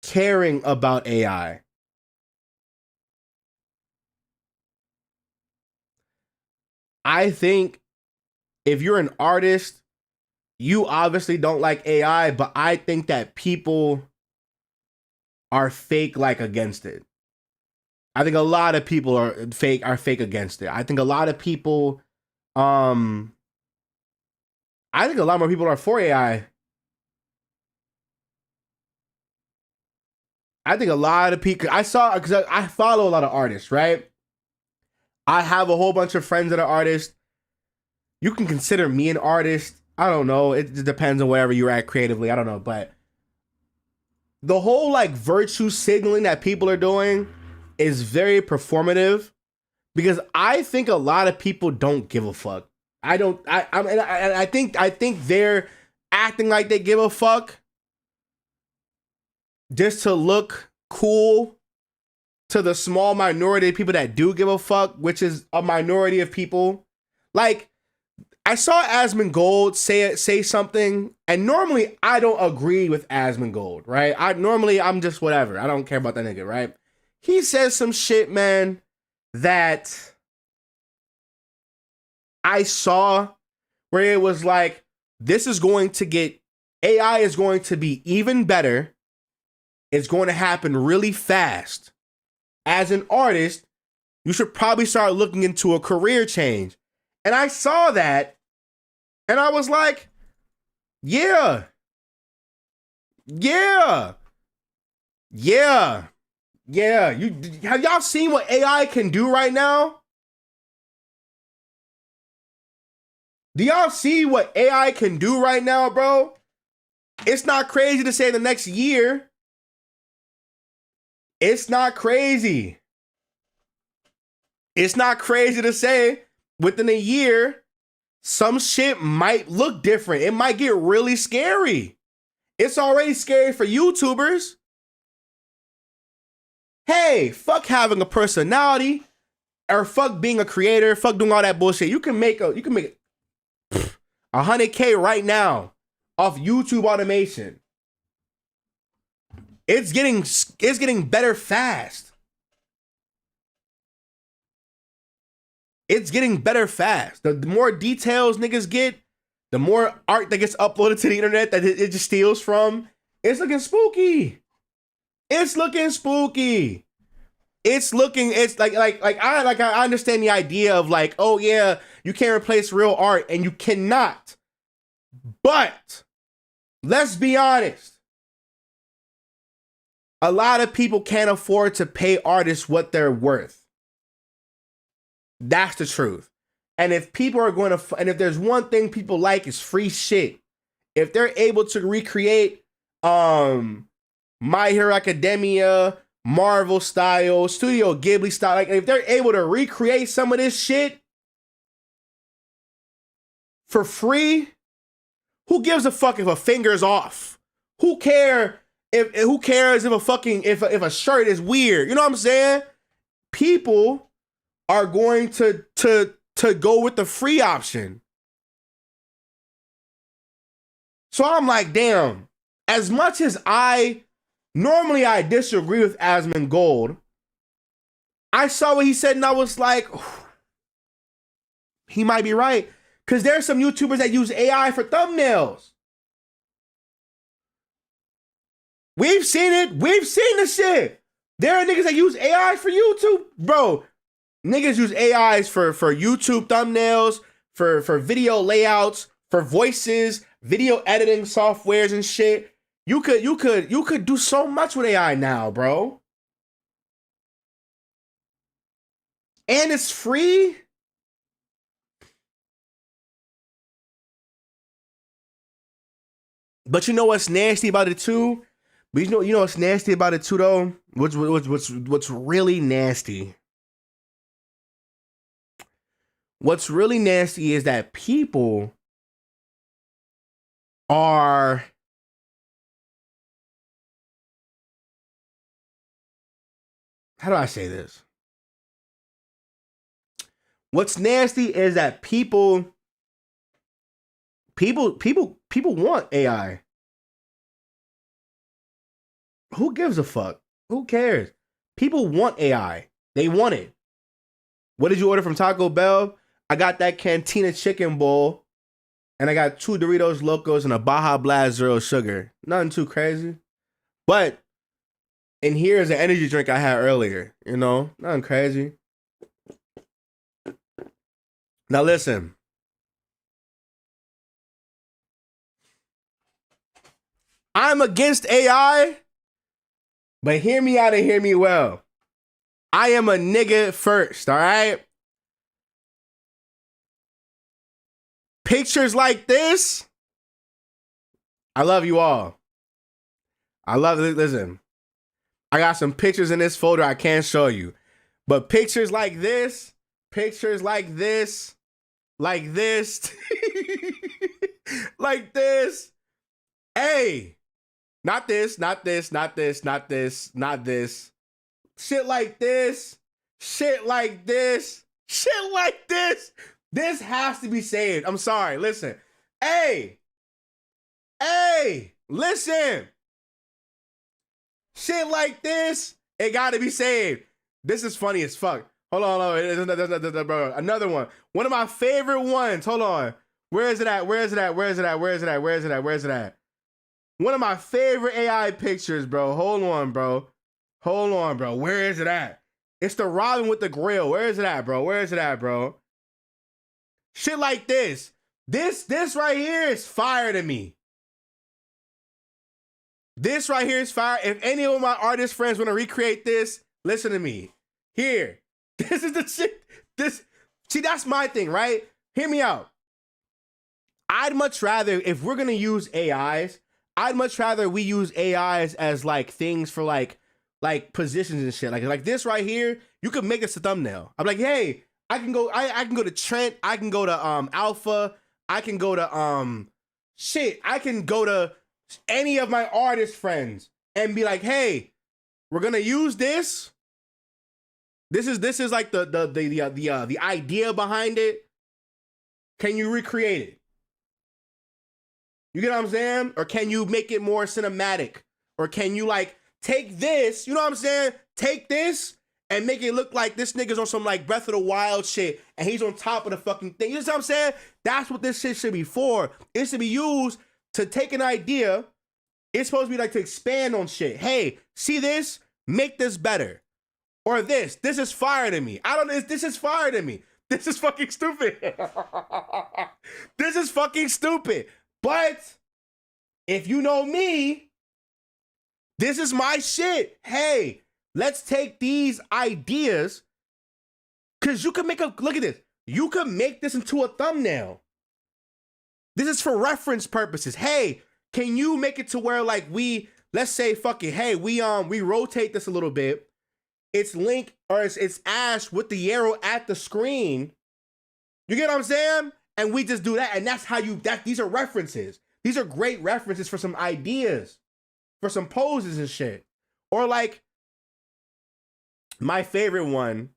caring about AI. I think if you're an artist you obviously don't like AI, but I think that people are fake like against it. I think a lot of people are fake against it. I think a lot of people I think a lot more people are for AI. I think a lot of people, because I follow a lot of artists, right? I have a whole bunch of friends that are artists. You can consider me an artist. I don't know. It just depends on wherever you're at creatively. I don't know. But the whole like virtue signaling that people are doing is very performative, because I think a lot of people don't give a fuck. I think they're acting like they give a fuck just to look cool to the small minority of people that do give a fuck, which is a minority of people. Like, I saw Asmongold say something, and normally I don't agree with Asmongold, right? I'm just whatever. I don't care about that nigga, right? He says some shit, man, that I saw where it was like, AI is going to be even better. It's going to happen really fast. As an artist, you should probably start looking into a career change. And I saw that, and I was like, yeah. Have y'all seen what AI can do right now? Do y'all see what AI can do right now, bro? It's not crazy to say the next year. It's not crazy. It's not crazy to say within a year, some shit might look different. It might get really scary. It's already scary for YouTubers. Hey, fuck having a personality, or fuck being a creator, fuck doing all that bullshit. You can make 100K right now off YouTube automation. It's getting better fast. It's getting better fast. The more details niggas get, the more art that gets uploaded to the internet that it just steals from. It's looking spooky. It's I understand the idea of like, oh yeah, you can't replace real art, and you cannot. But let's be honest. A lot of people can't afford to pay artists what they're worth. That's the truth. And if people are going to, and if there's one thing people like, is free shit. If they're able to recreate My Hero Academia, Marvel style, Studio Ghibli style, like if they're able to recreate some of this shit for free, who gives a fuck if a finger's off? Who cares if a shirt is weird? You know what I'm saying? People are going to go with the free option. So I'm like, damn, as much as I disagree with Asmongold, I saw what he said and I was like, he might be right. Because there's some YouTubers that use AI for thumbnails. We've seen it. We've seen the shit. There are niggas that use AI for YouTube. Bro, niggas use AIs for YouTube thumbnails, for video layouts, for voices, video editing softwares and shit. You could do so much with AI now, bro. And it's free. But you know what's nasty about it too? But you know what's nasty about it too though? What's really nasty? What's really nasty is that people are how do I say this? What's nasty is that people want AI. Who gives a fuck? Who cares? People want AI. They want it. What did you order from Taco Bell? I got that Cantina chicken bowl. And I got 2 Doritos Locos and a Baja Blast Zero Sugar. Nothing too crazy. But, and here's an energy drink I had earlier. You know, nothing crazy. Now listen. I'm against AI, but hear me out and hear me well. I am a nigga first, all right? Pictures like this, I love you all. I love it. Listen, I got some pictures in this folder I can't show you. But pictures like this, like this, like this. Hey, not this. Shit like this. This has to be saved. I'm sorry. Listen. Hey, listen. Shit like this, it gotta be saved. This is funny as fuck. Hold on. Bro. Another one. One of my favorite ones. Hold on. Where is it at? One of my favorite AI pictures, bro. Hold on, bro. Where is it at? It's the Robin with the grill. Where is it at, bro? Shit like this. This right here is fire to me. This right here is fire. If any of my artist friends want to recreate this, listen to me. Here. This is the shit. See, that's my thing, right? Hear me out. I'd much rather, if we're going to use AIs, I'd much rather we use AIs as like things for like positions and shit. Like this right here, you could make this a thumbnail. I'm like, hey, I can go to Trent, I can go to Alpha, I can go to I can go to any of my artist friends and be like, hey, we're gonna use this. This is like the idea behind it. Can you recreate it? You get what I'm saying? Or can you make it more cinematic? Or can you like take this, you know what I'm saying? Take this and make it look like this nigga's on some like Breath of the Wild shit and he's on top of the fucking thing. You know what I'm saying? That's what this shit should be for. It should be used to take an idea. It's supposed to be like to expand on shit. Hey, see this? Make this better. Or this is fire to me. I don't know, this is fire to me. This is fucking stupid. This is fucking stupid. But if you know me, this is my shit. Hey, let's take these ideas, because you can look at this. You can make this into a thumbnail. This is for reference purposes. Hey, can you make it to where like let's say, fuck it. Hey, we rotate this a little bit. It's Link or it's Ash with the arrow at the screen. You get what I'm saying? And we just do that. And that's how these are references. These are great references for some ideas, for some poses and shit. Or like my favorite one.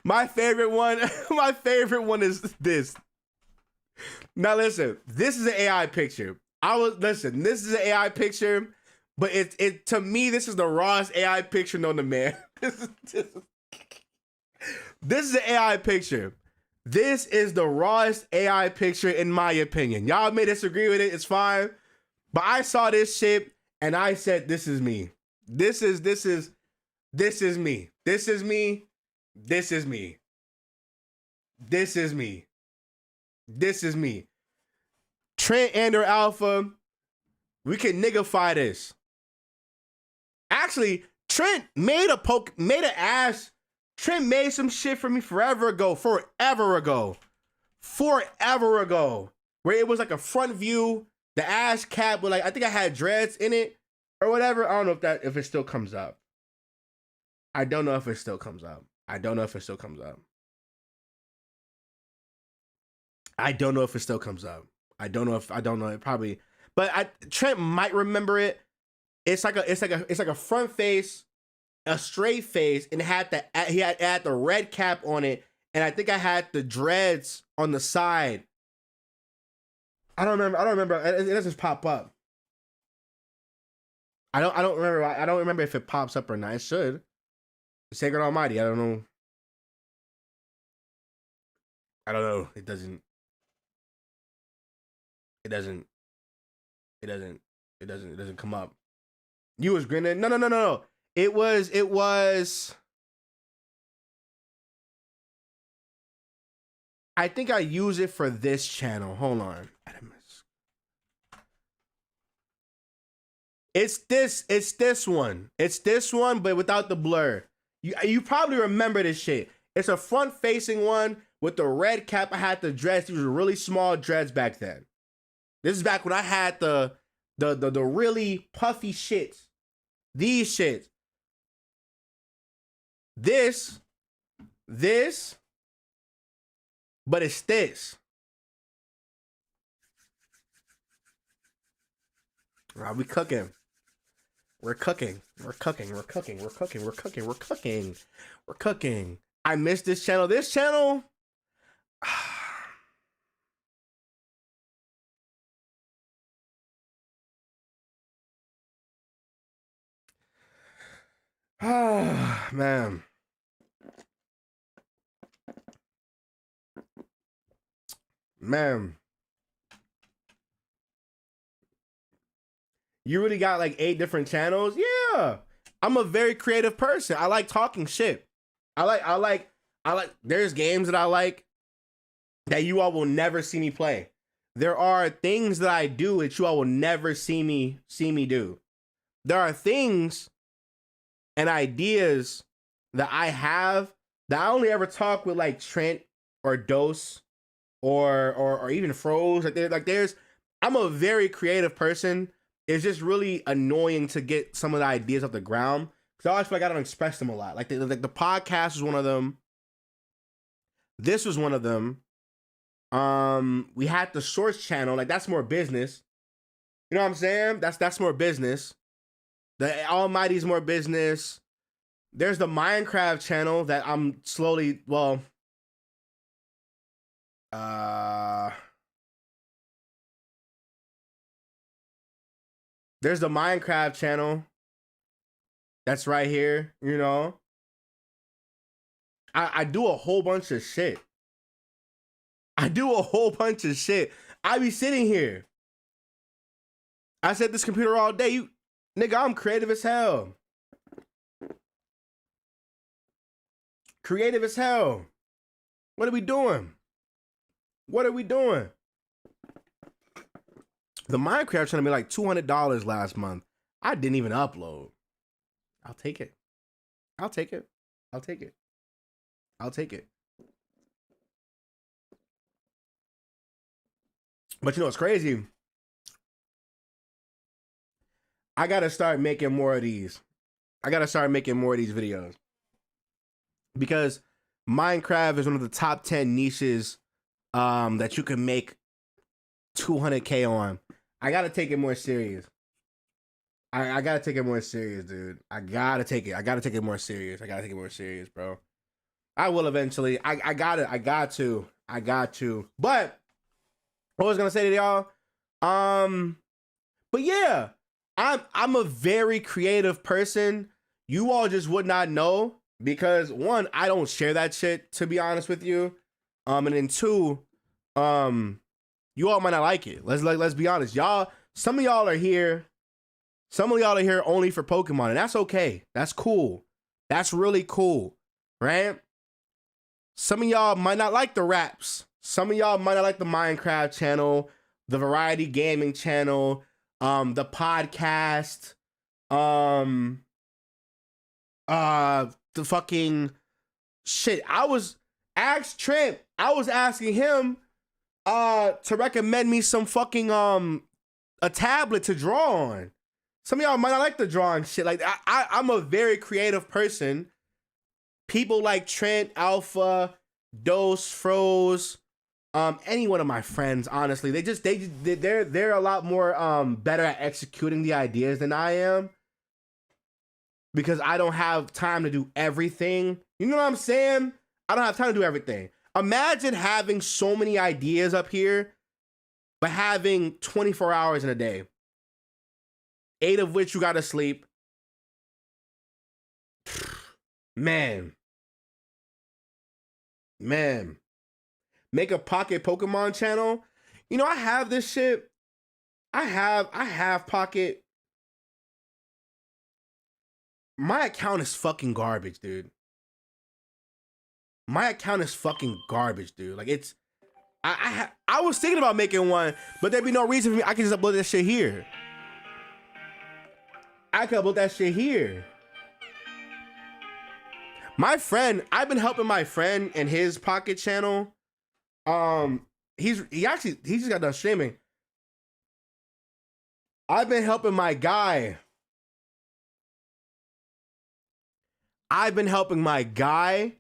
my favorite one is this. Now listen, this is an AI picture. This is an AI picture, but it to me, this is the rawest AI picture known to man. This is an AI picture. This is the rawest AI picture in my opinion. Y'all may disagree with it, it's fine. But I saw this shit and I said, this is me. This is me. This is me. This is me. This is me. Trent and or Alpha, we can niggify this. Actually, Trent made Trent made some shit for me forever ago. Where it was like a front view, the ash cap with like, I think I had dreads in it or whatever. I don't know if it still comes up. I don't know if it still comes up. It probably, but Trent might remember it. It's like a front face, a straight face, and he had the red cap on it, and I think I had the dreads on the side. I don't remember. It doesn't just pop up. I don't remember. I don't remember if it pops up or not. It should. SacredAlmighty. I don't know. It doesn't. doesn't. It doesn't. It doesn't come up. You was grinning. No. It was. I think I use it for this channel. Hold on. It's this one. It's this one, but without the blur. You probably remember this shit. It's a front facing one with the red cap. I had the dreads. These were really small dreads back then. This is back when I had the really puffy shits. These shits. This, but it's this. Right, we cooking. We're cooking. I miss this channel. This channel. Man. You really got like 8 different channels? Yeah. I'm a very creative person. I like talking shit. I like there's games that I like that you all will never see me play. There are things that I do that you all will never see me do. There are things and ideas that I have that I only ever talk with like Trent or Dose or even Froze. I'm a very creative person. It's just really annoying to get some of the ideas off the ground because I always feel like I don't express them a lot. Like the podcast was one of them. This was one of them. We had the Source channel. Like that's more business. You know what I'm saying? That's more business. The Almighty is more business. There's the Minecraft channel that I'm slowly, there's the Minecraft channel. That's right here, you know. I do a whole bunch of shit. I be sitting here. I said this computer all day. Nigga, I'm creative as hell. Creative as hell. What are we doing? The Minecraft channel made like $200 last month. I didn't even upload. I'll take it. But you know what's crazy? I gotta start making more of these. Videos. Because Minecraft is one of the top 10 niches that you can make 200K on. I gotta take it more serious. I gotta take it more serious, dude. I gotta take it more serious, bro. I will eventually. I got to. But what I was gonna say to y'all, but yeah, I'm a very creative person. You all just would not know because one, I don't share that shit, to be honest with you. And then two, you all might not like it. Let's be honest. Some of y'all are here only for Pokemon, and that's okay. That's cool. That's really cool, right? Some of y'all might not like the raps. Some of y'all might not like the Minecraft channel, the variety gaming channel, the podcast, the fucking shit. I was asking him to recommend me some fucking a tablet to draw on. Some of y'all might not like the drawing shit. Like I'm a very creative person. People like Trent, Alpha, Dose, Froze, any one of my friends, honestly, they're a lot more better at executing the ideas than I am. Because I don't have time to do everything. You know what I'm saying? I don't have time to do everything. Imagine having so many ideas up here, but having 24 hours in a day. 8 of which you gotta sleep. Man. Make a pocket Pokemon channel. You know, I have this shit. I have Pocket. My account is fucking garbage, dude. My account is fucking garbage, dude. Like it's, I was thinking about making one, but there'd be no reason for me. I can just upload that shit here. I could upload that shit here. My friend, I've been helping my friend in his Pocket channel. He just got done streaming. I've been helping my guy. I've been helping my guy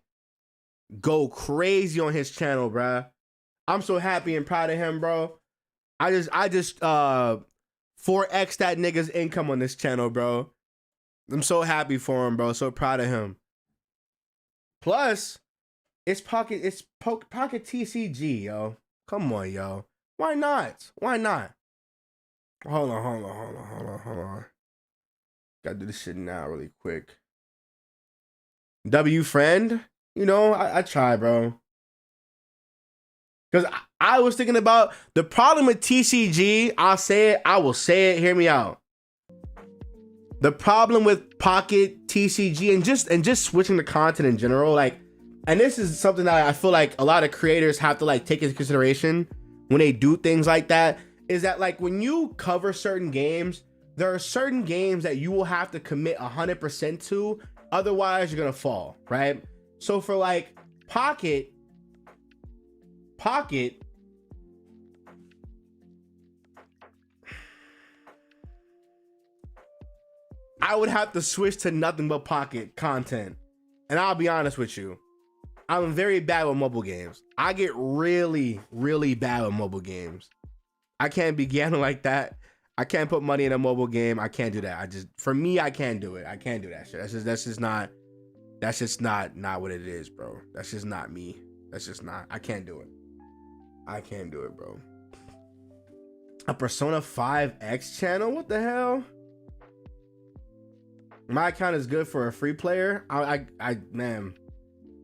go crazy on his channel, bruh. I'm so happy and proud of him, bro. I just 4x that nigga's income on this channel, bro. I'm so happy for him, bro. So proud of him. Plus, it's Pocket TCG, yo. Come on, yo. Why not? Why not? Hold on. Gotta do this shit now really quick. W friend, you know, I try, bro. Because I was thinking about the problem with TCG. I'll say it. I will say it. Hear me out. The problem with Pocket TCG and just switching the content in general, like, and this is something that I feel like a lot of creators have to like take into consideration when they do things like that, is that like when you cover certain games, there are certain games that you will have to commit 100% to, otherwise you're gonna fall, right? So for like Pocket, I would have to switch to nothing but Pocket content. And I'll be honest with you, I'm very bad with mobile games. I get really, really bad with mobile games. I can't be gambling like that. I can't put money in a mobile game. I can't do that. For me, I can't do it. I can't do that shit. That's just not what it is, bro. That's just not me. That's just not. I can't do it. I can't do it, bro. A Persona 5X channel? What the hell? My account is good for a free player. Man,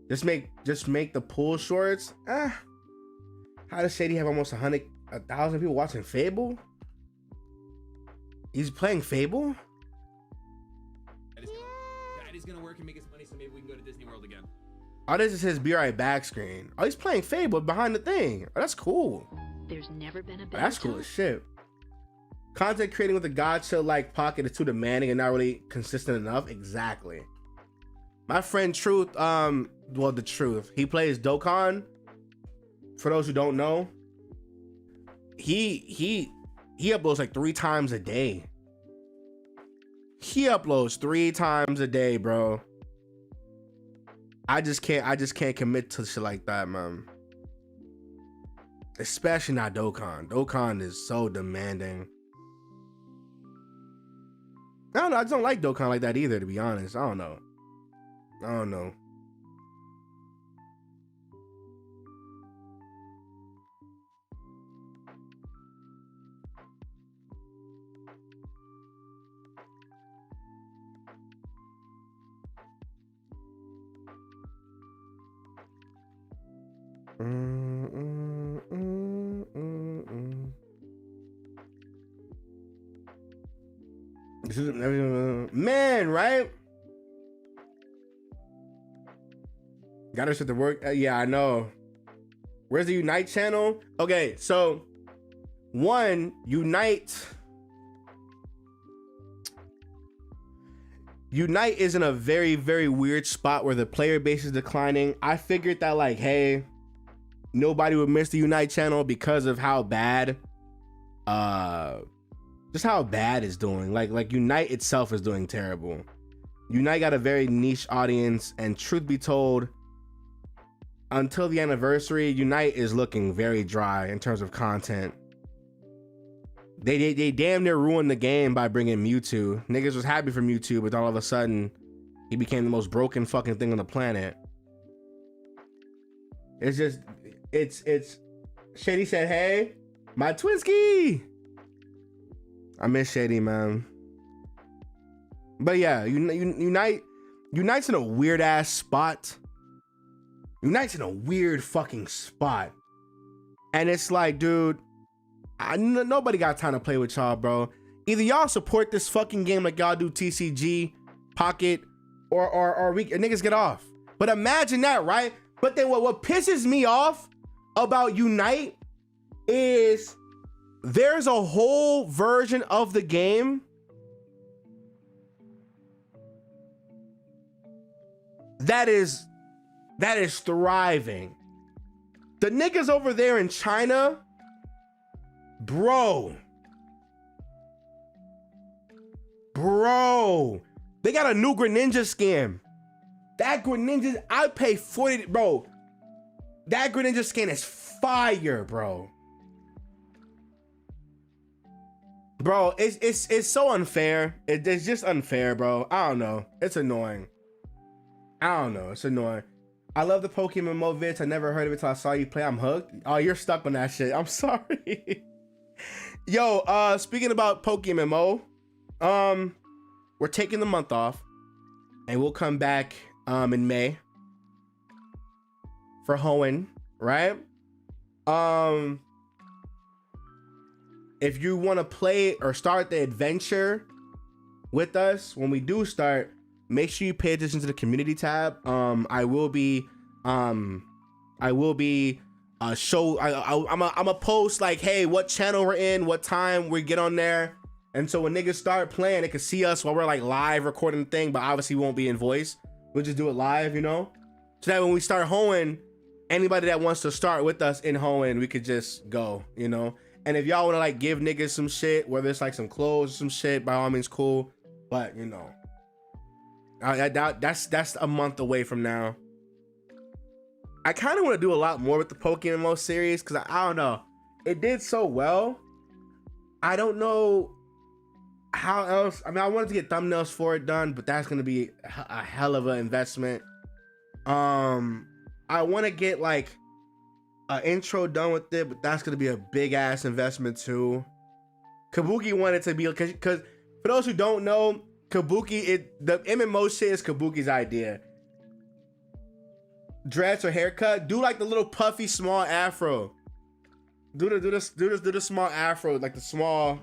just make the pool shorts. How does Shady have almost 1,000 people watching Fable? He's playing Fable? Daddy's gonna work and make his money so maybe we can go to Disney World again. Oh, this is his Be Right Back screen. Oh, he's playing Fable behind the thing. Oh, that's cool. There's never been a Oh, better that's cool as shit. Content creating with a gacha like Pocket is too demanding and not really consistent enough. Exactly. My friend Truth, well, the Truth, he plays Dokkan. For those who don't know, he uploads like 3 times a day. He uploads 3 times a day, bro. I just can't commit to shit like that, man. Especially not Dokkan. Dokkan is so demanding. I don't know. I just don't like Dokkan like that either, to be honest. I don't know. Man, right? Got us at the work. Yeah, I know. Where's the Unite channel? Okay, so Unite is in a very, very weird spot where the player base is declining. I figured that like, hey, nobody would miss the Unite channel because of how bad just how bad it's doing. Like Unite itself is doing terrible. Unite got a very niche audience, and truth be told, until the anniversary, Unite is looking very dry in terms of content. They damn near ruined the game by bringing Mewtwo. Niggas was happy for Mewtwo, but all of a sudden, he became the most broken fucking thing on the planet. It's just, it's Shady said, hey, my Twinsky. I miss Shady, man. But yeah, Unite's in a weird ass spot. Unite's in a weird fucking spot. And it's like, dude, Nobody got time to play with y'all, bro. Either y'all support this fucking game like y'all do TCG, Pocket, or niggas get off. But imagine that, right? But then what pisses me off about Unite is there's a whole version of the game that is thriving. The niggas over there in China, bro, they got a new Greninja skin. That Greninja, I pay 40, bro. That Greninja skin is fire, bro. Bro, it's so unfair. It's just unfair, bro. I don't know. It's annoying. I don't know. It's annoying. I love the Pokemon Mo vids. I never heard of it till I saw you play. I'm hooked. Oh, you're stuck on that shit. I'm sorry. Yo, speaking about Pokemon Mo, we're taking the month off and we'll come back in May for Hoenn, right? If you want to play or start the adventure with us when we do start, make sure you pay attention to the community tab. I will be I'm a post like, hey, what channel we're in, what time we get on there. And so when niggas start playing, they can see us while we're like live recording the thing, but obviously we won't be in voice. We'll just do it live, you know? So that when we start Hoenn, anybody that wants to start with us in Hoenn, we could just go, you know? And if y'all want to like give niggas some shit, whether it's like some clothes or some shit, by all means, cool. But you know, that's a month away from now. I kind of want to do a lot more with the Pokemon Mo series because I don't know, it did so well. I don't know how else. I mean, I wanted to get thumbnails for it done, but that's gonna be a hell of an investment. I want to get like an intro done with it, but that's gonna be a big ass investment too. Kabuki wanted to be, because for those who don't know, Kabuki, the MMO shit is Kabuki's idea. Dreads or haircut, do like the little puffy small afro. Do the small afro, like the small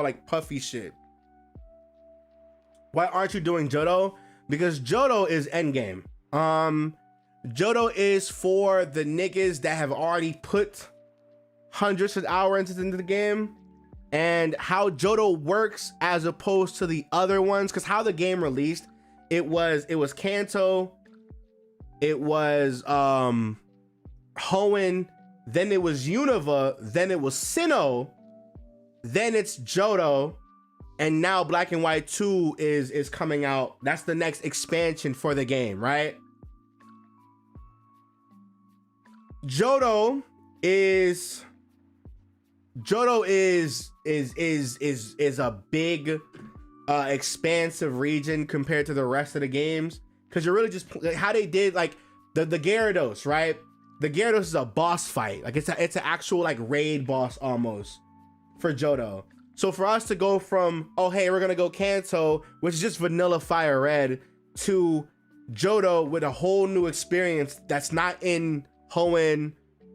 like puffy shit. Why aren't you doing Johto? Because Johto is endgame. Johto is for the niggas that have already put hundreds of hours into the game, and how Johto works as opposed to the other ones. Because how the game released, it was Kanto, it was Hoenn, then it was Unova, then it was Sinnoh, then it's Johto, and now Black and White 2 is coming out. That's the next expansion for the game, right? Johto is a big expansive region compared to the rest of the games, because you're really just how they did like the Gyarados, right? The Gyarados is a boss fight, like it's an actual like raid boss almost for Johto. So for us to go from, oh hey, we're gonna go Kanto, which is just vanilla Fire Red, to Johto with a whole new experience that's not in Hoenn,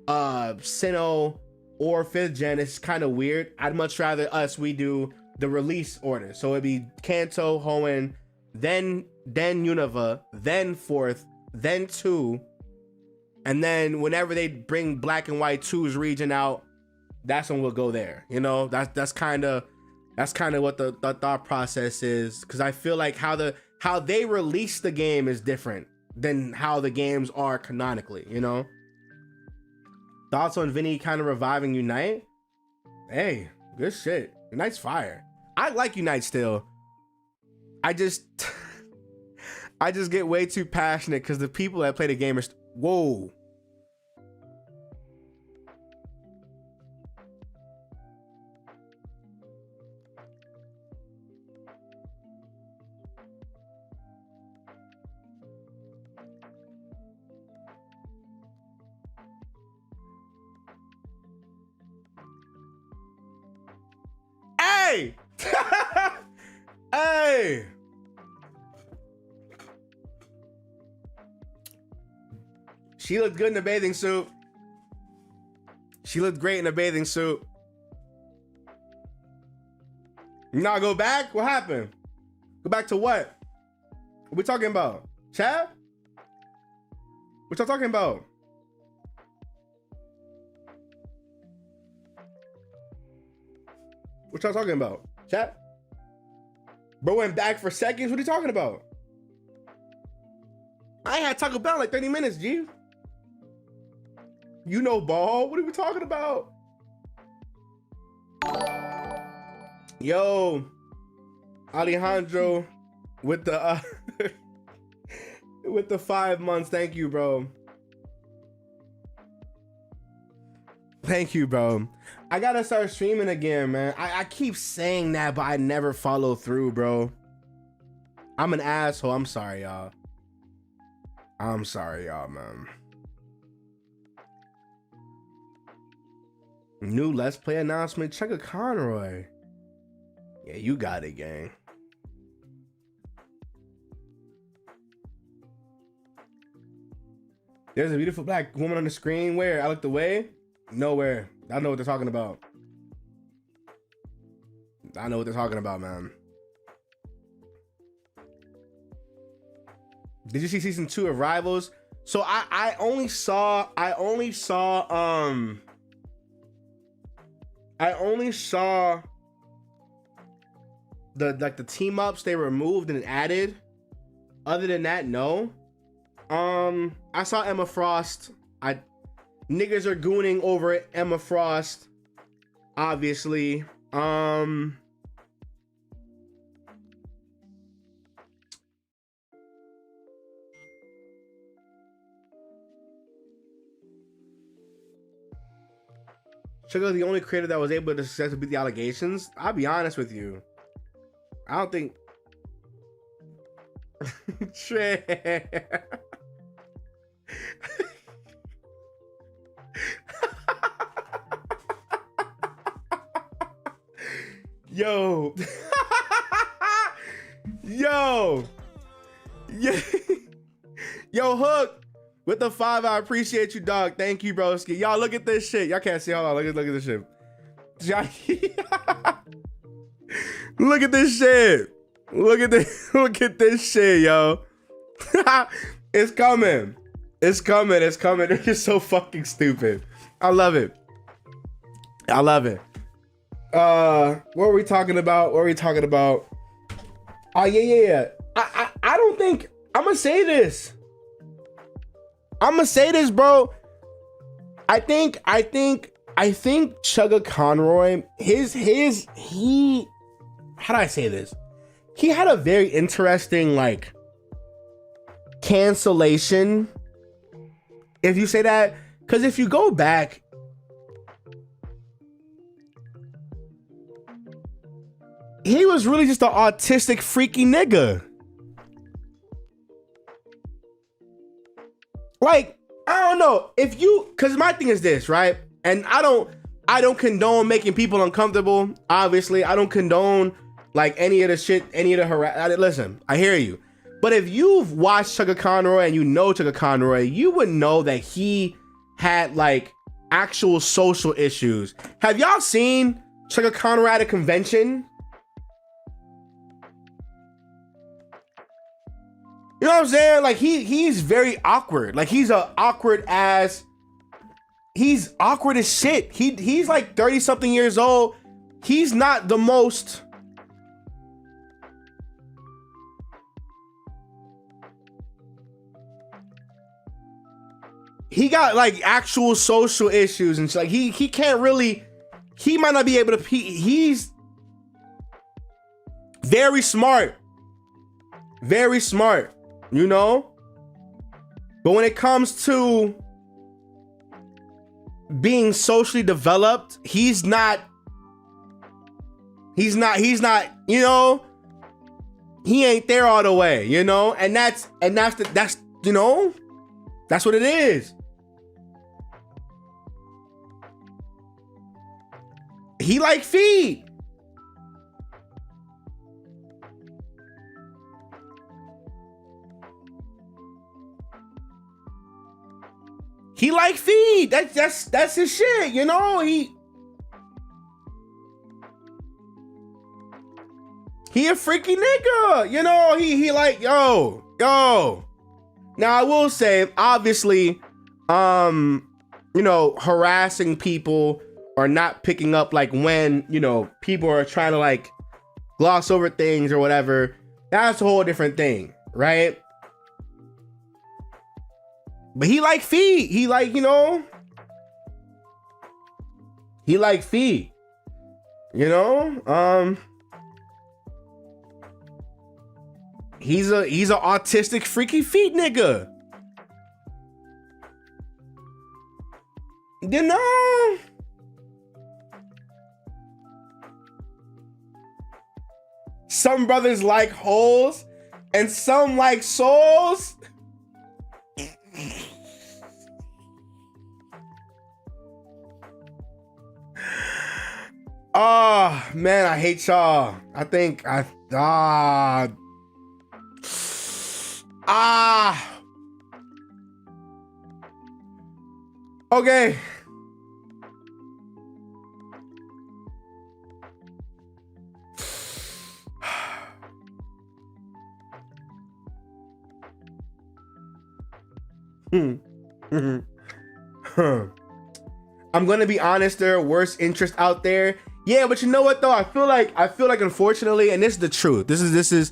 Sinnoh, or 5th gen, it's kind of weird. I'd much rather we do the release order. So it'd be Kanto, Hoenn, then Unova, then 4th, then 2, and then whenever they bring Black and White 2's region out, that's when we'll go there. You know, that's kind of what the thought process is, because I feel like how they release the game is different than how the games are canonically, you know? Thoughts on Vinny kind of reviving Unite? Hey, good shit. Unite's fire. I like Unite still. I just get way too passionate because the people that play the game are whoa. Hey! Hey! She looked good in a bathing suit. She looked great in a bathing suit. Nah, go back? What happened? Go back to what? What we talking about? Chad? What y'all talking about? What y'all talking about? Chat? Bro went back for seconds. What are you talking about? I ain't had Taco Bell in like 30 minutes, G. You know ball. What are we talking about? Yo, Alejandro with the with the 5 months. Thank you, bro. Thank you, bro. I gotta start streaming again, man. I keep saying that, but I never follow through, bro. I'm an asshole. I'm sorry, y'all. I'm sorry, y'all, man. New Let's Play announcement. Check a Conroy. Yeah, you got it, gang. There's a beautiful black woman on the screen. Where? I looked away? Nowhere. I know what they're talking about. I know what they're talking about, man. Did you see season 2 of Rivals? So I only saw the team ups they removed and added. Other than that, no. I saw Emma Frost. Niggas are gooning over Emma Frost, obviously. Sugar, the only creator that was able to successfully beat the allegations. I'll be honest with you. I don't think. Yo. Yo. Yeah. Yo, Hook. With the 5, I appreciate you, dog. Thank you, broski. Y'all, look at this shit. Y'all can't see. Hold on. Look at this shit. Look at this shit. Look at this. Look at this shit, yo. It's coming. It's coming. It's coming. They're just so fucking stupid. I love it. I love it. What were we talking about? What were we talking about? Oh, yeah. I don't think I'm gonna say this. Bro. I think Chugga Conroy, how do I say this? He had a very interesting, like, cancellation. If you say that, because if you go back, he was really just an autistic, freaky nigga. Like, I don't know if you, because my thing is this, right? And I don't condone making people uncomfortable. Obviously, I don't condone like any of the shit, any of the harassment. Listen, I hear you. But if you've watched Chugga Conroy and you know Chugga Conroy, you would know that he had like actual social issues. Have y'all seen Chugga Conroy at a convention? You know what I'm saying? Like he's very awkward. Like he's awkward as shit. He's like 30 something years old. He's not the most he got like actual social issues and shit. Like he can't really, he might not be able to, he's very smart, you know? But when it comes to being socially developed, he's not, you know, he ain't there all the way, you know? And that's you know, that's what it is. He like feet. He like feed. That's his shit, you know? he a freaky nigga. You know, he like, yo. Now I will say, obviously, you know, harassing people or not picking up, like, when, you know, people are trying to like gloss over things or whatever, that's a whole different thing, right? But he like feet. He like, you know, he like feet. You know, he's a autistic freaky feet nigga. You know, some brothers like holes and some like souls. Oh man, I hate y'all. I think okay. I'm gonna be honest, there are worse interests out there. Yeah, but you know what though? I feel like unfortunately, and this is the truth. This is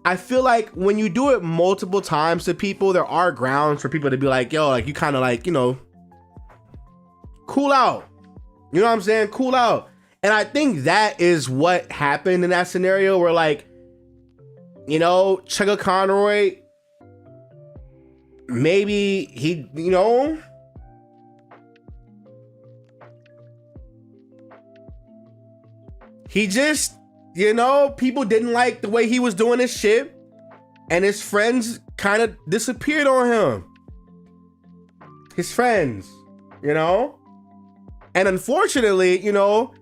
I feel like when you do it multiple times to people, there are grounds for people to be like, yo, like you kind of like, you know, cool out. You know what I'm saying? Cool out. And I think that is what happened in that scenario where, like, you know, Chugga Conroy, maybe he, you know, he just, you know, people didn't like the way he was doing his shit, and his friends kind of disappeared on him. His friends, you know? And unfortunately, you know,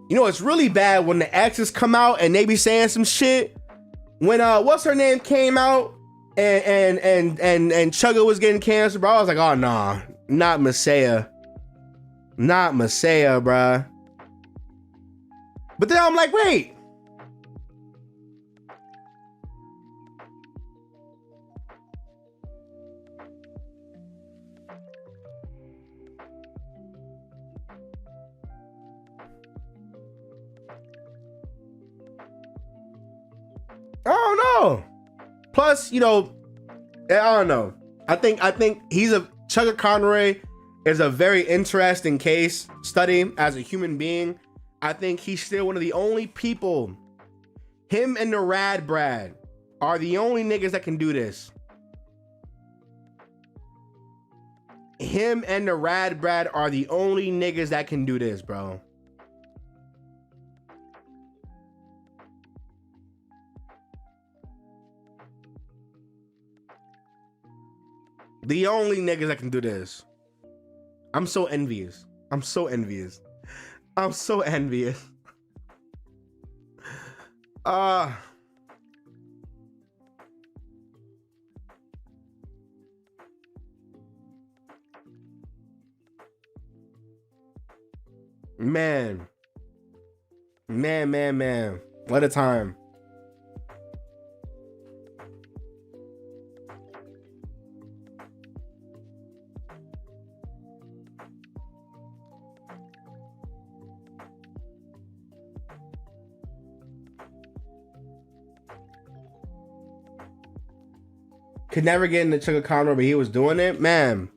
it's really bad when the exes come out and they be saying some shit. When what's her name came out and Chugga was getting cancer, bro, I was like, oh nah, not Messiah, bruh. But then I'm like, wait. I don't know. Plus, you know, I don't know. I think Chugga Conroy is a very interesting case study as a human being. I think he's still one of the only people. Him and the Rad Brad are the only niggas that can do this. Him and the Rad Brad are the only niggas that can do this, bro. The only niggas that can do this. I'm so envious. Man. What a time. Could never get into Chugga Conroy, but he was doing it. Man,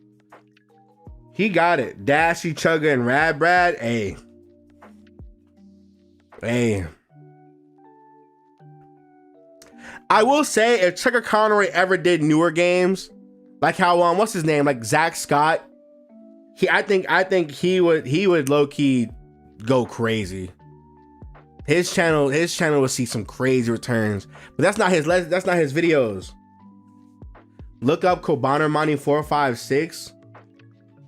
he got it. Dashy, Chugga, and Rad Brad. Hey. I will say, if Chugga Conroy ever did newer games, like how what's his name, like Zach Scott, I think he would low key go crazy. His channel would see some crazy returns, but that's not his videos. Look up Kobaner Money 456.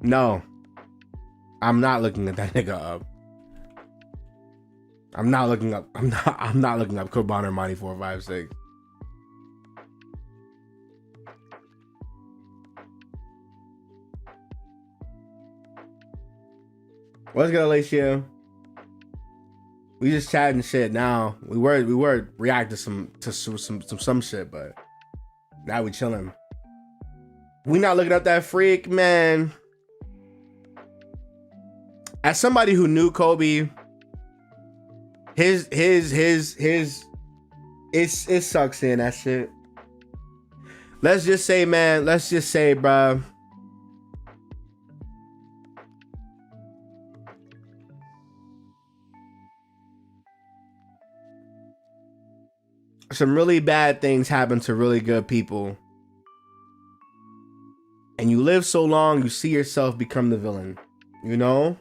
No, I'm not looking at that nigga up. I'm not looking up Kobaner Money 456. What's good, Alicia? We just chatting shit now. We were reacting to some shit, but now we chilling. We not looking up that freak, man. As somebody who knew Kobe, it sucks seeing that shit. Let's just say, man, bruh. Some really bad things happen to really good people. And you live so long, you see yourself become the villain. You know?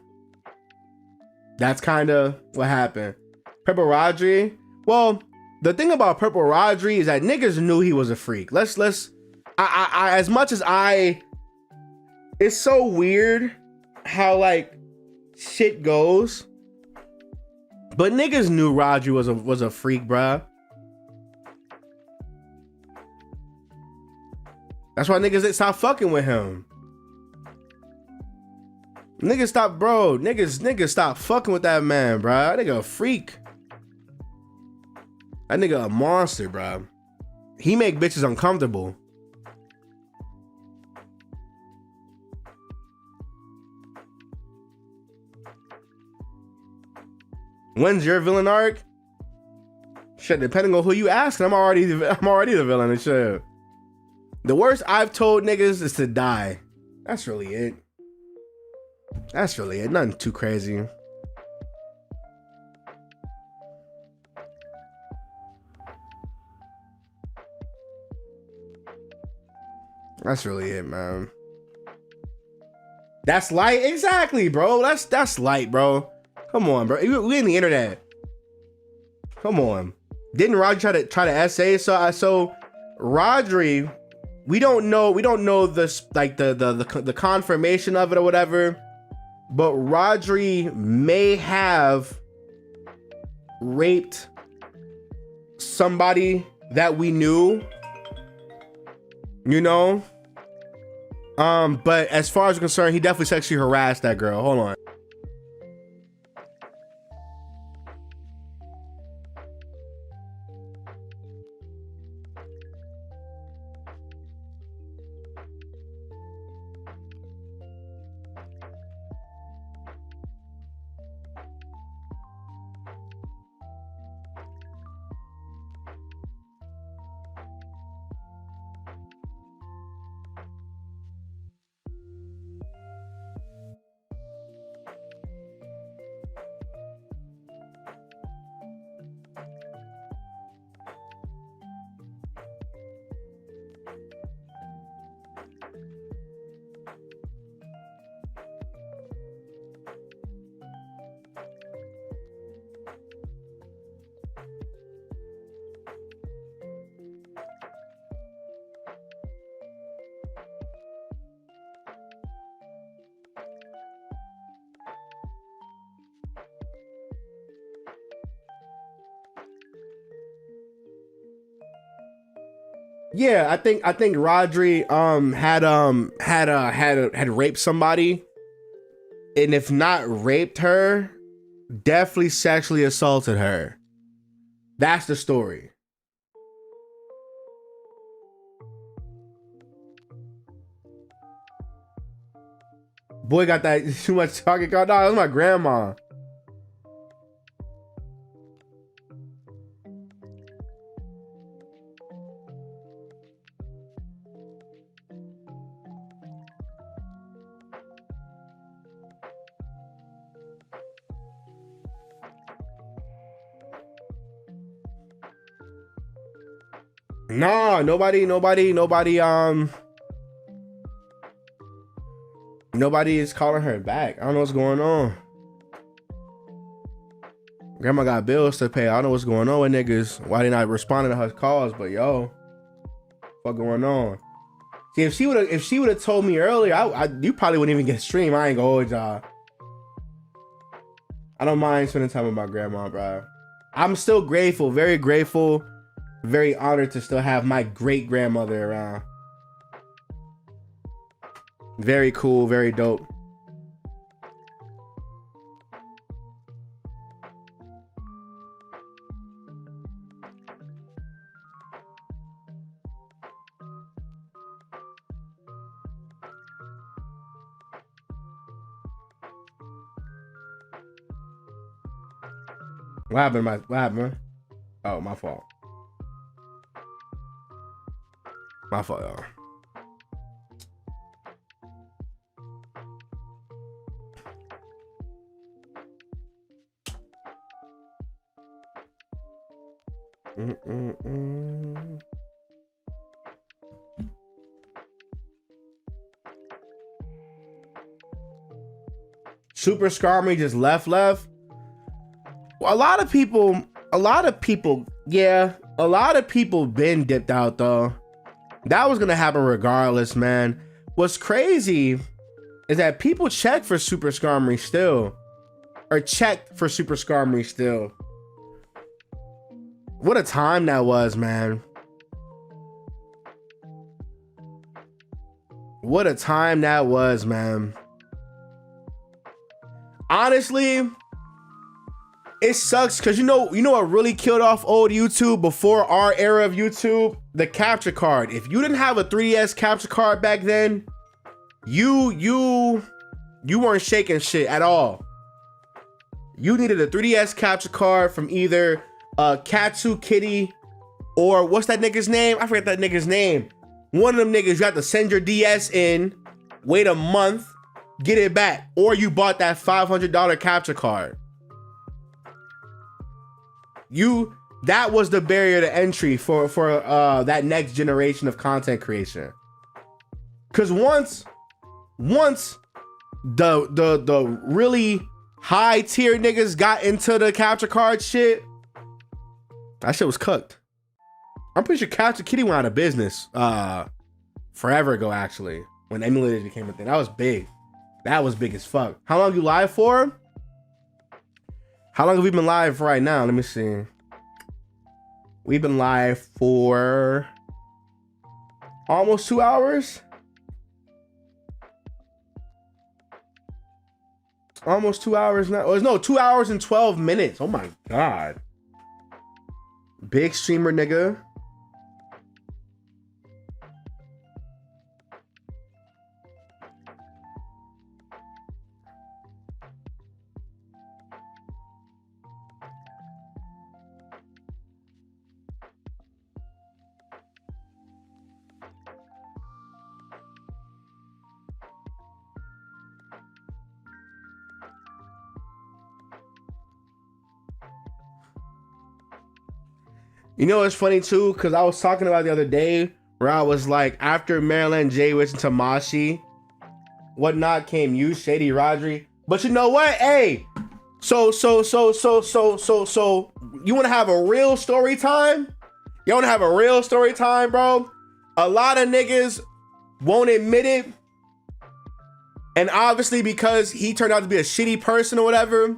That's kind of what happened. Purple Rodri. Well, the thing about Purple Rodri is that niggas knew he was a freak. I as much as it's so weird how like shit goes. But niggas knew Rodri was a freak, bruh. That's why niggas stop fucking with him. Niggas stop fucking with that man, bro. That nigga a freak. That nigga a monster, bro. He make bitches uncomfortable. When's your villain arc? Shit, depending on who you ask, I'm already the villain and shit. The worst I've told niggas is to die. That's really it. Nothing too crazy. That's really it, man. That's light? Exactly, bro. That's light, bro. Come on, bro. We in the internet. Come on. Didn't Rodri try to essay? So Rodri, we don't know this, like the confirmation of it or whatever, but Rodri may have raped somebody that we knew, you know. But as far as I'm concerned, he definitely sexually harassed that girl. Hold on. Yeah, I think Rodri had raped somebody, and if not raped her, definitely sexually assaulted her. That's the story. Boy got that too much target card. No, that was my grandma. Nah, nobody is calling her back. I don't know what's going on. Grandma got bills to pay. I don't know what's going on with niggas. Why they not responding to her calls? But yo, what going on? See, if she would have told me earlier, you probably wouldn't even get a stream. I ain't gonna hold y'all. I don't mind spending time with my grandma, bro. I'm still grateful, very grateful, very honored to still have my great grandmother around. Very cool, very dope. What happened? What happened? Oh, my fault. My fault, y'all. Super Skarmy just left. Well, a lot of people, yeah, a lot of people been dipped out though. That was gonna happen regardless, man. What's crazy is that people check for Super Skarmy still, or checked for Super Skarmy still. What a time that was, man. What a time that was, man. Honestly, it sucks because you know what really killed off old YouTube before our era of YouTube? The capture card. If you didn't have a 3DS capture card back then, you weren't shaking shit at all. You needed a 3DS capture card from either Katsu Kitty or what's that nigga's name? I forget that nigga's name. One of them niggas, you have to send your DS in, wait a month, get it back, or you bought that $500 capture card. That was the barrier to entry for that next generation of content creation. Cause once the really high tier niggas got into the capture card shit, that shit was cooked. I'm pretty sure Capture Kitty went out of business forever ago, actually, when emulators became a thing. That was big. That was big as fuck. How long you live for? How long have we been live for right now? Let me see. We've been live for almost 2 hours. Almost 2 hours now. Oh, no, 2 hours and 12 minutes. Oh my God. Big streamer, nigga. You know what's funny too? Because I was talking about the other day where I was like, after Marilyn J. Witch and Tamashi, whatnot came you, Shady Rodri. But you know what? Hey, so you want to have a real story time? You want to have a real story time, bro? A lot of niggas won't admit it. And obviously because he turned out to be a shitty person or whatever.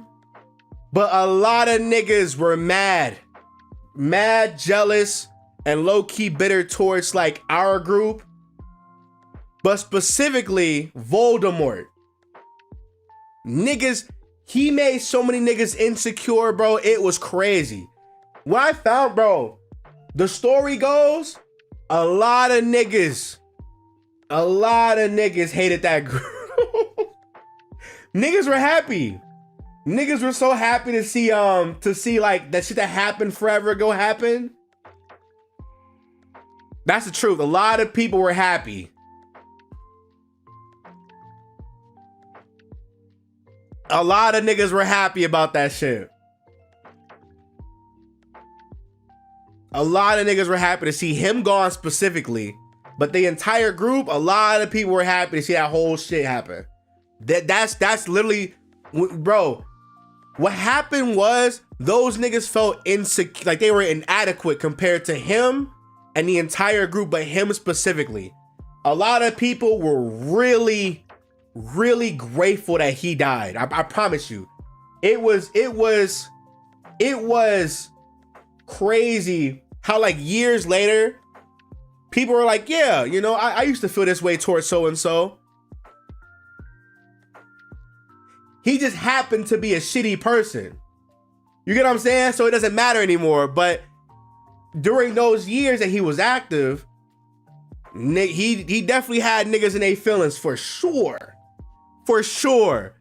But a lot of niggas were mad, jealous, and low-key bitter towards like our group, but specifically Voldemort. Niggas, he made so many niggas insecure, bro. It was crazy. What I found, bro, the story goes, a lot of niggas hated that group. Niggas were happy. Niggas were so happy to see like that shit that happened forever ago happen. That's the truth. A lot of people were happy. A lot of niggas were happy about that shit. A lot of niggas were happy to see him gone specifically, but the entire group, a lot of people were happy to see that whole shit happen. That's literally, bro. What happened was those niggas felt insecure, like they were inadequate compared to him and the entire group, but him specifically. A lot of people were really, really grateful that he died. I promise you. It was crazy how like years later, people were like, yeah, you know, I used to feel this way towards so-and-so. He just happened to be a shitty person. You get what I'm saying? So it doesn't matter anymore. But during those years that he was active, he definitely had niggas in their feelings for sure. For sure.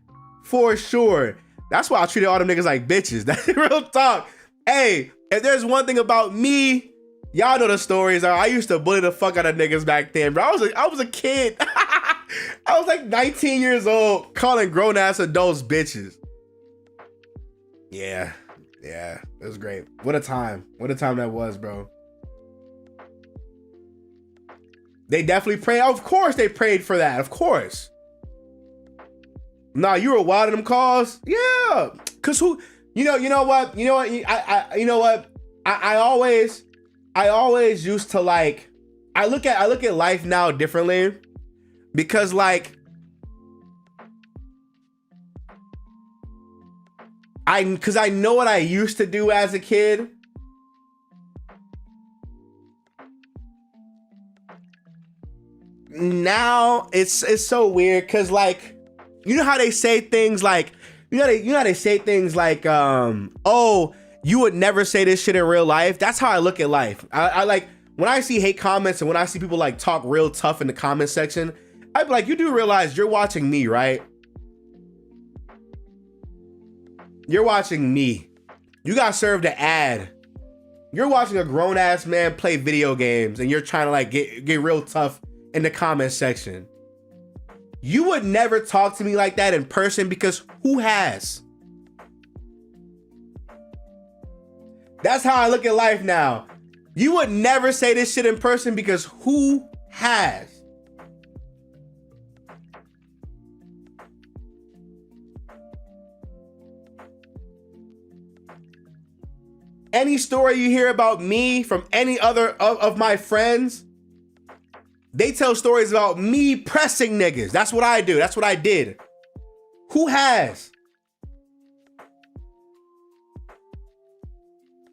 That's why I treated all them niggas like bitches. That's real talk. Hey, if there's one thing about me, y'all know the stories. I used to bully the fuck out of niggas back then, bro. I was a kid. I was like 19 years old, calling grown ass adults bitches. Yeah, it was great. What a time. What a time that was, bro. They definitely prayed. Of course they prayed for that. Of course. Nah, you were wild in them calls? Yeah. Cause who, you know what? I always used to like, I look at life now differently because like, cause I know what I used to do as a kid. Now it's so weird cause like, you know how they say things like, you know how they say things like, oh, you would never say this shit in real life. That's how I look at life. I like, when I see hate comments and when I see people like talk real tough in the comment section, I'd be like, you do realize you're watching me, right? You're watching me. You got served an ad. You're watching a grown ass man play video games and you're trying to like get real tough in the comment section. You would never talk to me like that in person because who has? That's how I look at life now. You would never say this shit in person because who has? Any story you hear about me from any other of my friends, they tell stories about me pressing niggas. That's what I do. That's what I did. Who has?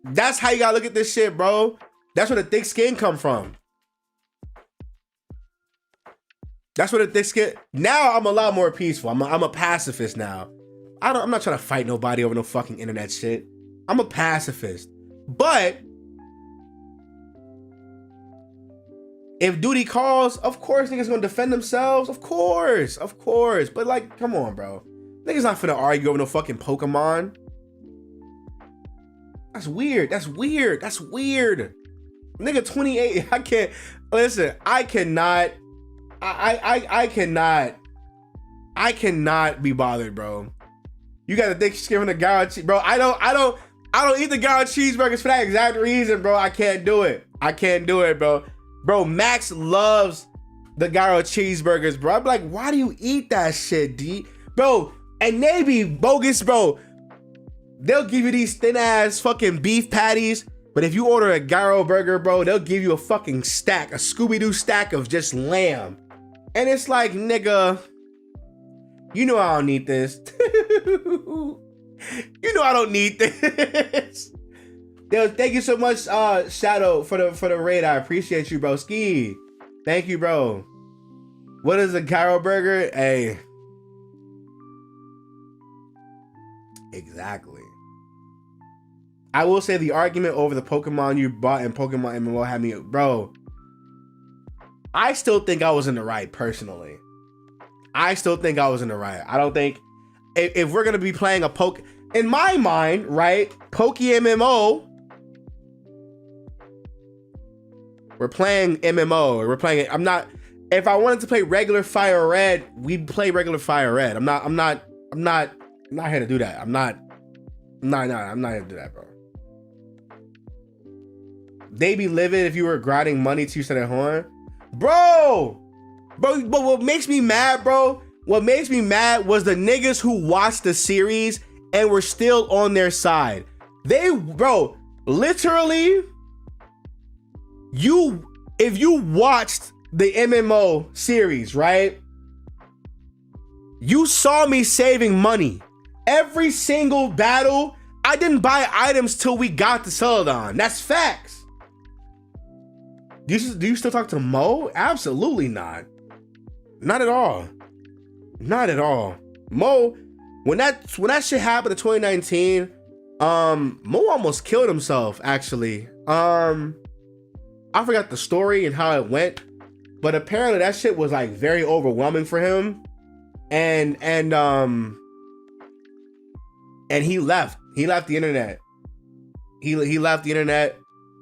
That's how you gotta look at this shit, bro. That's where the thick skin come from. That's where the thick skin. Now I'm a lot more peaceful. I'm a pacifist now. I'm not trying to fight nobody over no fucking internet shit. I'm a pacifist. But if duty calls, of course niggas gonna defend themselves. Of course. But like, come on, bro. Niggas not finna argue over no fucking Pokemon. That's weird. Nigga 28, I can't, listen, I cannot be bothered, bro. You got to think she's giving a gyro cheese, bro. I don't eat the gyro cheeseburgers for that exact reason, bro. I can't do it, bro. Bro, Max loves the gyro cheeseburgers, bro. I'm like, why do you eat that shit, D? Bro, and they be bogus, bro. They'll give you these thin ass fucking beef patties, but if you order a gyro burger, bro, they'll give you a fucking stack, a Scooby-Doo stack of just lamb. And it's like, nigga, you know I don't need this. You know I don't need this. Yo, thank you so much, Shadow, for the raid. I appreciate you, bro. Ski, thank you, bro. What is a gyro burger? Hey. Exactly. I will say the argument over the Pokemon you bought in Pokemon MMO had me, bro. I still think I was in the right, personally. I don't think if we're gonna be playing a in my mind, right? Poke MMO. We're playing MMO. We're playing it. I'm not. If I wanted to play regular Fire Red, we'd play regular Fire Red. I'm not here to do that. I'm not here to do that, bro. They be livid if you were grinding money to set a horn. Bro, but what makes me mad, bro? What makes me mad was the niggas who watched the series and were still on their side. Bro, literally, if you watched the MMO series, right? You saw me saving money. Every single battle, I didn't buy items till we got to Celadon. That's facts. Do you still talk to Mo? Absolutely not. Not at all. Mo, when that shit happened in 2019, Mo almost killed himself, actually. I forgot the story and how it went, but apparently that shit was like very overwhelming for him. And and he left. He left the internet. He left the internet.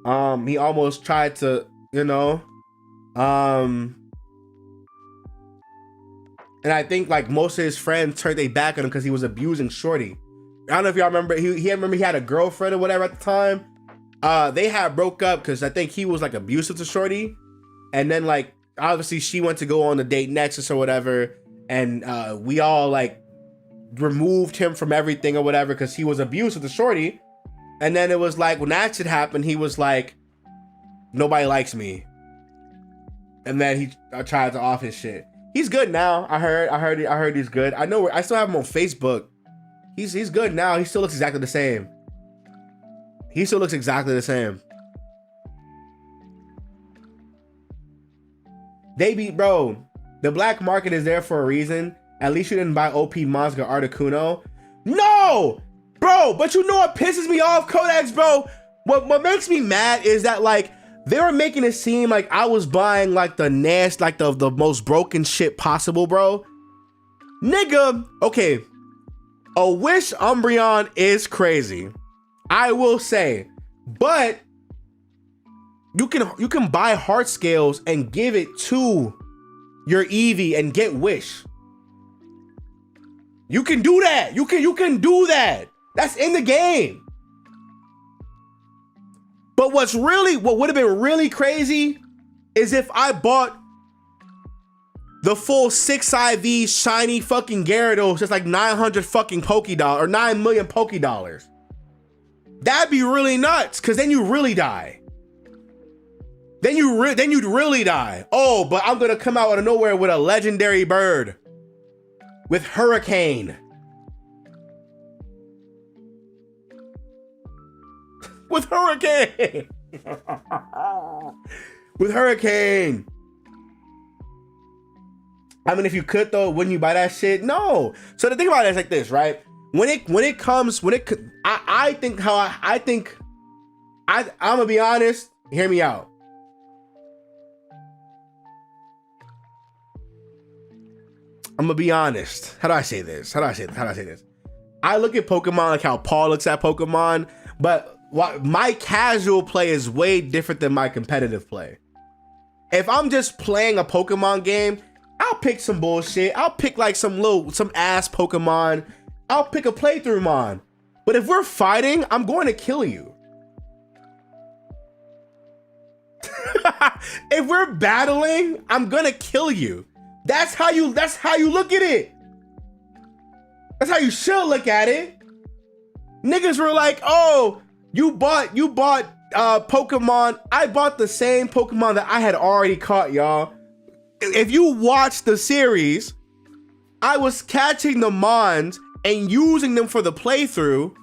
He almost tried to, you know, and I think like most of his friends turned their back on him because he was abusing Shorty. I don't know if y'all remember. He had a girlfriend or whatever at the time. They had broke up because I think he was like abusive to Shorty, and then like obviously she went to go on the date Nexus or whatever, and we all like removed him from everything or whatever because he was abusive to Shorty. And then it was like when that shit happened, he was like, nobody likes me. And then he tried to off his shit. He's good now. I heard he's good. I know. I still have him on Facebook. He's good now. He still looks exactly the same. He still looks exactly the same. Bro, the black market is there for a reason. At least you didn't buy OP Monsga Articuno. No! Bro, but you know what pisses me off, Codex, bro? What makes me mad is that, like, they were making it seem like I was buying, like, the most broken shit possible, bro. Nigga, okay. A Wish Umbreon is crazy. I will say. But you can buy heart scales and give it to your Eevee and get Wish. You can do that. You can do that. That's in the game. But what would have been really crazy is if I bought the full 6 IV shiny fucking Gyarados, just like 900 fucking Pokédollars or 9 million Pokédollars. That'd be really nuts, because then you really die. Then you'd really die. Oh, but I'm gonna come out of nowhere with a legendary bird. With Hurricane. With Hurricane. With Hurricane. I mean, if you could though, wouldn't you buy that shit? No. So the thing about it is like this, right? I'm gonna be honest. Hear me out. I'm gonna be honest. How do I say this? I look at Pokemon like how Paul looks at Pokemon, but my casual play is way different than my competitive play. If I'm just playing a Pokemon game, I'll pick some bullshit. I'll pick like some ass Pokemon. I'll pick a playthrough mon. But if we're fighting, I'm going to kill you. If we're battling, I'm gonna kill you. That's how you look at it. That's how you should look at it. Niggas were like, oh, you bought Pokemon. I bought the same Pokemon that I had already caught, y'all. If you watch the series, I was catching the Mons and using them for the playthrough.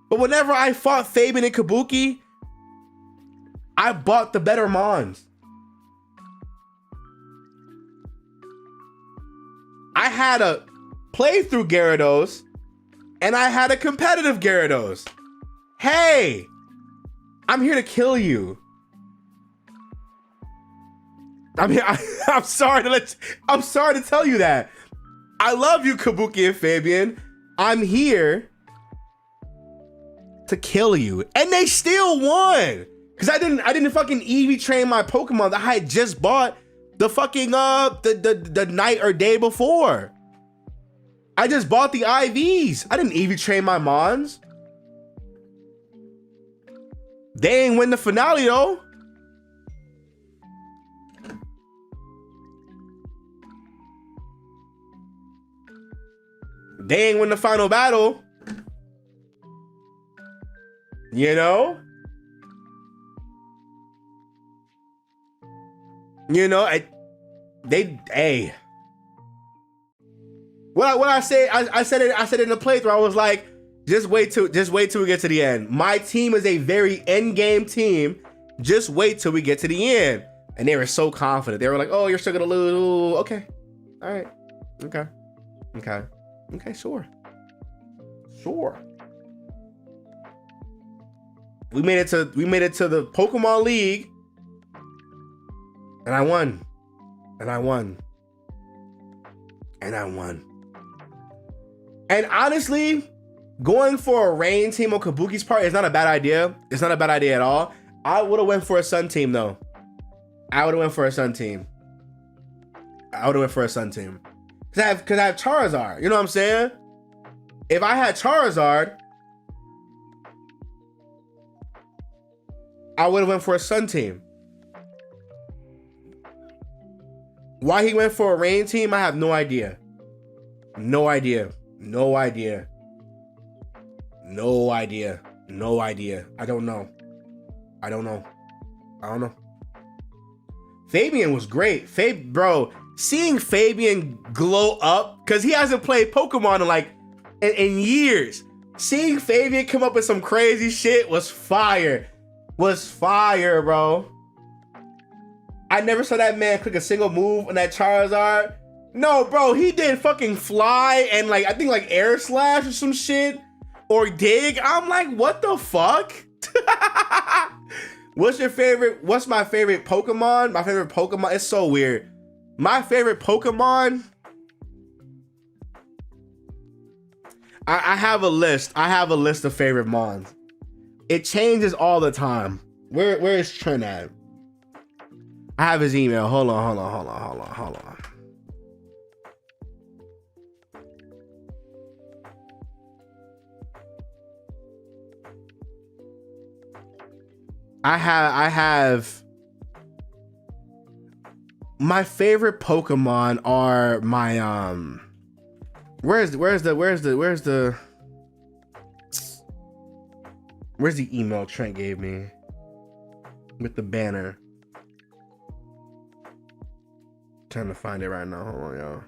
But whenever I fought Fabian and Kabuki, I bought the better Mons. I had a playthrough Gyarados and I had a competitive Gyarados. Hey, I'm here to kill you. I mean, I'm sorry to tell you that. I love you, Kabuki and Fabian. I'm here to kill you. And they still won. Because I didn't fucking Eevee train my Pokemon that I had just bought the fucking the night or day before. I just bought the IVs. I didn't Eevee train my Mons. They ain't win the finale though. They ain't win the final battle. You know? You know, hey. What I say, I said it in the playthrough. I was like, just wait till we get to the end. My team is a very end game team. Just wait till we get to the end. And they were so confident. They were like, oh, you're still gonna lose. Ooh, okay. All right. Okay, sure. We made it to the Pokemon League. And I won. And honestly, going for a rain team on Kabuki's part is not a bad idea. It's not a bad idea at all. I would have went for a sun team though. I would have went for a sun team. Cause I have Charizard. You know what I'm saying? If I had Charizard, I would have went for a sun team. Why he went for a rain team, I have no idea. No idea. I don't know. Fabian was great. Bro, seeing Fabian glow up, because he hasn't played Pokemon in like in years. Seeing Fabian come up with some crazy shit was fire. Bro. I never saw that man click a single move on that Charizard. No, bro, he did fucking fly and like, I think like air slash or some shit. Or dig. I'm like, what the fuck? What's my favorite Pokemon? My favorite Pokemon, it's so weird. My favorite Pokemon, I have a list. I have a list of favorite Mons. It changes all the time. Where is Trent at? I have his email. Hold on. I have my favorite Pokemon are my where's the email Trent gave me with the banner? Trying to find it right now. Hold on, y'all.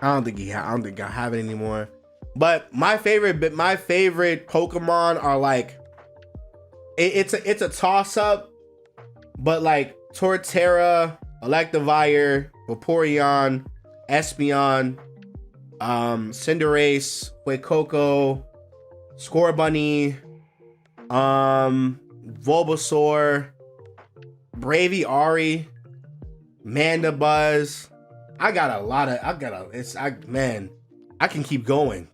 I don't think I have it anymore. But my favorite Pokemon are like it's a toss up, but like Torterra, Electivire, Vaporeon, Espeon, Cinderace, Fuecoco, Scorbunny, Bulbasaur, Braviary, Mandibuzz. I can keep going.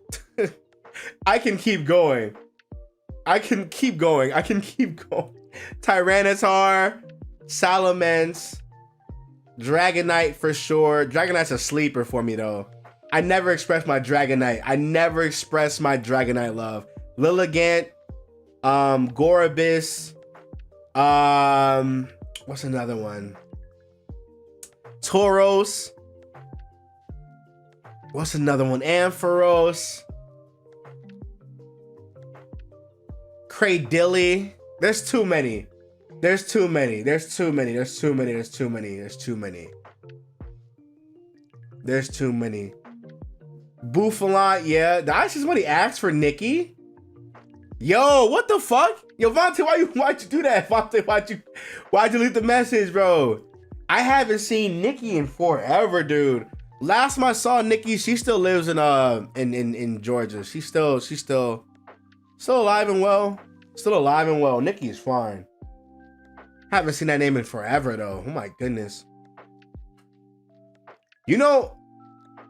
I can keep going. Tyranitar, Salamence, Dragonite for sure. Dragonite's a sleeper for me though. I never expressed my Dragonite love. Lilligant, Gorobis, what's another one? Tauros. What's another one? Ampharos. Cradilly. There's too many. Bouffalant, yeah. That's just when he asked for Nikki. Yo, what the fuck? Yo, Vontae, why'd you do that? Vontae, why'd you leave the message, bro? I haven't seen Nikki in forever, dude. Last time I saw Nikki, she still lives in Georgia. She's still alive and well. Nikki is fine. Haven't seen that name in forever though. Oh my goodness. You know,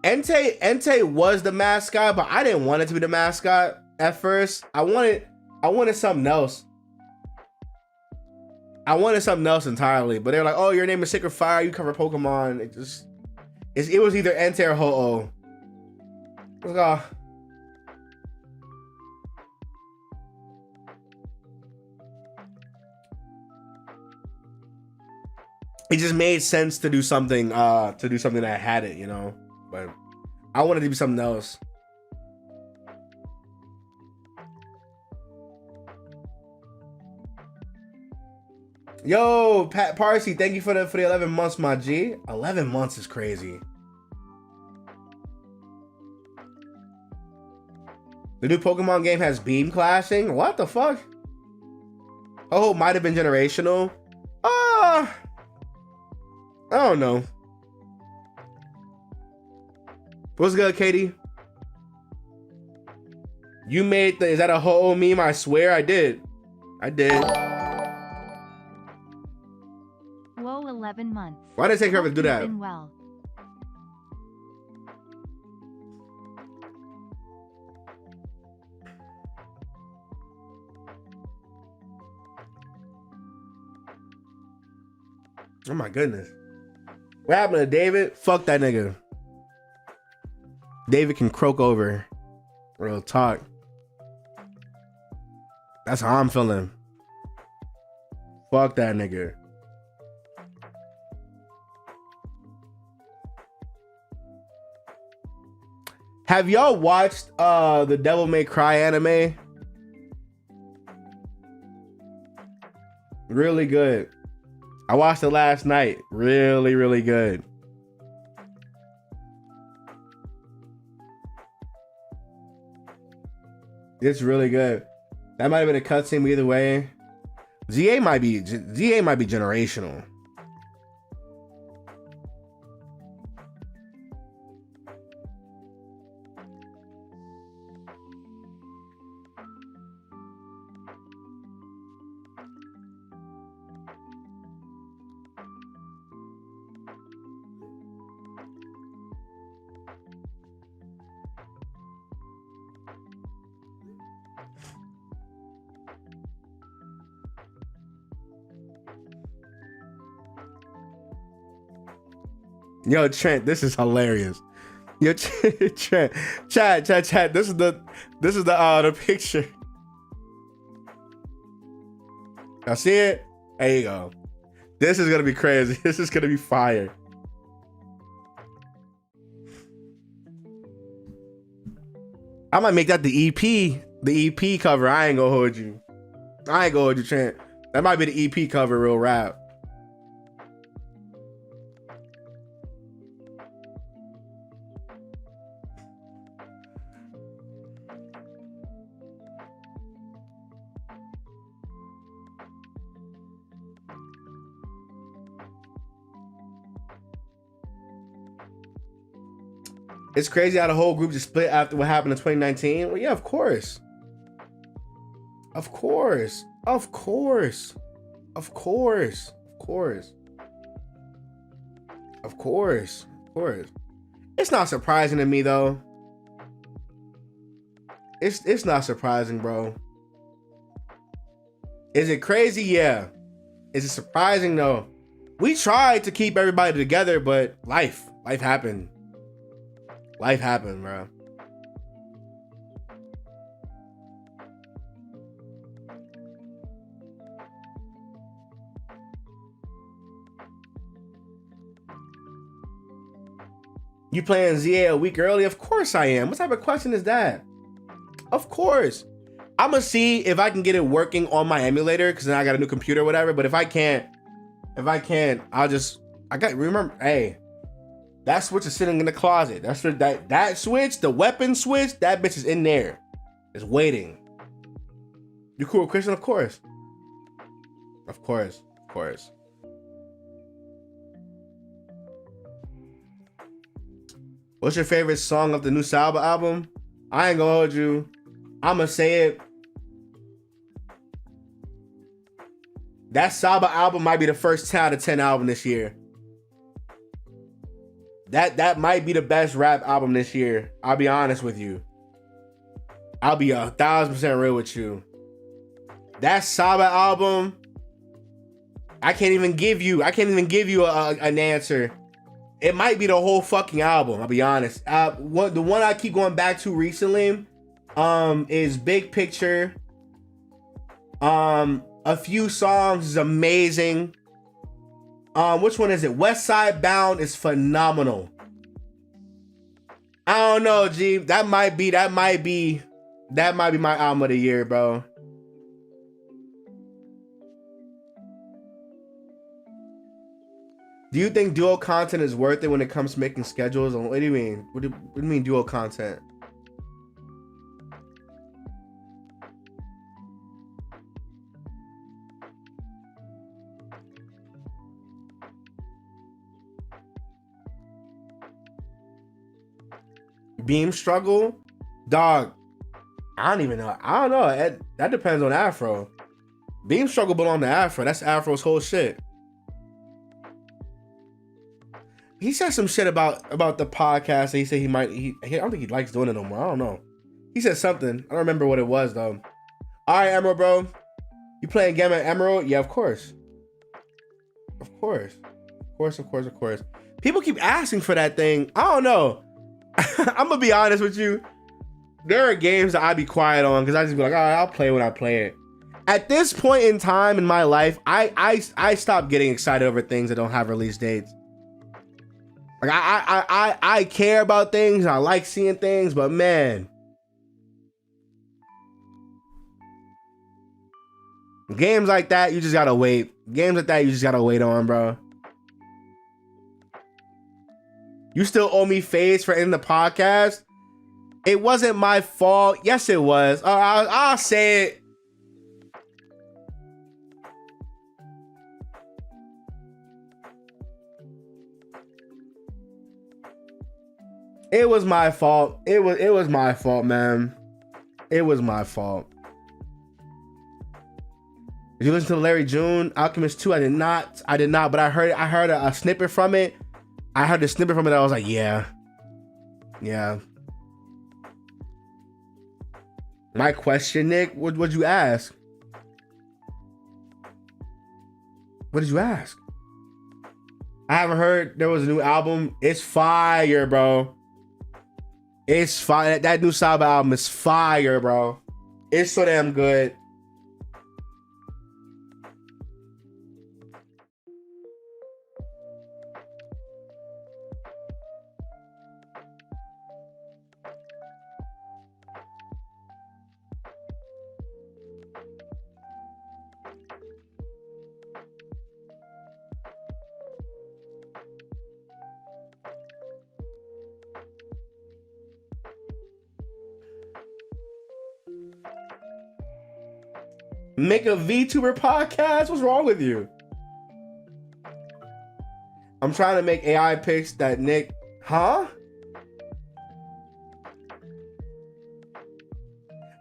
Entei was the mascot, but I didn't want it to be the mascot at first. I wanted something else. I wanted something else entirely, but they're like, "Oh, your name is Sacred Fire. You cover Pokemon." It was either Entei or Ho-Oh. Let's go. It just made sense to do something that had it, you know. But I wanted to be something else. Yo, Pat Parsi, thank you for the 11 months, my G. 11 months is crazy. The new Pokemon game has beam clashing? What the fuck? Oh, might have been generational. I don't know. What's good, Katie? You made is that a Ho-Oh meme? I swear I did. I did. Whoa, 11 months. Why did it take her to Hope do you've that? been well. Oh my goodness. What happened to David? Fuck that nigga. David can croak over. Real talk. That's how I'm feeling. Fuck that nigga. Have y'all watched the Devil May Cry anime? Really good. I watched it last night. Really, really good. It's really good. That might have been a cutscene either way. ZA might be generational. Yo, Trent, this is hilarious. Yo, Trent, chat. This is the picture. Y'all see it? There you go. This is gonna be crazy. This is gonna be fire. I might make that the EP cover. I ain't gonna hold you, Trent. That might be the EP cover, real rap. It's crazy how the whole group just split after what happened in 2019. Well, yeah, of course. Of course. Of course. Of course. Of course. Of course. Of course. It's not surprising to me though. It's not surprising, bro. Is it crazy? Yeah. Is it surprising? No. We tried to keep everybody together, but life happened. Life happened, bro. You playing ZA a week early? Of course I am. What type of question is that? Of course. I'm gonna see if I can get it working on my emulator because then I got a new computer or whatever. But if I can't, remember, hey, that switch is sitting in the closet. That's for that switch, the weapon switch, that bitch is in there. It's waiting. You cool with Christian? Of course. Of course. Of course. What's your favorite song of the new Salba album? I ain't gonna hold you. I'ma say it. That Salba album might be the first 10 out of 10 album this year. That might be the best rap album this year. I'll be honest with you. I'll be 1,000% real with you. That Saba album, I can't even give you an answer. It might be the whole fucking album. I'll be honest. The one I keep going back to recently, is Big Picture. A few songs is amazing. Which one is it? West Side Bound is phenomenal. I don't know, G. That might be my album of the year, bro. Do you think dual content is worth it when it comes to making schedules? What do you mean? What do you mean dual content? Beam struggle? Dog, I don't even know. I don't know. That depends on Afro. Beam struggle belong to Afro. That's Afro's whole shit. He said some shit about the podcast. He said I don't think he likes doing it no more. I don't know. He said something. I don't remember what it was though. All right, Emerald, bro. You playing Gamma Emerald? Yeah, of course. Of course. Of course. People keep asking for that thing. I don't know. I'm gonna be honest with you. There are games that I be quiet on because I just be like, all right, I'll play when I play it. At this point in time in my life, I stopped getting excited over things that don't have release dates. Like I care about things. I like seeing things, but man, games like that, you just gotta wait. Games like that, you just gotta wait on, bro. You still owe me phase for ending the podcast. It wasn't my fault. Yes, it was. I'll say it. It was my fault. It was my fault, man. It was my fault. Did you listen to Larry June Alchemist 2? I did not, but I heard a snippet from it. I heard the snippet from it. I was like, yeah. My question, Nick, what'd you ask? What did you ask? I haven't heard there was a new album. It's fire, bro. It's fire. That new Saba album is fire, bro. It's so damn good. Make a VTuber podcast? What's wrong with you? I'm trying to make AI pics that Nick... Huh?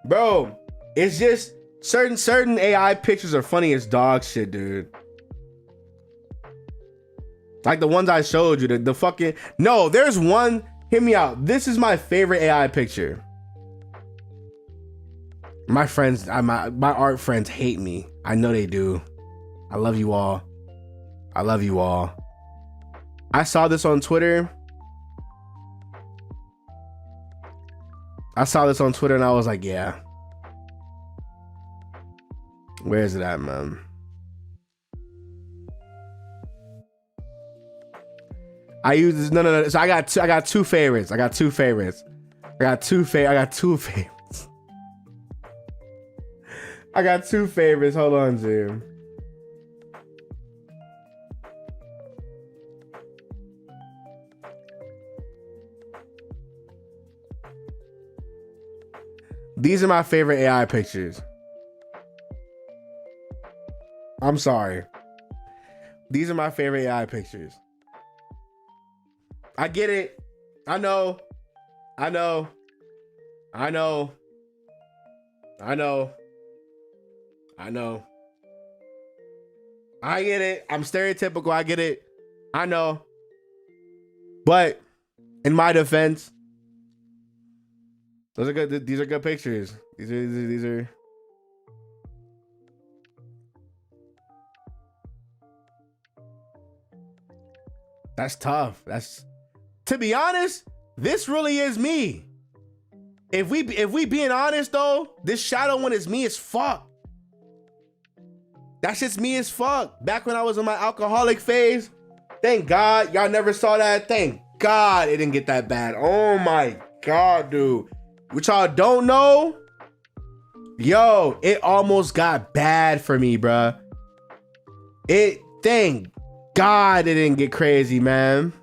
Bro, it's just certain AI pictures are funny as dog shit, dude. Like the ones I showed you, the fucking... No, there's one... Hear me out. This is my favorite AI picture. My friends, my art friends hate me. I know they do. I love you all. I love you all. I saw this on Twitter. And I was like, yeah. Where is it at, man? I use this. No. So I got two favorites. I got two favorites. Hold on, Jim. These are my favorite AI pictures. I'm sorry. These are my favorite AI pictures. I get it. I know. I get it. I'm stereotypical. I get it. I know. But in my defense, those are good. These are good pictures. These are. That's tough. To be honest, this really is me. If we being honest though, this shadow one is me as fuck. That shit's me as fuck. Back when I was in my alcoholic phase, thank God y'all never saw that. Thank God it didn't get that bad. Oh my God, dude. What y'all don't know, yo, it almost got bad for me, bruh. Thank God it didn't get crazy, man.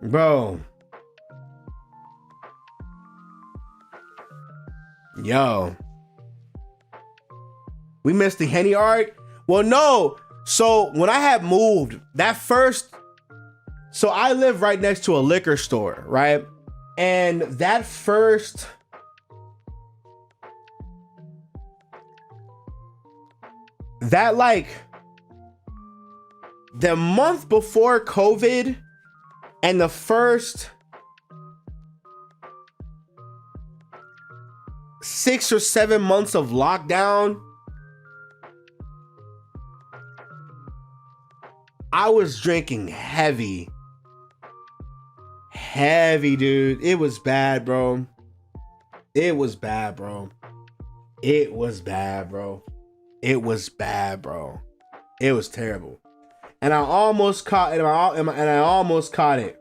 Bro. Yo. We missed the Henny art? Well, no. So when I had moved, so I live right next to a liquor store, right? And that first the month before COVID and the first 6 or 7 months of lockdown, I was drinking heavy, dude. It was bad, bro. It was bad, bro. It was bad, bro. It was bad, bro. It was terrible. And I almost caught it. And I almost caught it.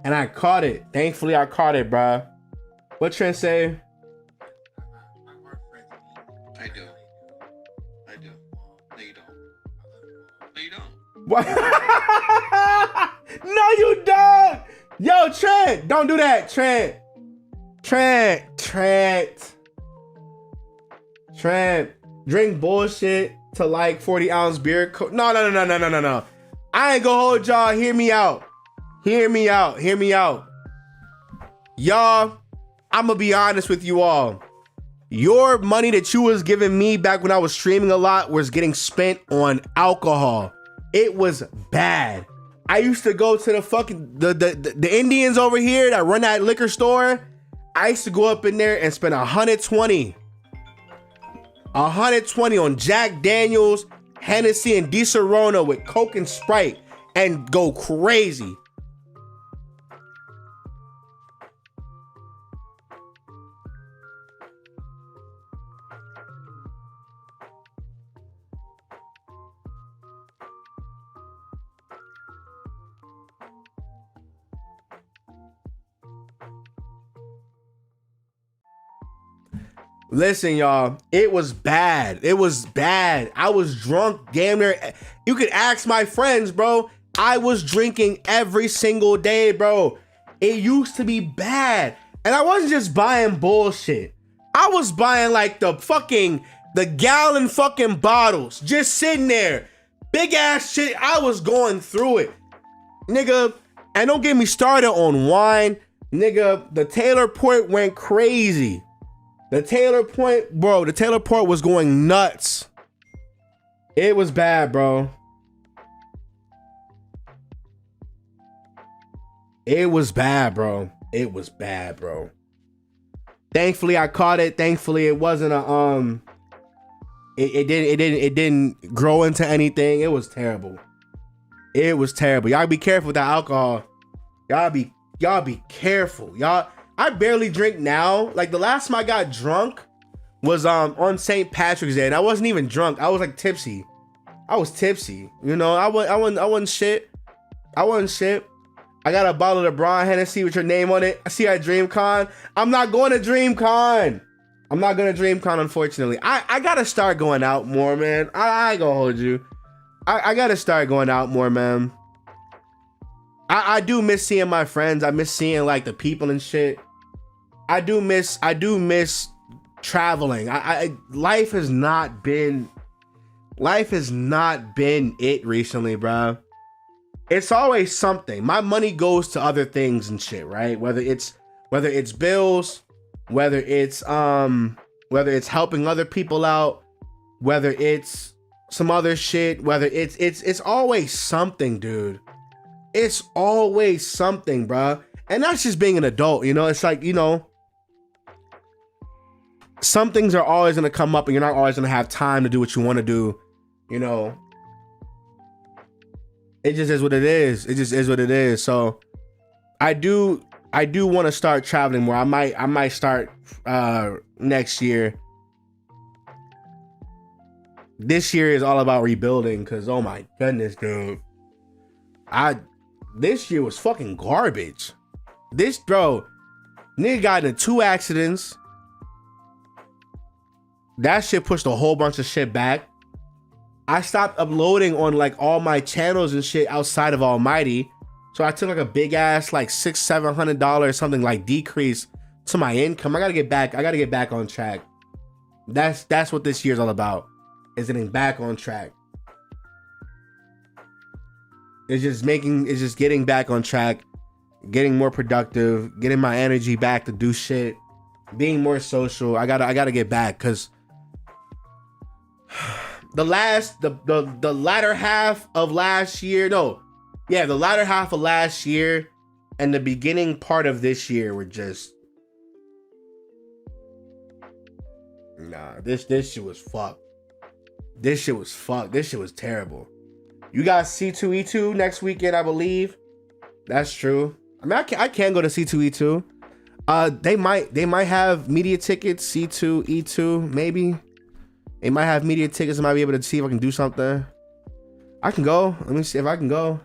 And I caught it. Thankfully, I caught it, bruh. What Trent say? I do. I do. No, you don't. No, you don't. What? No, you don't. Yo, Trent, don't do that, Trent. Trent, drink bullshit to like 40-ounce beer. No. I ain't gonna hold y'all. Hear me out. Y'all, I'm gonna be honest with you all. Your money that you was giving me back when I was streaming a lot was getting spent on alcohol. It was bad. I used to go to the fucking the Indians over here that run that liquor store. I used to go up in there and spend 120 on Jack Daniels, Hennessy, and Di-Serrano with Coke and Sprite and go crazy. Listen, y'all, it was bad. I was drunk damn near. You could ask my friends, bro. I was drinking every single day, bro. It used to be bad. And I wasn't just buying bullshit. I was buying like the gallon fucking bottles. Just sitting there. Big ass shit. I was going through it. Nigga, and don't get me started on wine. Nigga, the Taylor Port went crazy. The Taylor Port was going nuts. It was bad, bro. It was bad, bro. Thankfully, I caught it. Thankfully, it wasn't a It didn't grow into anything. It was terrible. Y'all be careful with that alcohol. Y'all be careful. I barely drink now. Like the last time I got drunk was on St. Patrick's Day, and I wasn't even drunk. I was like tipsy. You know, I wasn't shit. I got a bottle of Braun Hennessy with your name on it. I see you at DreamCon. I'm not going to DreamCon. Unfortunately. I gotta start going out more, man. I ain't gonna hold you. I gotta start going out more, man. I do miss seeing my friends. I miss seeing like the people and shit. I do miss traveling. Life has not been it recently, bro. It's always something. My money goes to other things and shit, right? Whether it's bills, whether it's helping other people out, whether it's some other shit, whether it's always something, dude. It's always something, bro. And that's just being an adult, you know? It's like, you know, some things are always going to come up and you're not always going to have time to do what you want to do, you know? It just is what it is. So I do want to start traveling more. I might start next year. This year is all about rebuilding because, oh my goodness, dude. This year was fucking garbage. Nigga got into 2 accidents. That shit pushed a whole bunch of shit back. I stopped uploading on like all my channels and shit outside of Almighty. So I took like a big ass like $600-700 something like decrease to my income. I gotta get back on track. That's what this year's all about. Is getting back on track. It's just getting back on track, getting more productive, getting my energy back to do shit, being more social. I gotta get back because the latter half of last year, the latter half of last year and the beginning part of this year were just this shit was fucked. This shit was fucked. This shit was terrible. You got C2E2 next weekend, I believe. That's true. I mean, I can go to C2E2. They might have media tickets, C2E2, maybe. They might have media tickets. I might be able to see if I can do something. I can go. Let me see if I can go.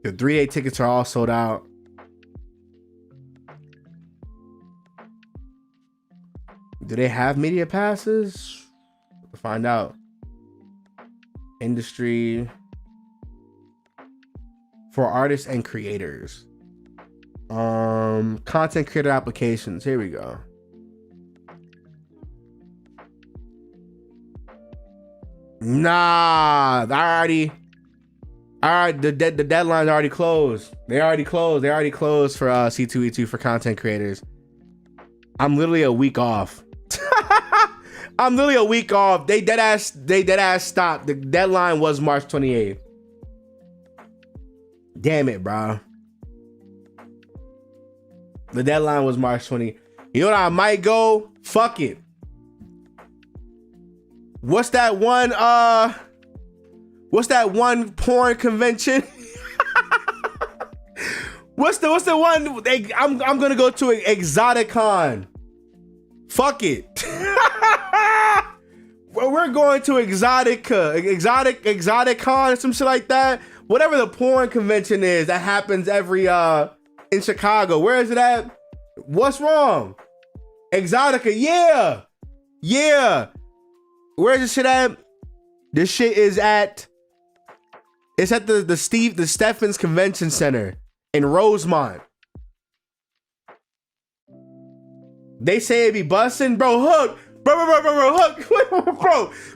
The 3-day tickets are all sold out. Do they have media passes? We'll find out. Industry for artists and creators. Content creator applications. Here we go. Nah, the deadline's already closed. They already closed for C2E2 for content creators. I'm literally a week off. They dead ass stopped. The deadline was March 28th. Damn it, bro. The deadline was March 20th. You know what? I might go. Fuck it. What's that one porn convention? What's the one? I'm gonna go to Exoticon. Fuck it. We're going to Exoticon or some shit like that. Whatever the porn convention is that happens every in Chicago. Where is it at? What's wrong? Exotica, yeah. Where's this shit at? This shit is at. It's at the Steffens Convention Center in Rosemont. They say it be bussin', bro. Hook,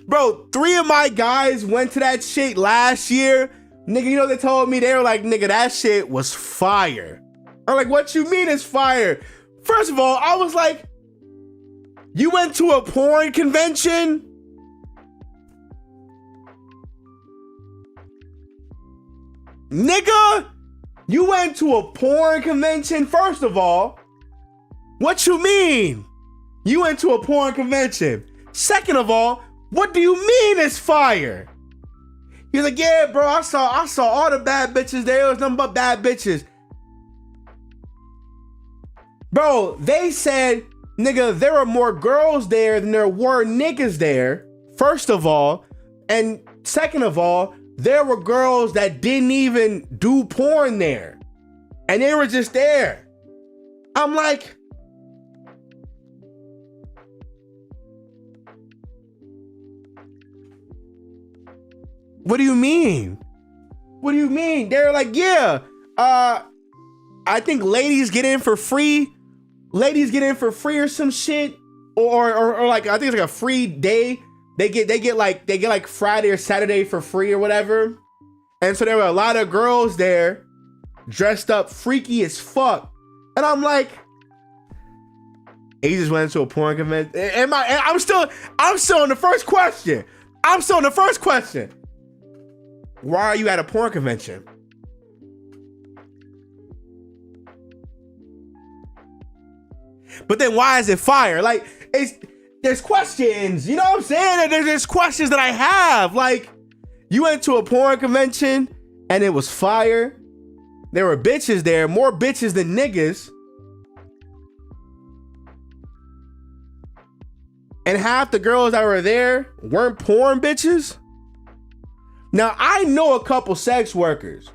bro. 3 of my guys went to that shit last year. Nigga, you know they told me? They were like, nigga, that shit was fire. I'm like, what you mean it's fire? First of all, I was like, you went to a porn convention? Nigga, you went to a porn convention? First of all, what you mean? You went to a porn convention. Second of all, what do you mean it's fire? He's like, yeah, bro, I saw all the bad bitches there. It was nothing but bad bitches. Bro, they said, nigga, there were more girls there than there were niggas there, first of all. And second of all, there were girls that didn't even do porn there. And they were just there. I'm like, what do you mean? What do you mean? They're like, yeah, I think ladies get in for free. Ladies get in for free or some shit. Or like, I think it's like a free day. They get like Friday or Saturday for free or whatever. And so there were a lot of girls there dressed up freaky as fuck. And I'm like, he just went into a porn convention. I'm still on the first question. Why are you at a porn convention? But then why is it fire? Like, there's questions, you know what I'm saying? There's questions that I have. Like, you went to a porn convention and it was fire. There were bitches there, more bitches than niggas. And half the girls that were there weren't porn bitches. Now, I know a couple sex workers.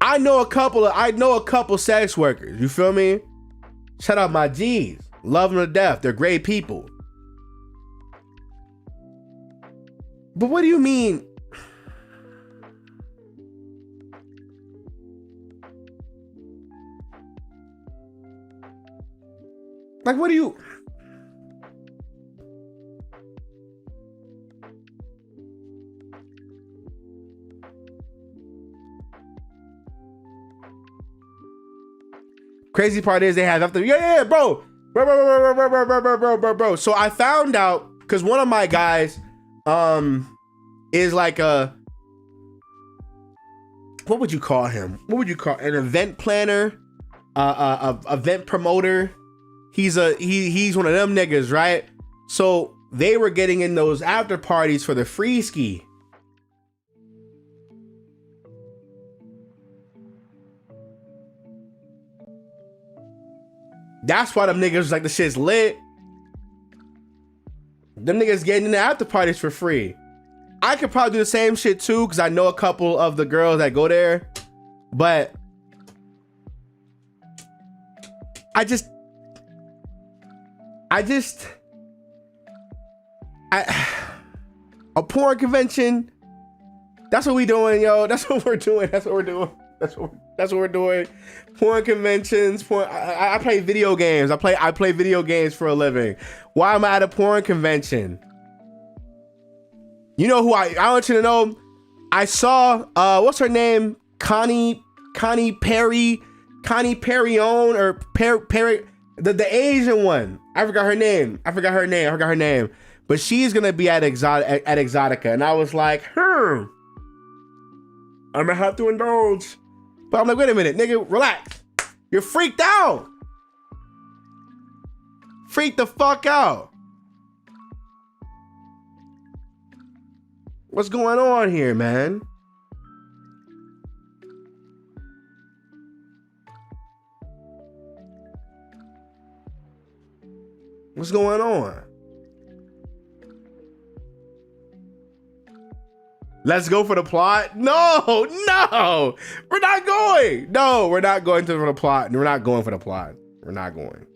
I know a couple sex workers. You feel me? Shout out my G's. Love them to death. They're great people. But what do you mean? Like, what do you? Crazy part is they have after, yeah, bro. Bro. So I found out because one of my guys, is like a, what would you call him? What would you call an event planner, a event promoter? He's one of them niggas, right? So they were getting in those after parties for the free ski. That's why them niggas was like, the shit's lit. Them niggas getting in the after parties for free. I could probably do the same shit too, because I know a couple of the girls that go there. But a porn convention. That's what we doing, yo. That's what we're doing. That's what we're doing. Porn conventions. I play video games. I play video games for a living. Why am I at a porn convention? You know who I want you to know. I saw what's her name? Connie Perry or Perry, the Asian one. I forgot her name. But she's gonna be at Exotica, and I was like, I'm gonna have to indulge. But I'm like, wait a minute, nigga, relax. You're freaked out. Freak the fuck out. What's going on here, man? What's going on? Let's go for the plot. No, we're not going. No, we're not going for the plot. We're not going for the plot. We're not going.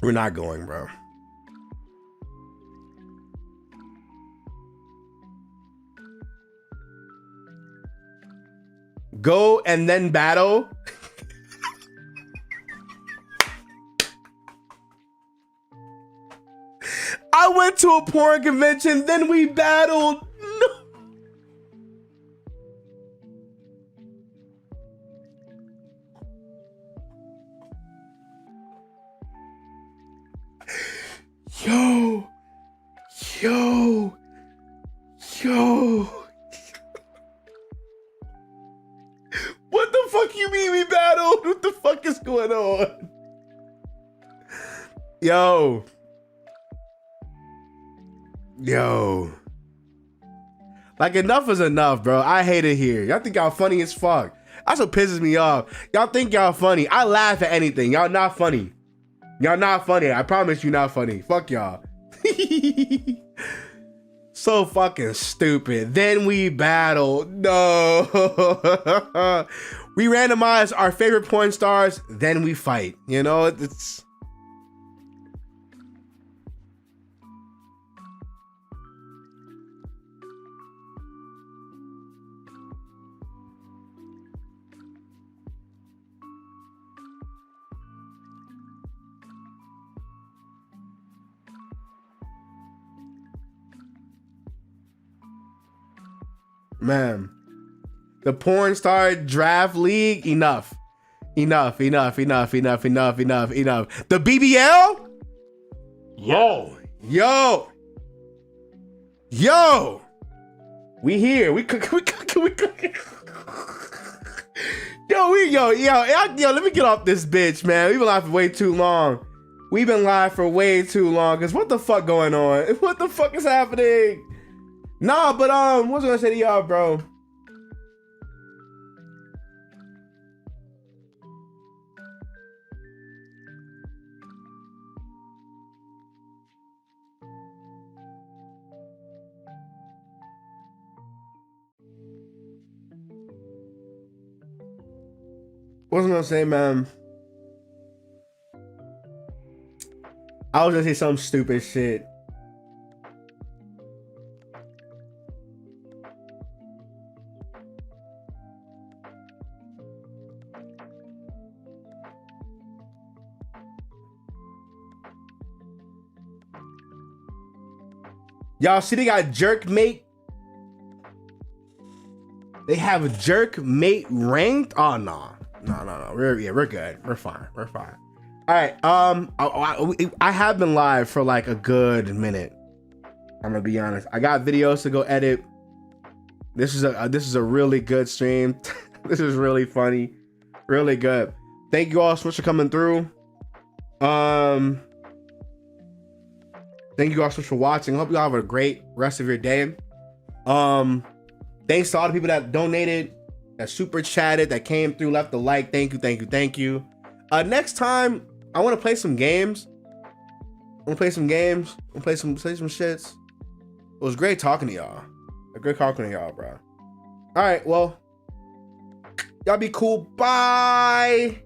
We're not going, bro. Go and then battle. I went to a porn convention, then we battled. No. Yo. What the fuck you mean we battled? What the fuck is going on? Yo. Like, enough is enough, bro. I hate it here. Y'all think y'all funny as fuck. That's what pisses me off. Y'all think y'all funny. I laugh at anything. Y'all not funny. I promise you not funny. Fuck y'all. So fucking stupid. Then we battled. No. We randomize our favorite porn stars. Then we fight. You know, it's... Man, the porn star draft league, enough. The BBL? Yo. We here. We Yo, let me get off this bitch, man. We've been live for way too long. Cause what the fuck going on? What the fuck is happening? Nah, but what was I gonna say to y'all, bro? What was I gonna say, man? I was gonna say some stupid shit. Y'all see they got jerk mate. They have a jerk mate ranked. Oh no. We're good. We're fine. All right. I have been live for like a good minute. I'm gonna be honest. I got videos to go edit. This is a really good stream. This is really funny, really good. Thank you all so much for coming through. Thank you all so much for watching. Hope you all have a great rest of your day. Thanks to all the people that donated, that super chatted, that came through, left a like. Thank you. Next time, I want to play some games. Play some shits. It was great talking to y'all. Bro. All right, well, y'all be cool. Bye.